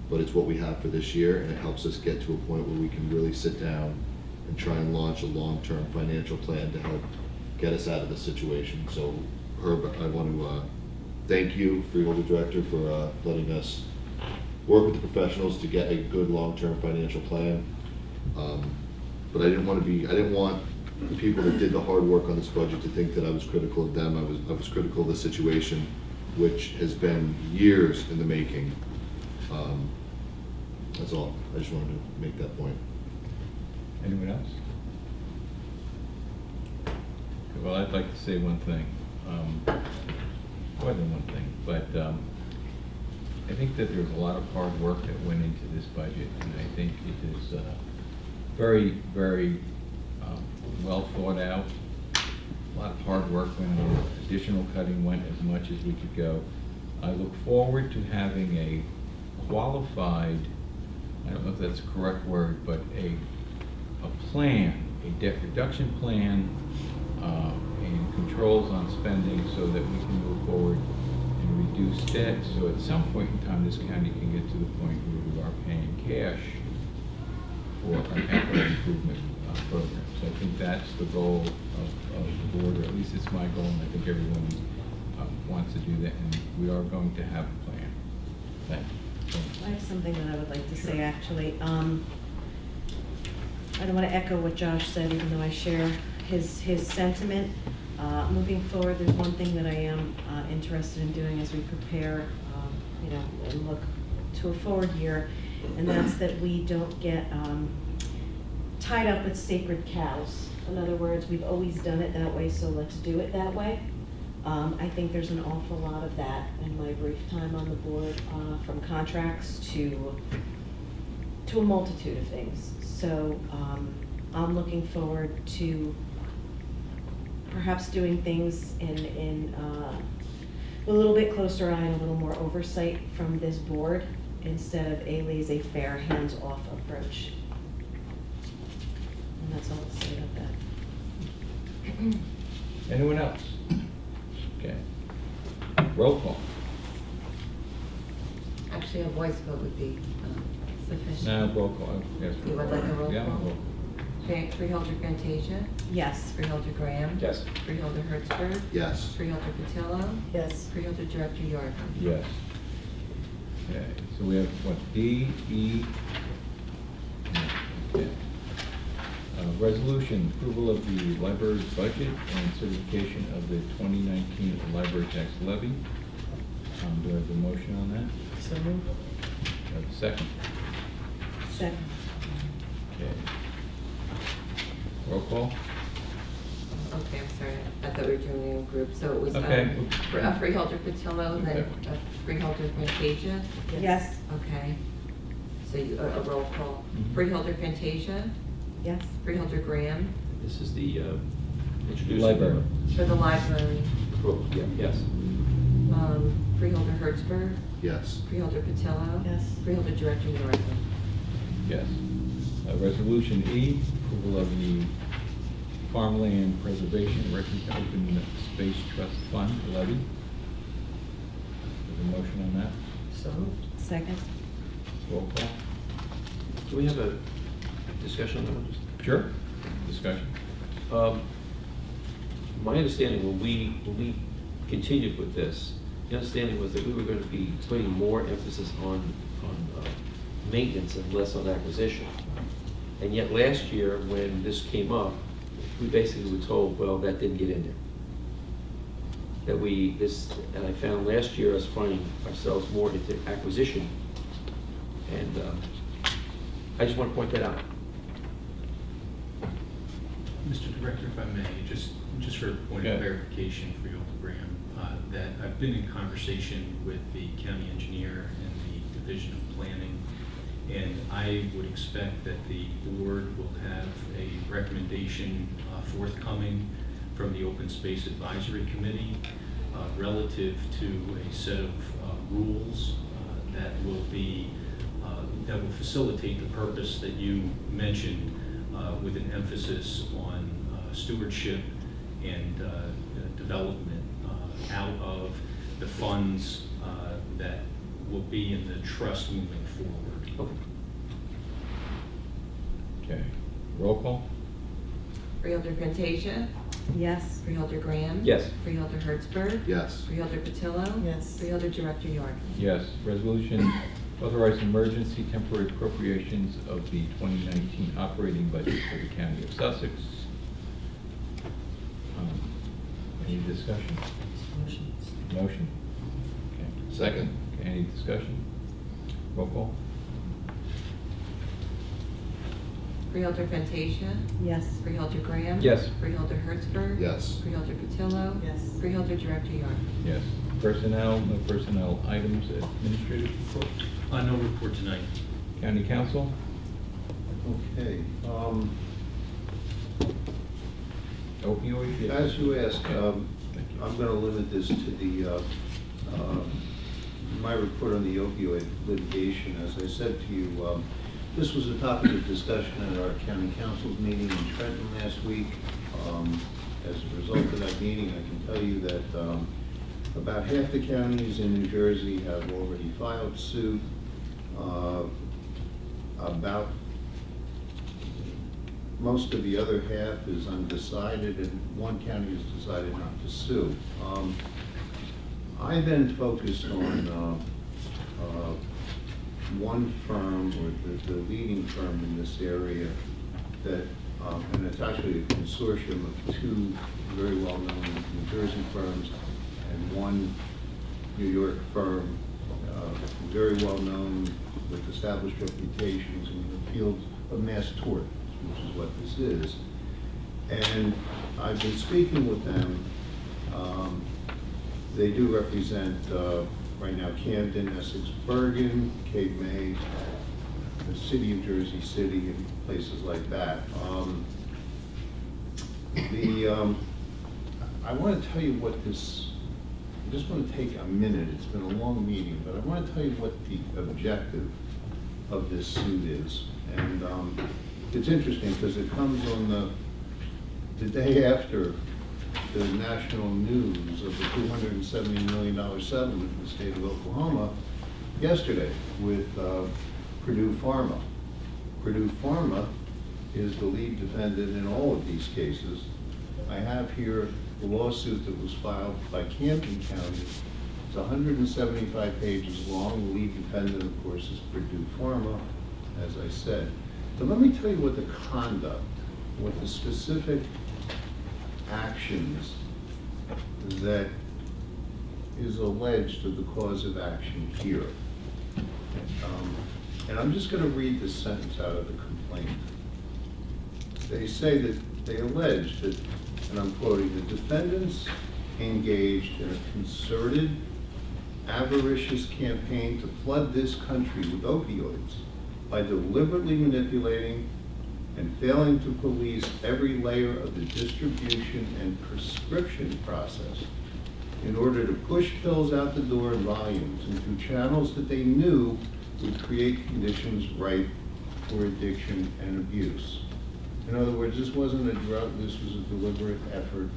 Speaker 3: but it's what we have for this year, and it helps us get to a point where we can really sit down and try and launch a long-term financial plan to help get us out of this situation. So Herb, I want to thank you, Freeholder Director, for letting us work with the professionals to get a good long-term financial plan. But I didn't want the people that did the hard work on this budget to think that I was critical of them. I was critical of the situation, which has been years in the making. That's all. I just wanted to make that point.
Speaker 1: Anyone else? Well, I'd like to say one thing, more than one thing, but I think that there's a lot of hard work that went into this budget, and I think it is very, very well thought out. A lot of hard work went in. Additional cutting went as much as we could go. I look forward to having a qualified, I don't know if that's the correct word, but a plan, a debt reduction plan, and controls on spending so that we can move forward and reduce debt. So at some point in time, this county can get to the point where we are paying cash for our capital improvement program. So I think that's the goal of the board, or at least it's my goal, and I think everyone wants to do that, and we are going to have a plan. Thank you.
Speaker 5: I have something that I would like to say, actually. I don't want to echo what Josh said, even though I share his sentiment. Moving forward, there's one thing that I am interested in doing as we prepare, and look to a forward year, and that's that we don't get tied up with sacred cows. In other words, we've always done it that way, so let's do it that way. I think there's an awful lot of that in my brief time on the board, from contracts to a multitude of things. So I'm looking forward to perhaps doing things in a little bit closer eye and a little more oversight from this board instead of a laissez-faire, hands-off approach. And that's all I'll say about that.
Speaker 1: Anyone else? Okay. Roll call.
Speaker 2: Actually, a voice vote would be sufficient.
Speaker 1: No, roll call. Yes.
Speaker 2: You would like a roll
Speaker 1: Yeah,
Speaker 2: call?
Speaker 1: roll call.
Speaker 2: Freeholder Fantasia?
Speaker 5: Yes.
Speaker 2: Freeholder Graham?
Speaker 11: Yes.
Speaker 2: Freeholder Hertzberg?
Speaker 3: Yes.
Speaker 2: Freeholder Patillo?
Speaker 14: Yes.
Speaker 2: Freeholder Director York?
Speaker 1: Yes. Okay, so we have what, D, E? Okay. Resolution, approval of the library's budget and certification of the 2019 library tax levy. Do I have a motion on that?
Speaker 14: So moved.
Speaker 1: Do I have a second?
Speaker 5: Second.
Speaker 1: Okay. Roll call?
Speaker 2: Okay, I'm sorry. I thought we were doing it in group. So it was
Speaker 1: Okay.
Speaker 2: Freeholder Patillo, then Freeholder Fantasia?
Speaker 5: Yes.
Speaker 2: Okay. So a roll call.
Speaker 1: Mhm.
Speaker 2: Freeholder Fantasia?
Speaker 5: Yes.
Speaker 2: Freeholder Graham?
Speaker 15: This is the introducing.
Speaker 1: Library.
Speaker 2: For the library?
Speaker 15: Yeah, yes.
Speaker 2: Freeholder Hertzberg?
Speaker 3: Yes.
Speaker 2: Freeholder Patillo?
Speaker 5: Yes.
Speaker 2: Freeholder Director York?
Speaker 1: Yes. Resolution E, approval of the Farmland Preservation Open Space Trust Fund levy. There's a motion on that.
Speaker 14: So moved.
Speaker 5: Second.
Speaker 1: Roll call.
Speaker 15: Do we have a discussion on that one?
Speaker 1: Sure. Discussion.
Speaker 15: My understanding when we continued with this, the understanding was that we were going to be putting more emphasis on maintenance and less on acquisition. And yet last year, when this came up, we basically were told, well, that didn't get in there. And I found last year us finding ourselves more into acquisition. And I just want to point that out.
Speaker 17: Mr. Director, if I may, just for a point of clarification for you, Graham, that I've been in conversation with the county engineer and the Division of Planning, and I would expect that the board will have a recommendation forthcoming from the Open Space Advisory Committee relative to a set of rules that will facilitate the purpose that you mentioned, with an emphasis on stewardship and development out of the funds that will be in the trust moving forward.
Speaker 1: Okay. Roll call?
Speaker 2: Freeholder Fantasia?
Speaker 14: Yes.
Speaker 2: Freeholder Graham?
Speaker 15: Yes.
Speaker 2: Freeholder Hertzberg?
Speaker 3: Yes.
Speaker 2: Freeholder Patillo?
Speaker 14: Yes.
Speaker 2: Freeholder Director York?
Speaker 1: Yes. Resolution authorizing emergency temporary appropriations of the 2019 operating budget for the County of Sussex. Any discussion? Motion? Okay.
Speaker 3: Second.
Speaker 1: Okay, any discussion? Roll call?
Speaker 2: Freeholder Fantasia?
Speaker 14: Yes.
Speaker 2: Freeholder Graham?
Speaker 1: Yes.
Speaker 2: Freeholder Hertzberg?
Speaker 3: Yes.
Speaker 2: Freeholder Patillo?
Speaker 14: Yes.
Speaker 2: Freeholder Director York?
Speaker 1: Yes. Personnel, no personnel items, administrative report.
Speaker 17: No report tonight.
Speaker 1: County Council?
Speaker 12: Okay.
Speaker 1: Opioid? Yes.
Speaker 12: As you asked,
Speaker 1: Thank you.
Speaker 12: I'm going to limit this to my report on the opioid litigation. As I said to you, this was a topic of discussion at our county council's meeting in Trenton last week. As a result of that meeting, I can tell you that about half the counties in New Jersey have already filed suit. About most of the other half is undecided, and one county has decided not to sue. I then focused on one firm, or the leading firm in this area, that, and it's actually a consortium of two very well-known New Jersey firms and one New York firm, very well-known with established reputations in the field of mass tort, which is what this is. And I've been speaking with them. They do represent, right now, Camden, Essex, Bergen, Cape May, the city of Jersey City, and places like that. I want to tell you what this, I just want to take a minute. It's been a long meeting, but I want to tell you what the objective of this suit is. And it's interesting because it comes on the day after the national news of the $270 million settlement in the state of Oklahoma yesterday with Purdue Pharma. Purdue Pharma is the lead defendant in all of these cases. I have here the lawsuit that was filed by Camden County. It's 175 pages long. The lead defendant, of course, is Purdue Pharma, as I said. But let me tell you what the conduct, what the specific actions that is alleged of the cause of action here. And I'm just going to read this sentence out of the complaint. They say that they allege that, and I'm quoting, the defendants engaged in a concerted, avaricious campaign to flood this country with opioids by deliberately manipulating and failing to police every layer of the distribution and prescription process in order to push pills out the door in volumes and through channels that they knew would create conditions ripe for addiction and abuse. In other words, this wasn't a drug, this was a deliberate effort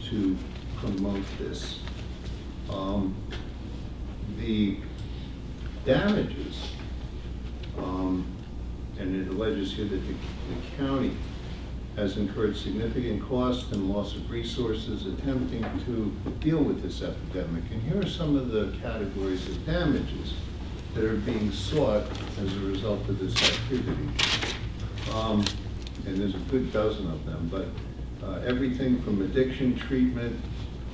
Speaker 12: to promote this. The damages, and it alleges here that the county has incurred significant cost and loss of resources attempting to deal with this epidemic. And here are some of the categories of damages that are being sought as a result of this activity. And there's a good dozen of them, but everything from addiction treatment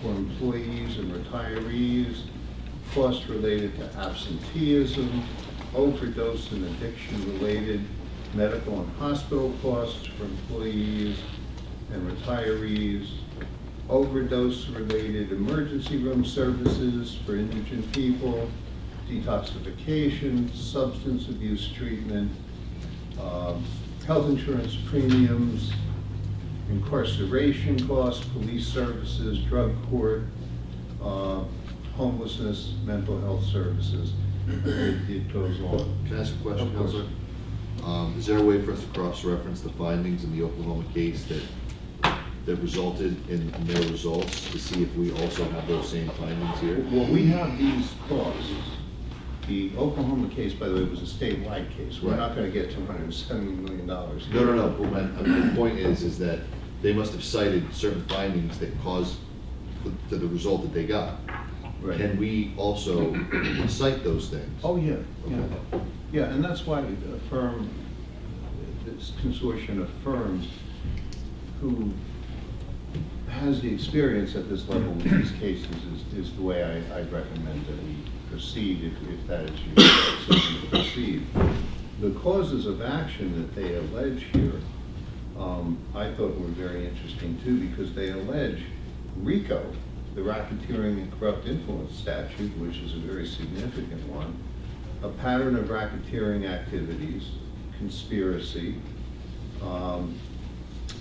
Speaker 12: for employees and retirees, costs related to absenteeism, overdose and addiction-related medical and hospital costs for employees and retirees, overdose-related emergency room services for indigent people, detoxification, substance abuse treatment, health insurance premiums, incarceration costs, police services, drug court, homelessness, mental health services. It goes on.
Speaker 3: Can I ask a question,
Speaker 12: Of course.
Speaker 3: Counselor? Is there a way for us to cross-reference the findings in the Oklahoma case that resulted in their results to see if we also have those same findings here?
Speaker 12: Well, we have these costs. The Oklahoma case, by the way, was a statewide case. We're
Speaker 3: Right.
Speaker 12: not going to get $270 million.
Speaker 3: No. But my point is that they must have cited certain findings that caused to the result that they got.
Speaker 12: Right.
Speaker 3: Can we also cite those things?
Speaker 12: Oh, yeah.
Speaker 3: Okay.
Speaker 12: Yeah, and that's why the firm, this consortium of firms who has the experience at this level with these cases is the way I'd recommend that we proceed if that is your decision to proceed. The causes of action that they allege here, I thought were very interesting too, because they allege RICO, the Racketeering and Corrupt Influence Statute, which is a very significant one, a pattern of racketeering activities, conspiracy,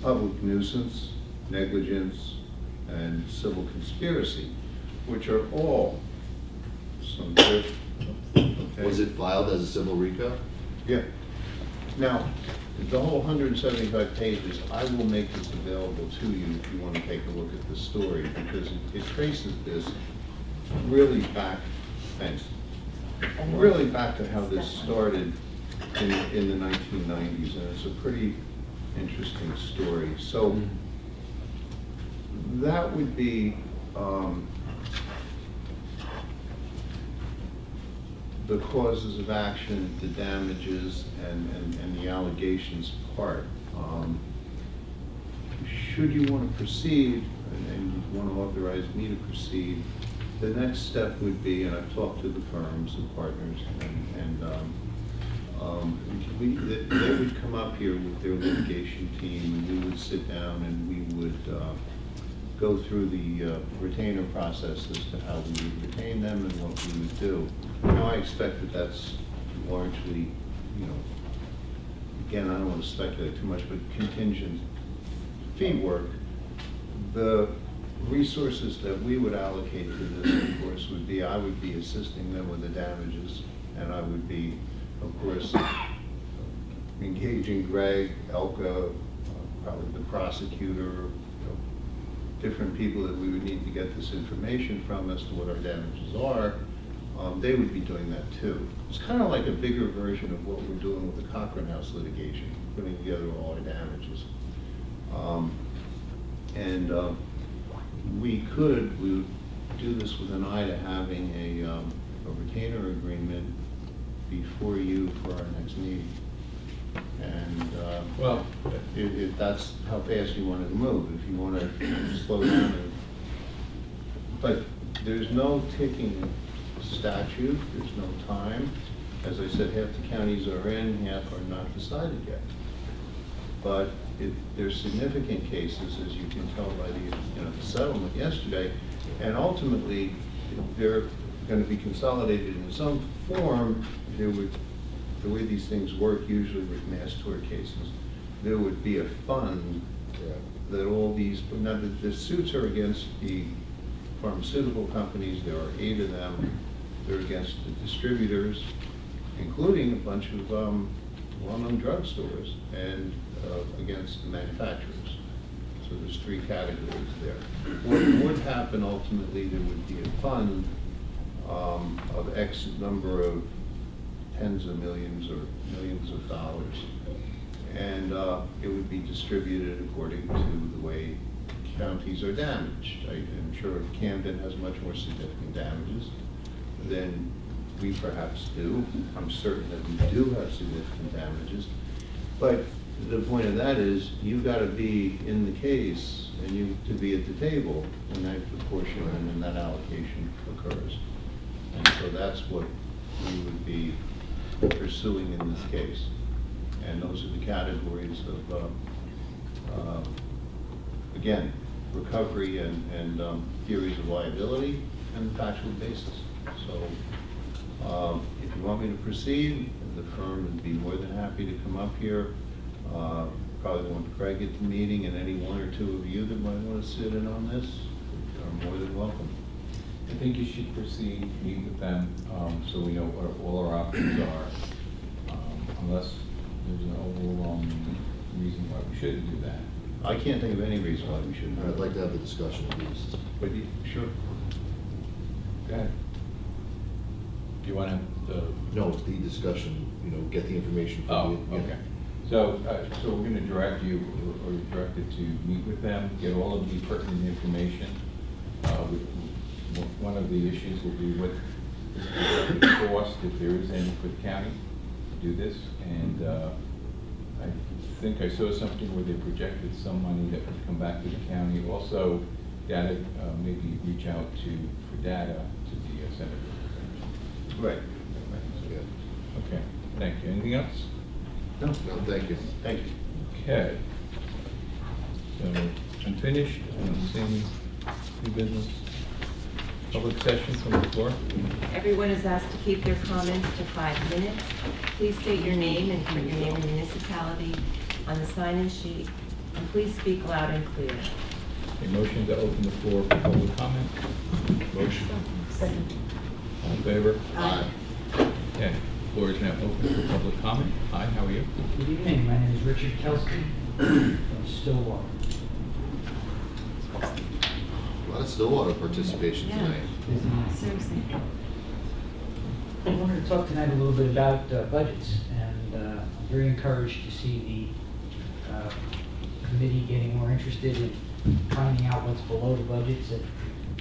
Speaker 12: public nuisance, negligence, and civil conspiracy, which are all some good. Okay.
Speaker 3: Was it filed as a civil RICO?
Speaker 12: Yeah. Now, the whole 175 pages, I will make this available to you if you want to take a look at the story, because it traces this really back, thanks, really back to how this started in the 1990s, and it's a pretty interesting story. So that would be the causes of action, the damages, and the allegations part. Should you want to proceed, and you want to authorize me to proceed, the next step would be, and I've talked to the firms and partners, they would come up here with their litigation team, and we would sit down and we would go through the retainer process as to how we would retain them and what we would do. Now, I expect that that's largely, again, I don't want to speculate too much, but contingent fee work. The resources that we would allocate to this, of course, would be, I would be assisting them with the damages, and I would be, of course, engaging Greg, Elka, probably the prosecutor, different people that we would need to get this information from as to what our damages are. They would be doing that too. It's kind of like a bigger version of what we're doing with the Cochran House litigation, putting together all our damages. We would do this with an eye to having a retainer agreement before you for our next meeting. And well, if that's how fast you want to move, if you want to slow down. But there's no ticking statute, there's no time. As I said, half the counties are in, half are not decided yet. But there's significant cases, as you can tell by the settlement yesterday, and ultimately they're going to be consolidated in some form. The way these things work usually with mass tort cases, there would be a fund that all these, now the suits are against the pharmaceutical companies, there are 8 of them. They're against the distributors, including a bunch of well-known drugstores, and against the manufacturers. So there's 3 categories there. What would happen ultimately, there would be a fund of X number of tens of millions or millions of dollars, and it would be distributed according to the way counties are damaged. I'm sure Camden has much more significant damages than we perhaps do. I'm certain that we do have significant damages, but the point of that is, you gotta be in the case, and you to be at the table when that apportionment and that allocation occurs. And so that's what we would be pursuing in this case. And those are the categories of, again, recovery and theories of liability and the factual basis. So if you want me to proceed, the firm would be more than happy to come up here. Probably want Craig at the meeting, and any one or two of you that might want to sit in on this are more than welcome.
Speaker 1: I think you should proceed, meet with them, so we know what all our options are, unless there's an overwhelming reason why we shouldn't do that.
Speaker 12: I can't think of any reason why we shouldn't.
Speaker 3: I'd like to have the discussion at least.
Speaker 1: But you, sure. Go ahead. Do you want to?
Speaker 3: No, the discussion, you know, get the information from you.
Speaker 1: Okay. So, so we're going to direct you, or you're directed to meet with them, get all of the pertinent information. One of the issues will be what is the cost, if there is any, for the county to do this. And I think I saw something where they projected some money that would come back to the county. Also, data, maybe reach out for data to the senator.
Speaker 12: Right.
Speaker 1: Yeah. Okay, thank you. Anything else?
Speaker 3: No, thank you.
Speaker 12: Thank you.
Speaker 1: Okay. So, unfinished, seeing new business. Public session from the floor.
Speaker 2: Everyone is asked to keep their comments to 5 minutes. Please state your name and put your name and municipality on the sign-in sheet, and please speak loud and clear.
Speaker 1: A motion to open the floor for public comment.
Speaker 3: Motion.
Speaker 14: Second.
Speaker 1: All in favor?
Speaker 3: Aye.
Speaker 1: Okay. Floor is now open for public comment. Hi, how are you?
Speaker 18: Good evening, my name is Richard Kelsey from Stillwater.
Speaker 3: A lot of Stillwater participation tonight.
Speaker 2: Seriously.
Speaker 18: I wanted to talk tonight a little bit about budgets, and I'm very encouraged to see the committee getting more interested in finding out what's below the budgets.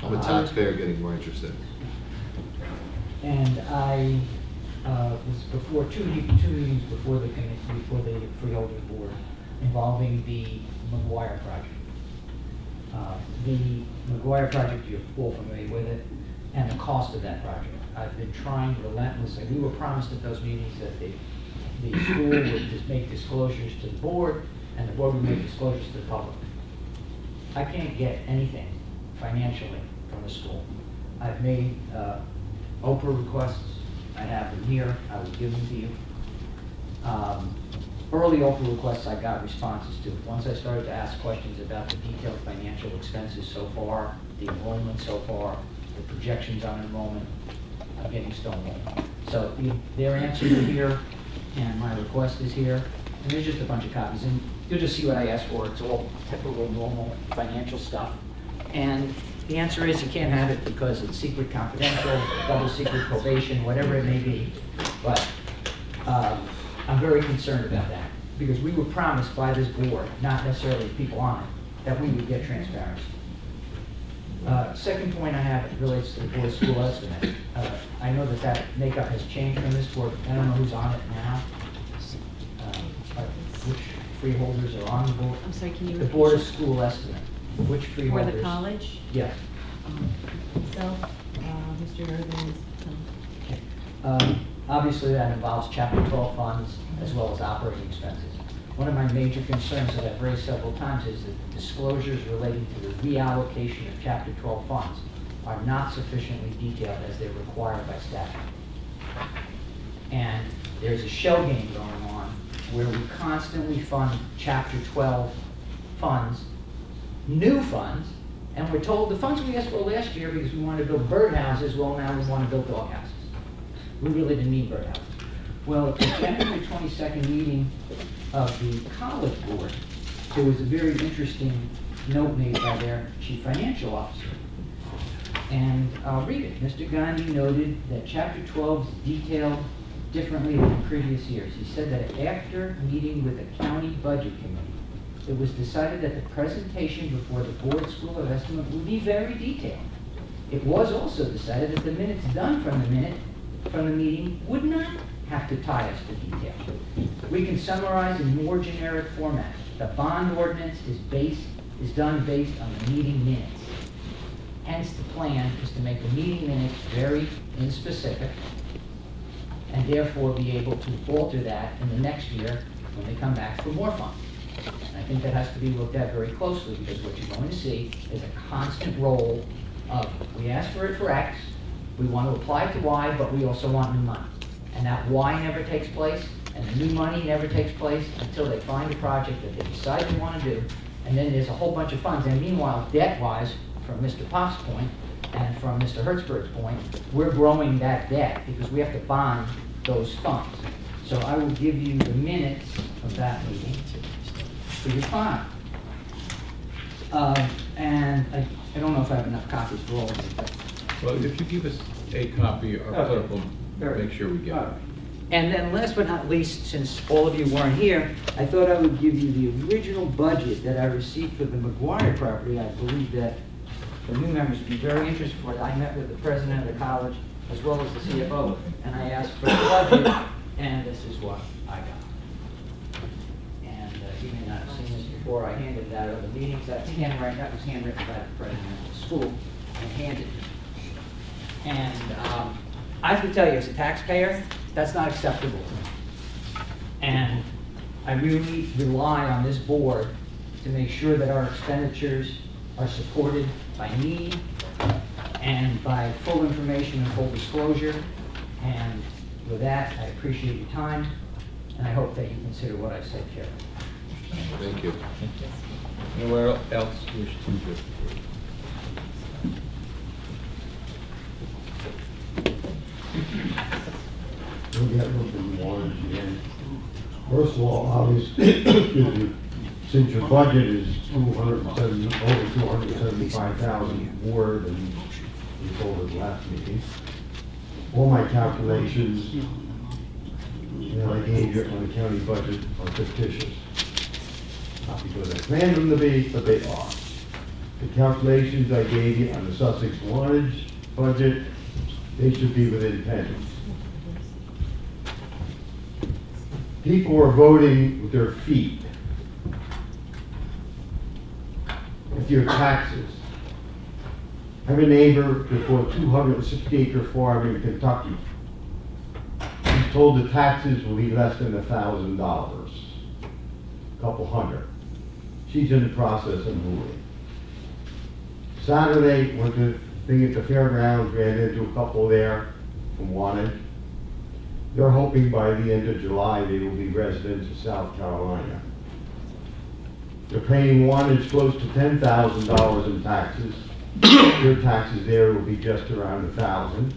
Speaker 3: I'm a taxpayer getting more interested.
Speaker 18: And I was before two meetings before the committee, before the Freeholders board, involving the McGuire project. The McGuire project, you're all familiar with it, and the cost of that project. I've been trying relentlessly. We were promised at those meetings that the school would just make disclosures to the board, and the board would make disclosures to the public. I can't get anything financially from the school. I've made Oprah requests. I have them here. I will give them to you. Early Oprah requests I got responses to. Once I started to ask questions about the detailed financial expenses so far, the enrollment so far, the projections on enrollment, I'm getting stonewalled. So their answers are here, and my request is here, and there's just a bunch of copies. And you'll just see what I asked for. It's all typical, normal financial stuff. And the answer is you can't have it because it's secret confidential, double secret probation, whatever it may be. But I'm very concerned about that, because we were promised by this board, not necessarily people on it, that we would get transparency. Second point I have relates to the board school estimate. I know that makeup has changed from this board. I don't know who's on it now. Which freeholders are on the board?
Speaker 2: I'm sorry, can you
Speaker 18: The board of school estimate. Which freeholders?
Speaker 2: For the college?
Speaker 18: Yes.
Speaker 2: So, Mr. Irvin is,
Speaker 18: Obviously, that involves Chapter 12 funds as well as operating expenses. One of my major concerns that I've raised several times is that the disclosures relating to the reallocation of Chapter 12 funds are not sufficiently detailed as they're required by statute. And there's a shell game going on where we constantly fund Chapter 12 funds, new funds, and we're told the funds we asked for last year because we wanted to build birdhouses, well, now we want to build doghouses. We really didn't need birdhouses. Well, at the January 22nd meeting of the college board, there was a very interesting note made by their chief financial officer. And I'll read it. Mr. Gandhi noted that Chapter 12 is detailed differently than in previous years. He said that after meeting with the county budget committee, it was decided that the presentation before the board school of estimate would be very detailed. It was also decided that the minutes done from the meeting would not have to tie us to detail. We can summarize in more generic format. The bond ordinance is done based on the meeting minutes. Hence, the plan is to make the meeting minutes very inspecific and therefore be able to alter that in the next year when they come back for more funds. And I think that has to be looked at very closely, because what you're going to see is a constant roll of, we asked for it for X, we want to apply it to Y, but we also want new money. And that Y never takes place, and the new money never takes place until they find a project that they decide they want to do, and then there's a whole bunch of funds. And meanwhile, debt-wise, from Mr. Popp's point and from Mr. Hertzberg's point, we're growing that debt because we have to bond those funds. So I will give you the minutes of that meeting for your file. And I don't know if I have enough copies for all of you, but
Speaker 1: Well, if you give us a copy, our clerk will make sure we get it.
Speaker 18: and then last but not least, since all of you weren't here, I thought I would give you the original budget that I received for the McGuire property. I believe that the new members would be very interested for it. I met with the president of the college as well as the CFO, and I asked for the budget, and this is what I got. And you may not have seen this before. I handed it out at the meetings. That was handwritten by the president of the school and handed it. And I have to tell you, as a taxpayer, that's not acceptable to me. And I really rely on this board to make sure that our expenditures are supported by need and by full information and full disclosure. And with that, I appreciate your time, and I hope that you consider what I said carefully.
Speaker 1: Thank you. Anywhere else wish to do?
Speaker 7: We'll get a little bit more again. First of all, obviously, excuse me, since your budget is over 275,000 more than we told at the last meeting, all my calculations that I gave you on the county budget are fictitious. Not because I planned them to be, but they are. The calculations I gave you on the Sussex wattage budget, they should be within pennies. People are voting with their feet. With your taxes. I have a neighbor that bought a 260-acre farm in Kentucky. He's told the taxes will be less than $1,000, a couple hundred. She's in the process of moving. Saturday, went to thing at the fairgrounds, ran into a couple there from Wanted. They're hoping by the end of July they will be residents of South Carolina. They're paying Wanted close to $10,000 in taxes. Their taxes there will be just around $1,000.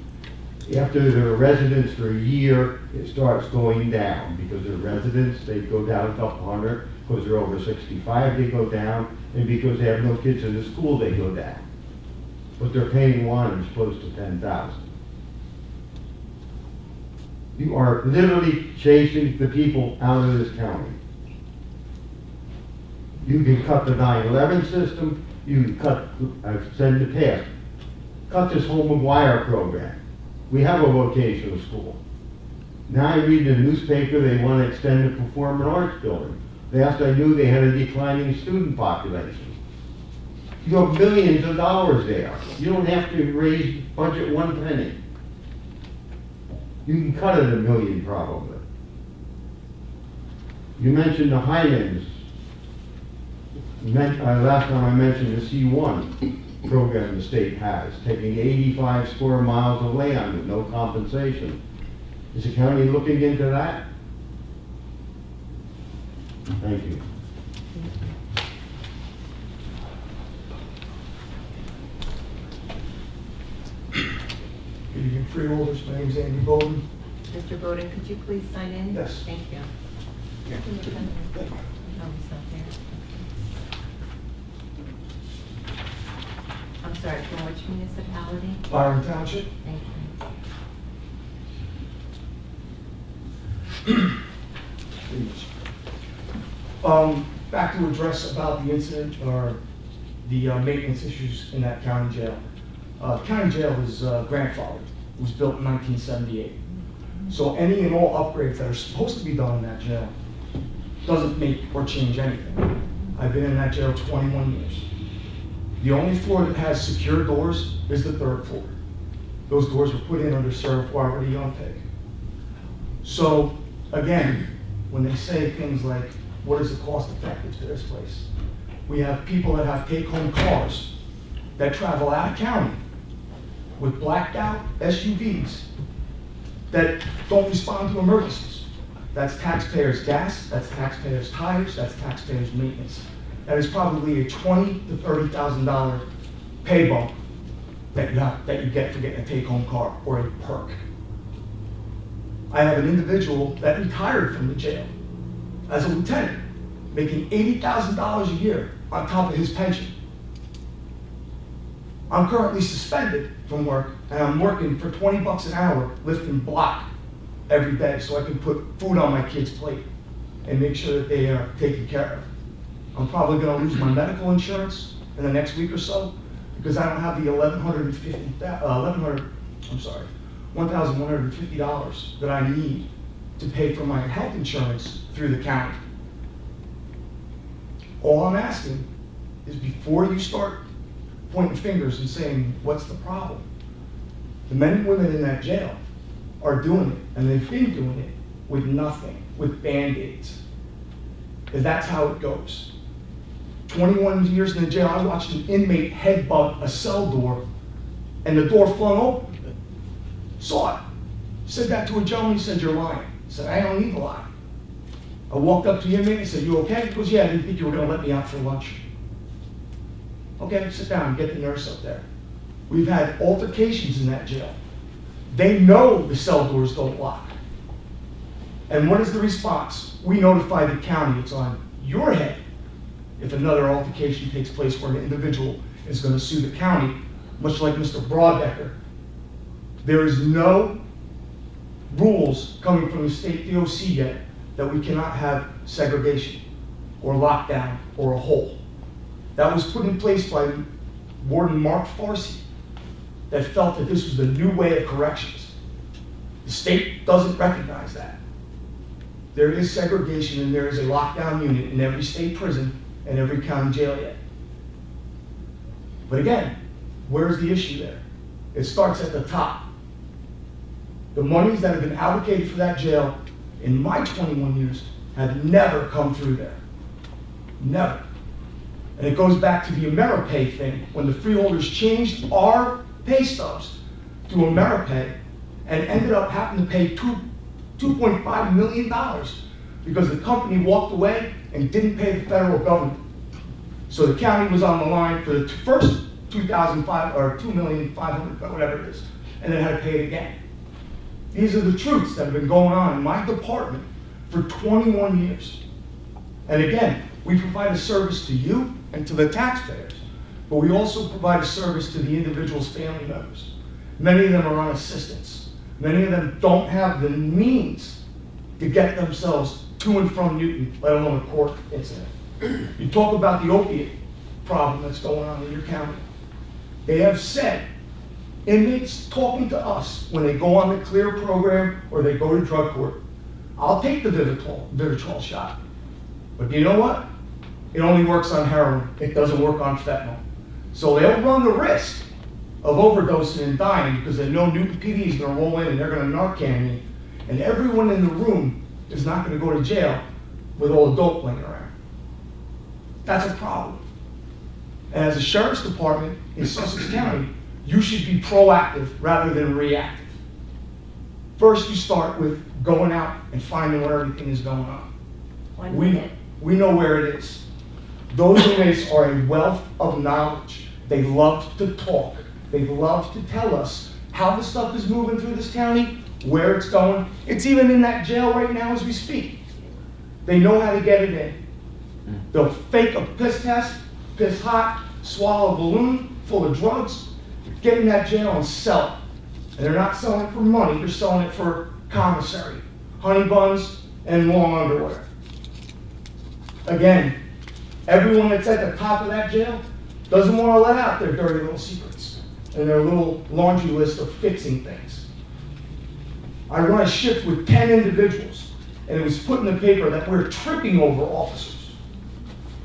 Speaker 7: After they're residents for a year, it starts going down because they're residents. They go down a couple hundred. Because they're over 65, they go down, and because they have no kids in the school, they go down. But they're paying Wanted close to $10,000. You are literally chasing the people out of this county. You can cut the 9/11 system. You can cut, I've said in the past, cut this whole McGuire program. We have a vocational school. Now I read in the newspaper they want to extend the performing arts building. Last I knew they had a declining student population. You have millions of dollars there. You don't have to raise budget one penny. You can cut it $1 million probably. You mentioned the Highlands. Last time I mentioned the C1 program the state has, taking 85 square miles of land with no compensation. Is the county looking into that? Thank you.
Speaker 19: Good evening, Freeholders. My name is Andy Bowden.
Speaker 2: Mr. Bowden, could you please sign in?
Speaker 19: Yes.
Speaker 2: Thank you. Oh, he's not there. I'm sorry, from which municipality?
Speaker 19: Byron Township.
Speaker 2: Thank
Speaker 19: you. Back to address about the incident or the maintenance issues in that county jail. County jail is grandfathered. It was built in 1978. So any and all upgrades that are supposed to be done in that jail doesn't make or change anything. I've been in that jail 21 years. The only floor that has secure doors is the 3rd floor. Those doors were put in under Sheriff Robert E. Youngpig. So, again, when they say things like, what is the cost effective to this place? We have people that have take-home cars that travel out of county with blacked out SUVs that don't respond to emergencies. That's taxpayers' gas, that's taxpayers' tires, that's taxpayers' maintenance. That is probably a $20,000 to $30,000 pay bump that you get for getting a take-home car or a perk. I have an individual that retired from the jail as a lieutenant, making $80,000 a year on top of his pension. I'm currently suspended from work, and I'm working for 20 bucks an hour lifting block every day so I can put food on my kids' plate and make sure that they are taken care of. I'm probably going to lose my medical insurance in the next week or so because I don't have the $1,150 that I need to pay for my health insurance through the county. All I'm asking is before you start pointing fingers and saying, what's the problem? The men and women in that jail are doing it, and they've been doing it with nothing, with Band-Aids. And that's how it goes. 21 years in the jail, I watched an inmate headbutt a cell door, and the door flung open. Saw it. Said that to a gentleman, he said, you're lying. I said, I don't need to lie. I walked up to the inmate and said, you okay? He goes, yeah, I didn't think you were going to let me out for lunch. Okay, sit down, get the nurse up there. We've had altercations in that jail. They know the cell doors don't lock. And what is the response? We notify the county. It's on your head if another altercation takes place where an individual is going to sue the county, much like Mr. Broadbecker. There is no rules coming from the state DOC yet that we cannot have segregation or lockdown or a hole. That was put in place by Warden Mark Farsi that felt that this was the new way of corrections. The state doesn't recognize that. There is segregation and there is a lockdown unit in every state prison and every county jail yet. But again, where's the issue there? It starts at the top. The monies that have been allocated for that jail in my 21 years have never come through there. Never. And it goes back to the AmeriPay thing, when the freeholders changed our pay stubs to AmeriPay and ended up having to pay $2.5 million because the company walked away and didn't pay the federal government. So the county was on the line for the first $2,500 or $2,500,000, whatever it is, and then had to pay it again. These are the truths that have been going on in my department for 21 years. And again, we provide a service to you and to the taxpayers, but we also provide a service to the individual's family members. Many of them are on assistance. Many of them don't have the means to get themselves to and from Newton, let alone a court incident. You talk about the opiate problem that's going on in your county. They have said, inmates talking to us when they go on the CLEAR program or they go to drug court, I'll take the Vivitrol shot. But you know what? It only works on heroin. It doesn't work on fentanyl. So they'll run the risk of overdosing and dying because they know Newton PD is going to roll in and they're going to Narcan me. And everyone in the room is not going to go to jail with all the dope laying around. That's a problem. And as a sheriff's department in Sussex County, you should be proactive rather than reactive. First, you start with going out and finding where everything is going on. We know where it is. Those inmates are a wealth of knowledge. They love to talk. They love to tell us how the stuff is moving through this county, where it's going. It's even in that jail right now as we speak. They know how to get it in. They'll fake a piss test, piss hot, swallow a balloon full of drugs, get in that jail and sell it. And they're not selling it for money, they're selling it for commissary, honey buns, and long underwear. Again, everyone that's at the top of that jail doesn't want to let out their dirty little secrets and their little laundry list of fixing things. I run a shift with 10 individuals, and it was put in the paper that we're tripping over officers.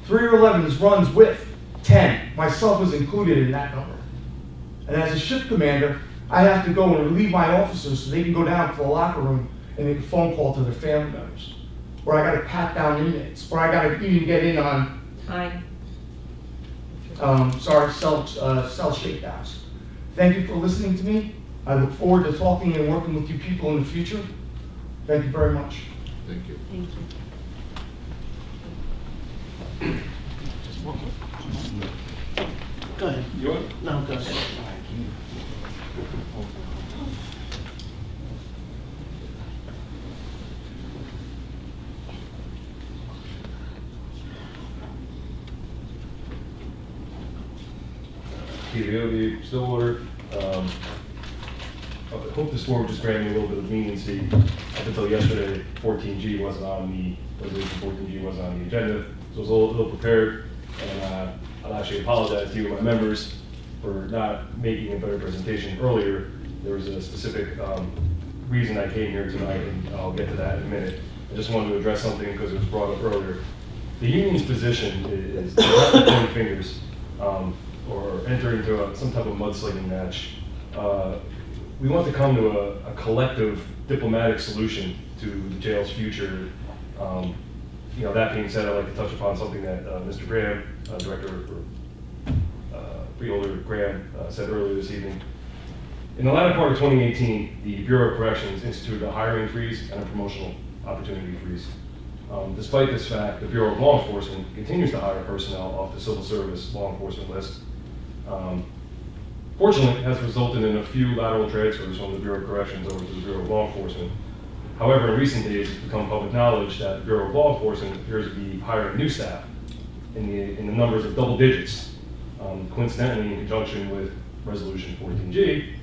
Speaker 19: 311s runs with 10. Myself is included in that number. And as a shift commander, I have to go and relieve my officers so they can go down to the locker room and make a phone call to their family members. Or I gotta pat down inmates, or I gotta even get in on cell shakedowns. Thank you for listening to me. I look forward to talking and working with you people in the future. Thank you very much.
Speaker 3: Thank you.
Speaker 2: Thank you.
Speaker 12: Go ahead.
Speaker 11: You want?
Speaker 12: No, go ahead.
Speaker 11: PBOB, Stillwater. I hope this board just granted me a little bit of leniency. Up until yesterday, 14G wasn't on the resolution. 14G wasn't on the agenda, so I was a little prepared. And I'll actually apologize to you, my members, for not making a better presentation earlier. There was a specific reason I came here tonight, and I'll get to that in a minute. I just wanted to address something because it was brought up earlier. The union's position is not to point fingers or enter into some type of mudslinging match. We want to come to a collective diplomatic solution to the jail's future. That being said, I'd like to touch upon something that Mr. Graham, Director Freeholder Graham, said earlier this evening. In the latter part of 2018, the Bureau of Corrections instituted a hiring freeze and a promotional opportunity freeze. Despite this fact, the Bureau of Law Enforcement continues to hire personnel off the civil service law enforcement list. Fortunately, it has resulted in a few lateral transfers from the Bureau of Corrections over to the Bureau of Law Enforcement. However, in recent days, it's become public knowledge that the Bureau of Law Enforcement appears to be hiring new staff in the numbers of double digits, coincidentally in conjunction with Resolution 14G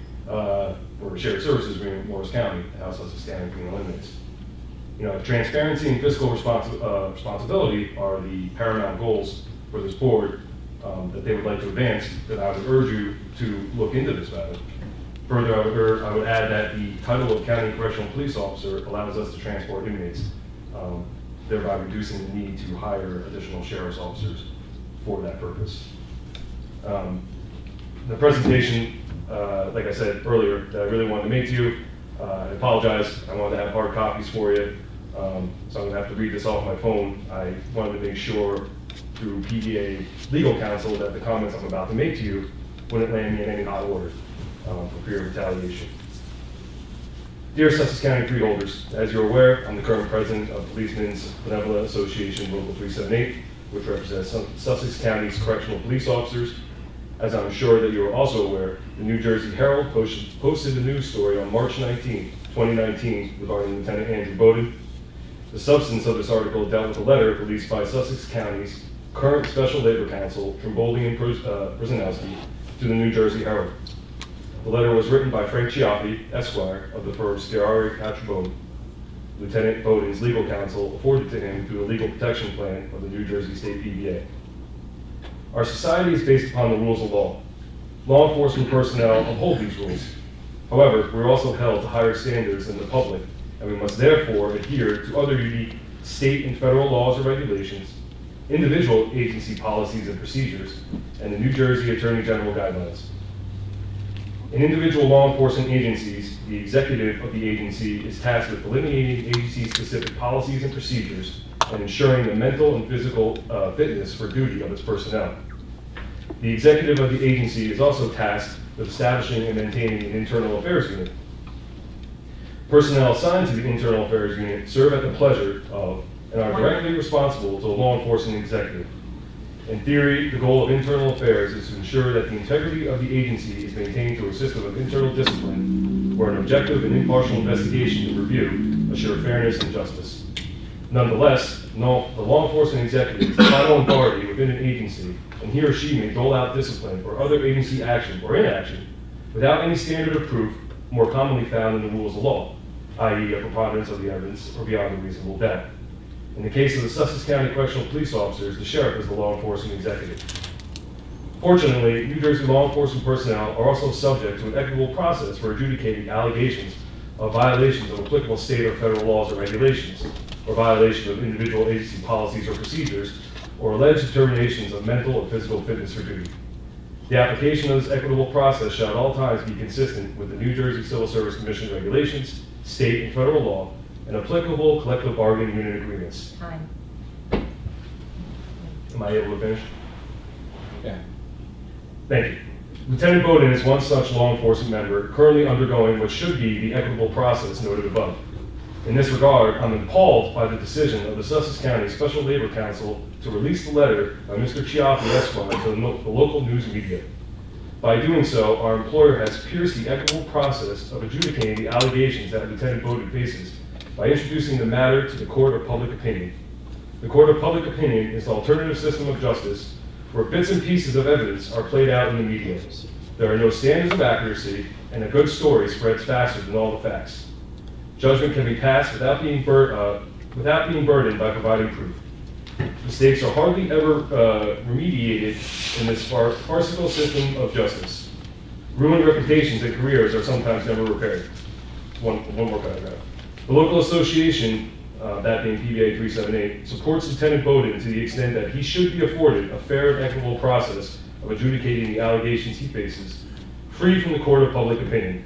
Speaker 11: for Shared Services Agreement with Morris County, the House Sussex County Criminal Inmates. Transparency and fiscal responsibility are the paramount goals for this board that they would like to advance, that I would urge you to look into this matter. Further, I would add that the title of County Correctional Police Officer allows us to transport inmates, thereby reducing the need to hire additional sheriff's officers for that purpose. The presentation, like I said earlier, that I really wanted to make to you, I apologize, I wanted to have hard copies for you, so I'm going to have to read this off my phone. I wanted to make sure through PDA legal counsel that the comments I'm about to make to you wouldn't land me in any hot water for fear of retaliation. Dear Sussex County Freeholders, as you're aware, I'm the current president of Policemen's Benevolent Association Local 378, which represents Sussex County's correctional police officers. As I'm sure that you are also aware, the New Jersey Herald posted a news story on March 19, 2019 regarding Lieutenant Andrew Bowden. The substance of this article dealt with a letter released by Sussex County's current Special Labor Counsel, Trimboldi and Brzezinski, to the New Jersey Herald. The letter was written by Frank Chiaffi, Esquire, of the firm Schiari Patrick Bowden. Lieutenant Bowden's legal counsel afforded to him through a legal protection plan of the New Jersey State PBA. Our society is based upon the rules of law. Law enforcement personnel uphold these rules. However, we're also held to higher standards than the public, and we must therefore adhere to other unique state and federal laws or regulations, individual agency policies and procedures, and the New Jersey Attorney General guidelines. In individual law enforcement agencies, the executive of the agency is tasked with delineating agency-specific policies and procedures and ensuring the mental and physical fitness for duty of its personnel. The executive of the agency is also tasked with establishing and maintaining an internal affairs unit. Personnel assigned to the internal affairs unit serve at the pleasure of and are directly responsible to the law enforcement executive. In theory, the goal of internal affairs is to ensure that the integrity of the agency is maintained through a system of internal discipline where an objective and impartial investigation and review assure fairness and justice. Nonetheless, the law enforcement executive is the final authority within an agency, and he or she may dole out discipline or other agency action or inaction without any standard of proof more commonly found in the rules of law, i.e. a preponderance of the evidence or beyond a reasonable doubt. In the case of the Sussex County Correctional Police Officers, the sheriff is the law enforcement executive. Fortunately, New Jersey law enforcement personnel are also subject to an equitable process for adjudicating allegations of violations of applicable state or federal laws or regulations, or violation of individual agency policies or procedures, or alleged determinations of mental or physical fitness for duty. The application of this equitable process shall at all times be consistent with the New Jersey Civil Service Commission regulations, state and federal law, and applicable collective bargaining unit agreements.
Speaker 2: Time.
Speaker 11: Am I able to finish?
Speaker 1: Yeah.
Speaker 11: Thank you. Lieutenant Bowden is one such law enforcement member currently undergoing what should be the equitable process noted above. In this regard, I'm appalled by the decision of the Sussex County Special Labor Council to release the letter by Mr. Chiaffi Esquire to the local news media. By doing so, our employer has pierced the equitable process of adjudicating the allegations that Lieutenant Bowden faces by introducing the matter to the Court of Public Opinion. The Court of Public Opinion is the alternative system of justice where bits and pieces of evidence are played out in the media. There are no standards of accuracy, and a good story spreads faster than all the facts. Judgment can be passed without being burdened by providing proof. Mistakes are hardly ever remediated in this farcical system of justice. Ruined reputations and careers are sometimes never repaired. One more paragraph. The local association, that being PBA 378, supports Lieutenant Bowden to the extent that he should be afforded a fair and equitable process of adjudicating the allegations he faces, free from the Court of Public Opinion.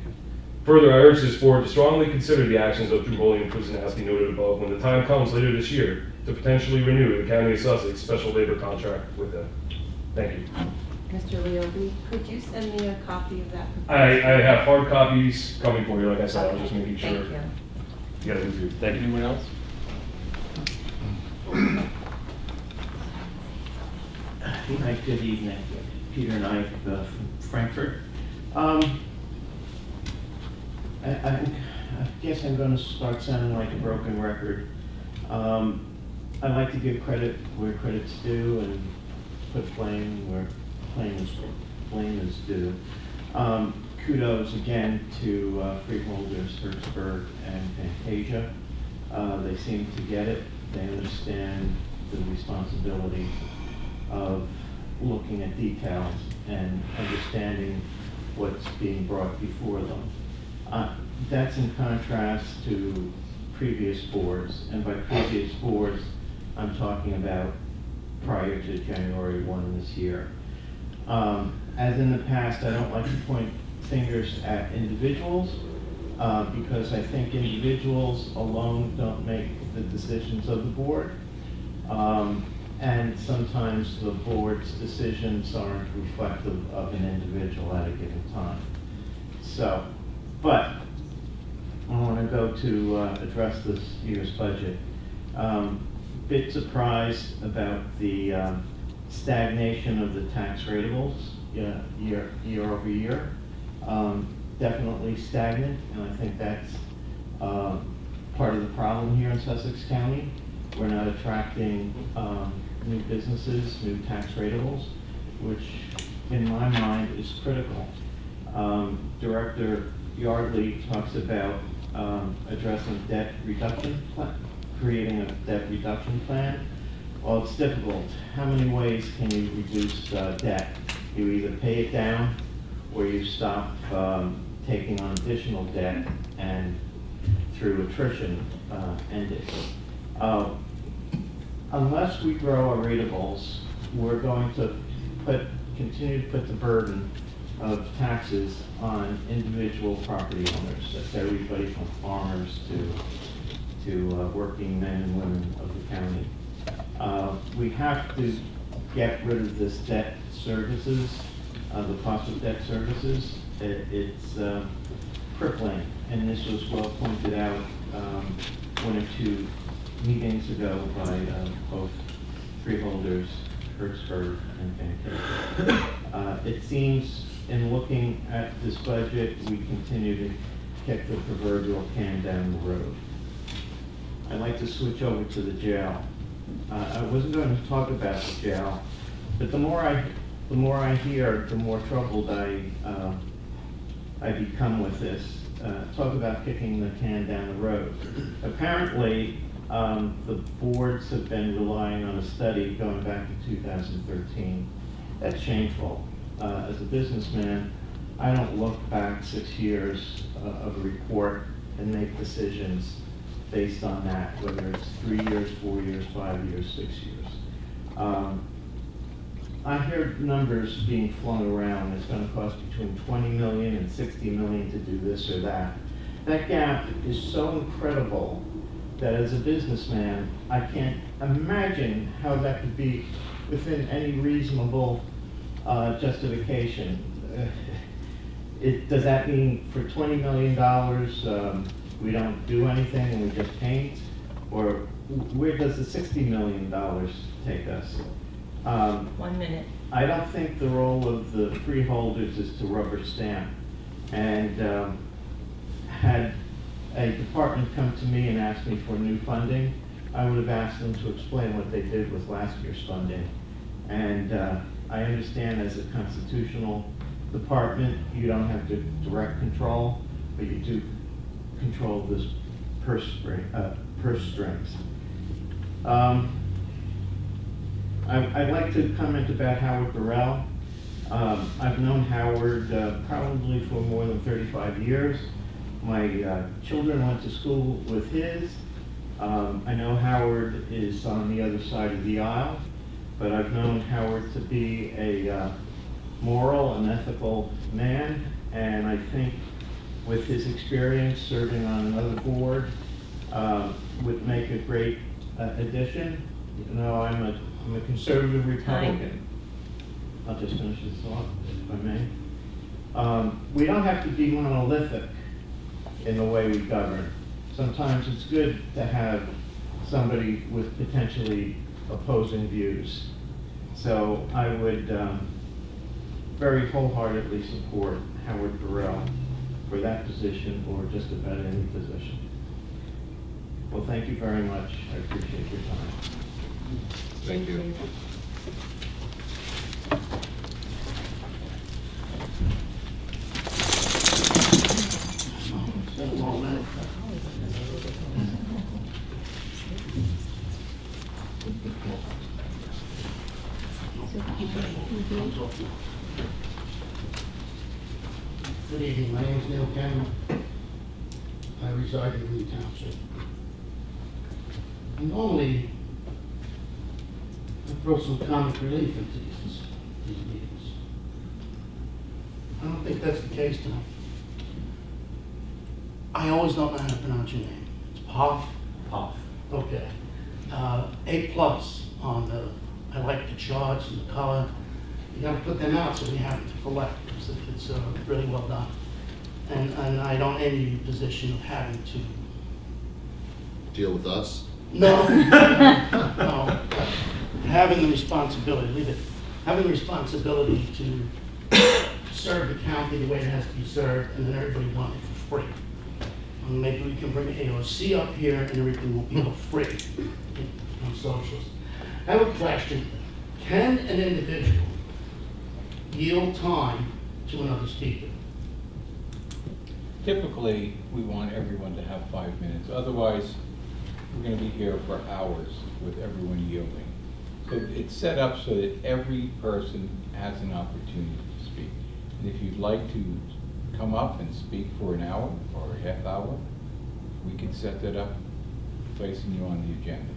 Speaker 11: Further, I urge this board to strongly consider the actions of Druboli and Kuznowski noted above when the time comes later this year to potentially renew the County of Sussex special labor contract with them. Thank you.
Speaker 2: Mr. Leobi, could you send me a copy of that?
Speaker 11: I have hard copies coming for you, like I said. I was just making sure.
Speaker 2: Thank you.
Speaker 11: You got it with you. Thank you.
Speaker 1: Anyone else?
Speaker 20: Hi, good evening. Peter and I from Frankfurt. I guess I'm going to start sounding like a broken record. I like to give credit where credit's due and put blame where blame is due. Kudos again to Freeholders, Hertzberg, and Fantasia. They seem to get it. They understand the responsibility of looking at details and understanding what's being brought before them. That's in contrast to previous boards, and by previous boards, I'm talking about prior to January 1 this year. As in the past, I don't like to point fingers at individuals because I think individuals alone don't make the decisions of the board. And sometimes the board's decisions aren't reflective of an individual at a given time. So, but I want to go to address this year's budget. Bit surprised about the stagnation of the tax ratables year over year. Definitely stagnant, and I think that's part of the problem here in Sussex County. We're not attracting new businesses, new tax ratables, which in my mind is critical. Director Yardley talks about addressing debt reduction plan, creating a debt reduction plan. Well, it's difficult. How many ways can you reduce debt? You either pay it down or you stop taking on additional debt and through attrition end it. Unless we grow our ratables, we're going to continue to put the burden of taxes on individual property owners. That's everybody from farmers to working men and women of the county. We have to get rid of this debt services, the cost of debt services. It's crippling, and this was well pointed out 1 or 2 meetings ago by both Freeholders, Hertzberg, and Fantasia. It seems, in looking at this budget, we continue to kick the proverbial can down the road. I'd like to switch over to the jail. I wasn't going to talk about the jail, but the more I hear, the more troubled I become with this. Talk about kicking the can down the road. Apparently, the boards have been relying on a study going back to 2013. That's shameful. As a businessman, I don't look back 6 years of a report and make decisions based on that, whether it's 3 years, 4 years, 5 years, 6 years. I hear numbers being flung around. It's going to cost between 20 million and 60 million to do this or that. That gap is so incredible that as a businessman, I can't imagine how that could be within any reasonable justification. Does that mean for $20 million we don't do anything and we just paint? Or where does the $60 million take us?
Speaker 2: 1 minute.
Speaker 20: I don't think the role of the freeholders is to rubber stamp. And had a department come to me and asked me for new funding, I would have asked them to explain what they did with last year's funding. And I understand as a constitutional department, you don't have direct control, but you do control this purse strings. I'd like to comment about Howard Burrell. I've known Howard probably for more than 35 years. My children went to school with his. I know Howard is on the other side of the aisle, but I've known Howard to be a moral and ethical man, and I think with his experience serving on another board would make a great addition. You know, I'm a conservative Republican. I'll just finish this off, if I may. We don't have to be monolithic in the way we govern. Sometimes it's good to have somebody with potentially opposing views. So I would very wholeheartedly support Howard Burrell for that position or just about any position. Well, thank you very much. I appreciate your time.
Speaker 3: Thank you.
Speaker 21: Good evening, my name is Neil Cameron. I reside in Lee Township. And normally, I throw some comic relief into these meetings. I don't think that's the case tonight. I always don't know how to pronounce your name. It's Poff?
Speaker 1: Poff.
Speaker 21: Okay. A+ on the, I like the charts and the color. You gotta put them out so we have to collect, because it's really well done. And I don't envy the position of having to
Speaker 3: Deal with us?
Speaker 21: no, no. Having the responsibility, leave it, having the responsibility to serve the county the way it has to be served, and then everybody want it for free. And maybe we can bring AOC up here and everything will be for free. I'm socialist. I have a question. Can an individual yield time to another speaker?
Speaker 1: Typically, we want everyone to have 5 minutes. Otherwise, we're going to be here for hours with everyone yielding. So it's set up so that every person has an opportunity to speak. And if you'd like to come up and speak for an hour or a half hour, we can set that up, placing you on the agenda.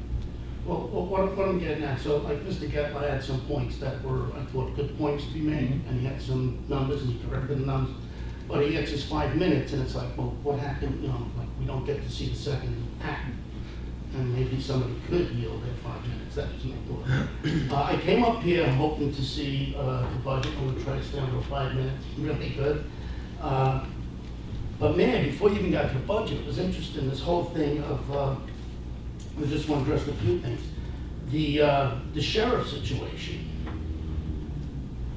Speaker 21: Well, what I'm getting at, so like Mr. Getla had some points that were, I thought, good points to be made, and he had some numbers, and he corrected the numbers. But he gets his 5 minutes, and it's like, well, what happened? You know, like we don't get to see the second act. And maybe somebody could yield their 5 minutes. That was my thought. I came up here hoping to see the budget. I'm going to try to stay under 5 minutes. Really good. But man, before you even got to the budget, it was interesting, this whole thing of, I just want to address a few things. The sheriff situation.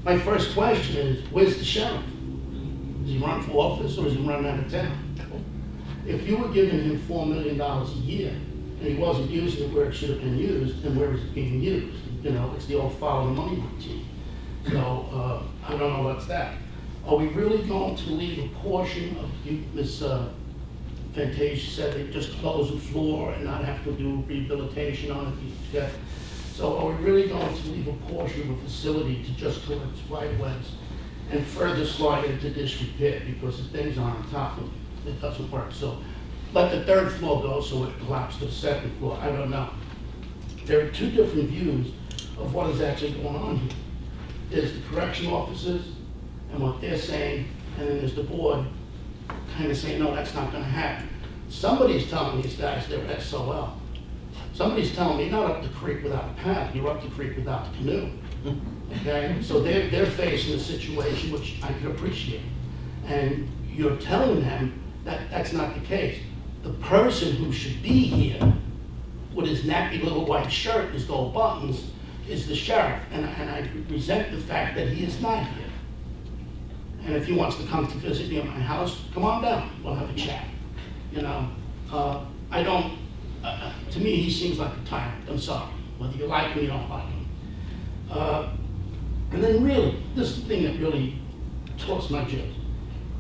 Speaker 21: My first question is, where's the sheriff? Is he running for office or is he running out of town? If you were giving him $4 million a year and he wasn't using it where it should have been used, then where is it being used? You know, it's the old follow the money routine. So I don't know what's that. Are we really going to leave a portion of, Ms. Fantasia said they just close the floor and not have to do rehabilitation on it? So are we really going to leave a portion of a facility to just collect spiderwebs and further slide into disrepair because the things are on top of it? It doesn't work. So let the third floor go so it collapsed to the second floor. I don't know. There are two different views of what is actually going on here. There's the correction officers and what they're saying, and then there's the board kind of saying, no, that's not going to happen. Somebody's telling these guys they're SOL. Somebody's telling me, you're not up the creek without a paddle, you're up the creek without a canoe. Okay? So they're facing a situation which I can appreciate. And you're telling them that that's not the case. The person who should be here with his nappy little white shirt, his gold buttons, is the sheriff. And I resent the fact that he is not here. And if he wants to come to visit me at my house, come on down, we'll have a chat. You know, I don't, to me, he seems like a tyrant. I'm sorry, whether you like him or you don't like him. And then really, this is the thing that really talks my jibs.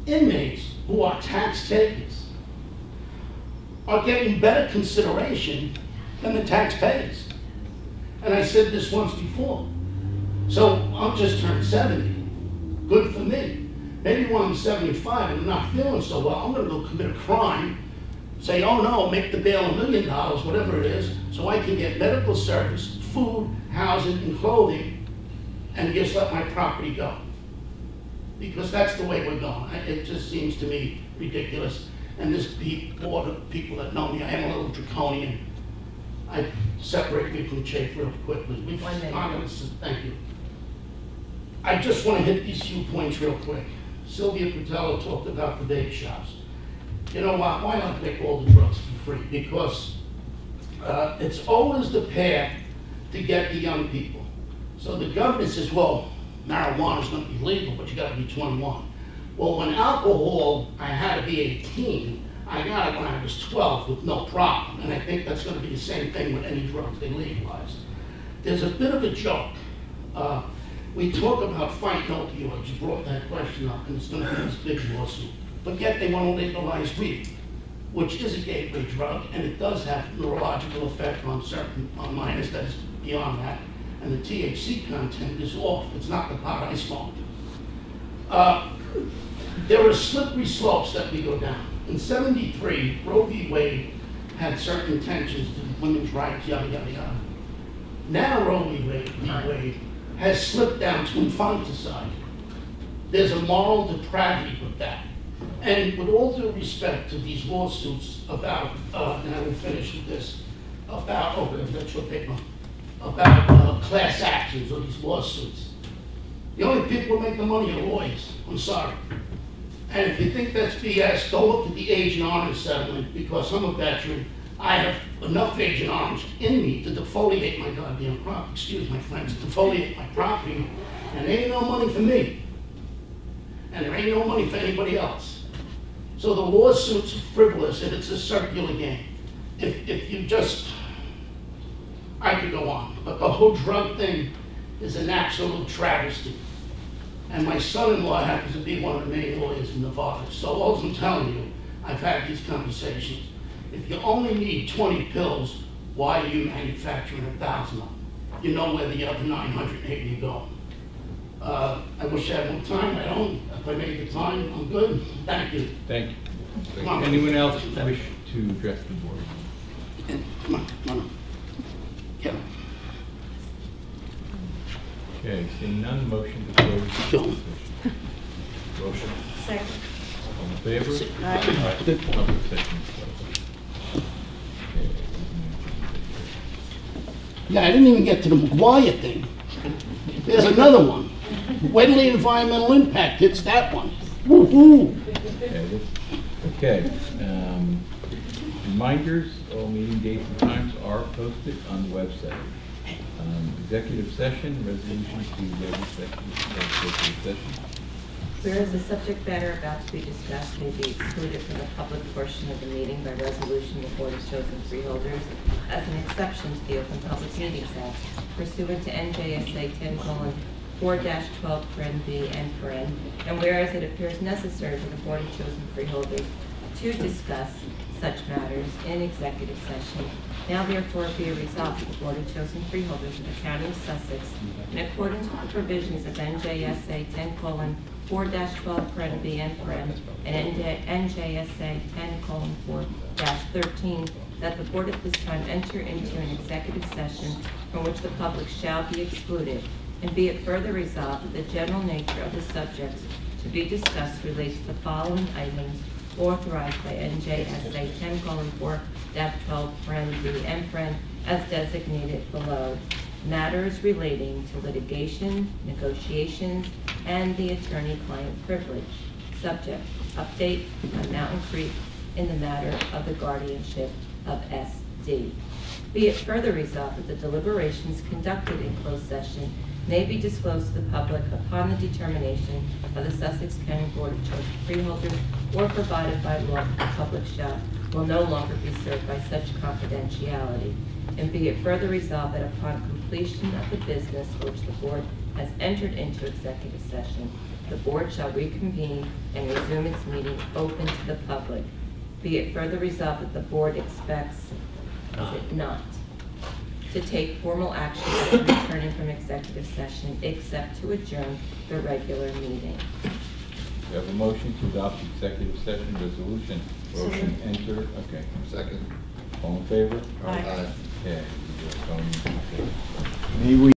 Speaker 21: Inmates who are tax takers are getting better consideration than the taxpayers. And I said this once before. So I'm just turned 70. Good for me. Maybe when I'm 75 and I'm not feeling so well, I'm going to go commit a crime, say, oh no, make the bail $1 million, whatever it is, so I can get medical service, food, housing, and clothing, and just let my property go. Because that's the way we're going. It just seems to me ridiculous. And this board of people that know me, I am a little draconian. I separate me from Chafe real quickly. Thank you. I just want to hit these few points real quick. Sylvia Patello talked about the vape shops. You know what? Why not make all the drugs for free? Because it's always the path to get the young people. So the government says, well, marijuana is going to be legal, but you got to be 21. Well, when alcohol, I had to be 18. I got it when I was 12 with no problem. And I think that's going to be the same thing with any drugs they legalize. There's a bit of a joke. We talk about fighting opioids. You brought that question up, and it's going to be this big lawsuit. But yet they want to legalize weed, which is a gateway drug, and it does have neurological effect on minors that is beyond that. And the THC content is off. It's not the pot I smoked. There are slippery slopes that we go down. In '73, Roe v. Wade had certain intentions to women's rights, yada, yada, yada. Now Roe v. Wade has slipped down to infanticide. There's a moral depravity with that. And with all due respect to these lawsuits about, and I will finish with this, about, that's your paper, about class actions or these lawsuits. The only people who make the money are lawyers. I'm sorry. And if you think that's BS, go look at the Agent Orange settlement, because I'm a veteran. I have enough Agent Orange in me to defoliate my goddamn property, excuse my friends, defoliate my property, and there ain't no money for me. And there ain't no money for anybody else. So the lawsuits are frivolous, and it's a circular game. If you just, I could go on, but the whole drug thing is an absolute travesty. And my son-in-law happens to be one of the main lawyers in Nevada. So all I'm telling you, I've had these conversations. If you only need 20 pills, why are you manufacturing 1,000 of them? You know where the other 980 are going. I wish I had more time. I don't. If I made the time, I'm good. Thank you.
Speaker 1: Thank you. Anyone else wish to address the board?
Speaker 21: Come on, come on. Yeah.
Speaker 1: Okay, seeing none, motion to close the session. Motion.
Speaker 14: Second.
Speaker 1: All in favor?
Speaker 14: Aye.
Speaker 1: Public session is closed.
Speaker 21: Yeah, I didn't even get to the McGuire thing. There's another one. Wait till the environmental impact hits that one. Woo-hoo!
Speaker 1: Okay. Reminders, all meeting dates and times are posted on the website. Executive session, resolution to executive session.
Speaker 2: Whereas the subject matter about to be discussed may be excluded from the public portion of the meeting by resolution, the Board has chosen freeholders as an exception to the Open Public Meetings Act pursuant to NJSA 10:4-12 (b) and (n). And whereas it appears necessary for the Board of chosen freeholders to discuss such matters in executive session. Now therefore be it resolved that the Board of Chosen Freeholders of the County of Sussex, in accordance with the provisions of NJSA 10:4-12 and NJSA 10:4-13, that the Board at this time enter into an executive session from which the public shall be excluded, and be it further resolved that the general nature of the subjects to be discussed relates to the following items authorized by NJSA 10:4-12 as designated below. Matters relating to litigation, negotiations, and the attorney-client privilege. Subject, update on Mountain Creek in the matter of the guardianship of SD. Be it further resolved that the deliberations conducted in closed session may be disclosed to the public upon the determination of the Sussex County Board of Chosen Freeholders or provided by law that the public will no longer be served by such confidentiality. And be it further resolved that upon completion of the business for which the board has entered into executive session, the board shall reconvene and resume its meeting open to the public. Be it further resolved that the board expects, not, to take formal action after returning from executive session except to adjourn the regular meeting.
Speaker 1: We have a motion to adopt executive session resolution. Motion enter, okay.
Speaker 3: Second.
Speaker 1: All in favor?
Speaker 5: Aye.
Speaker 1: Okay. May we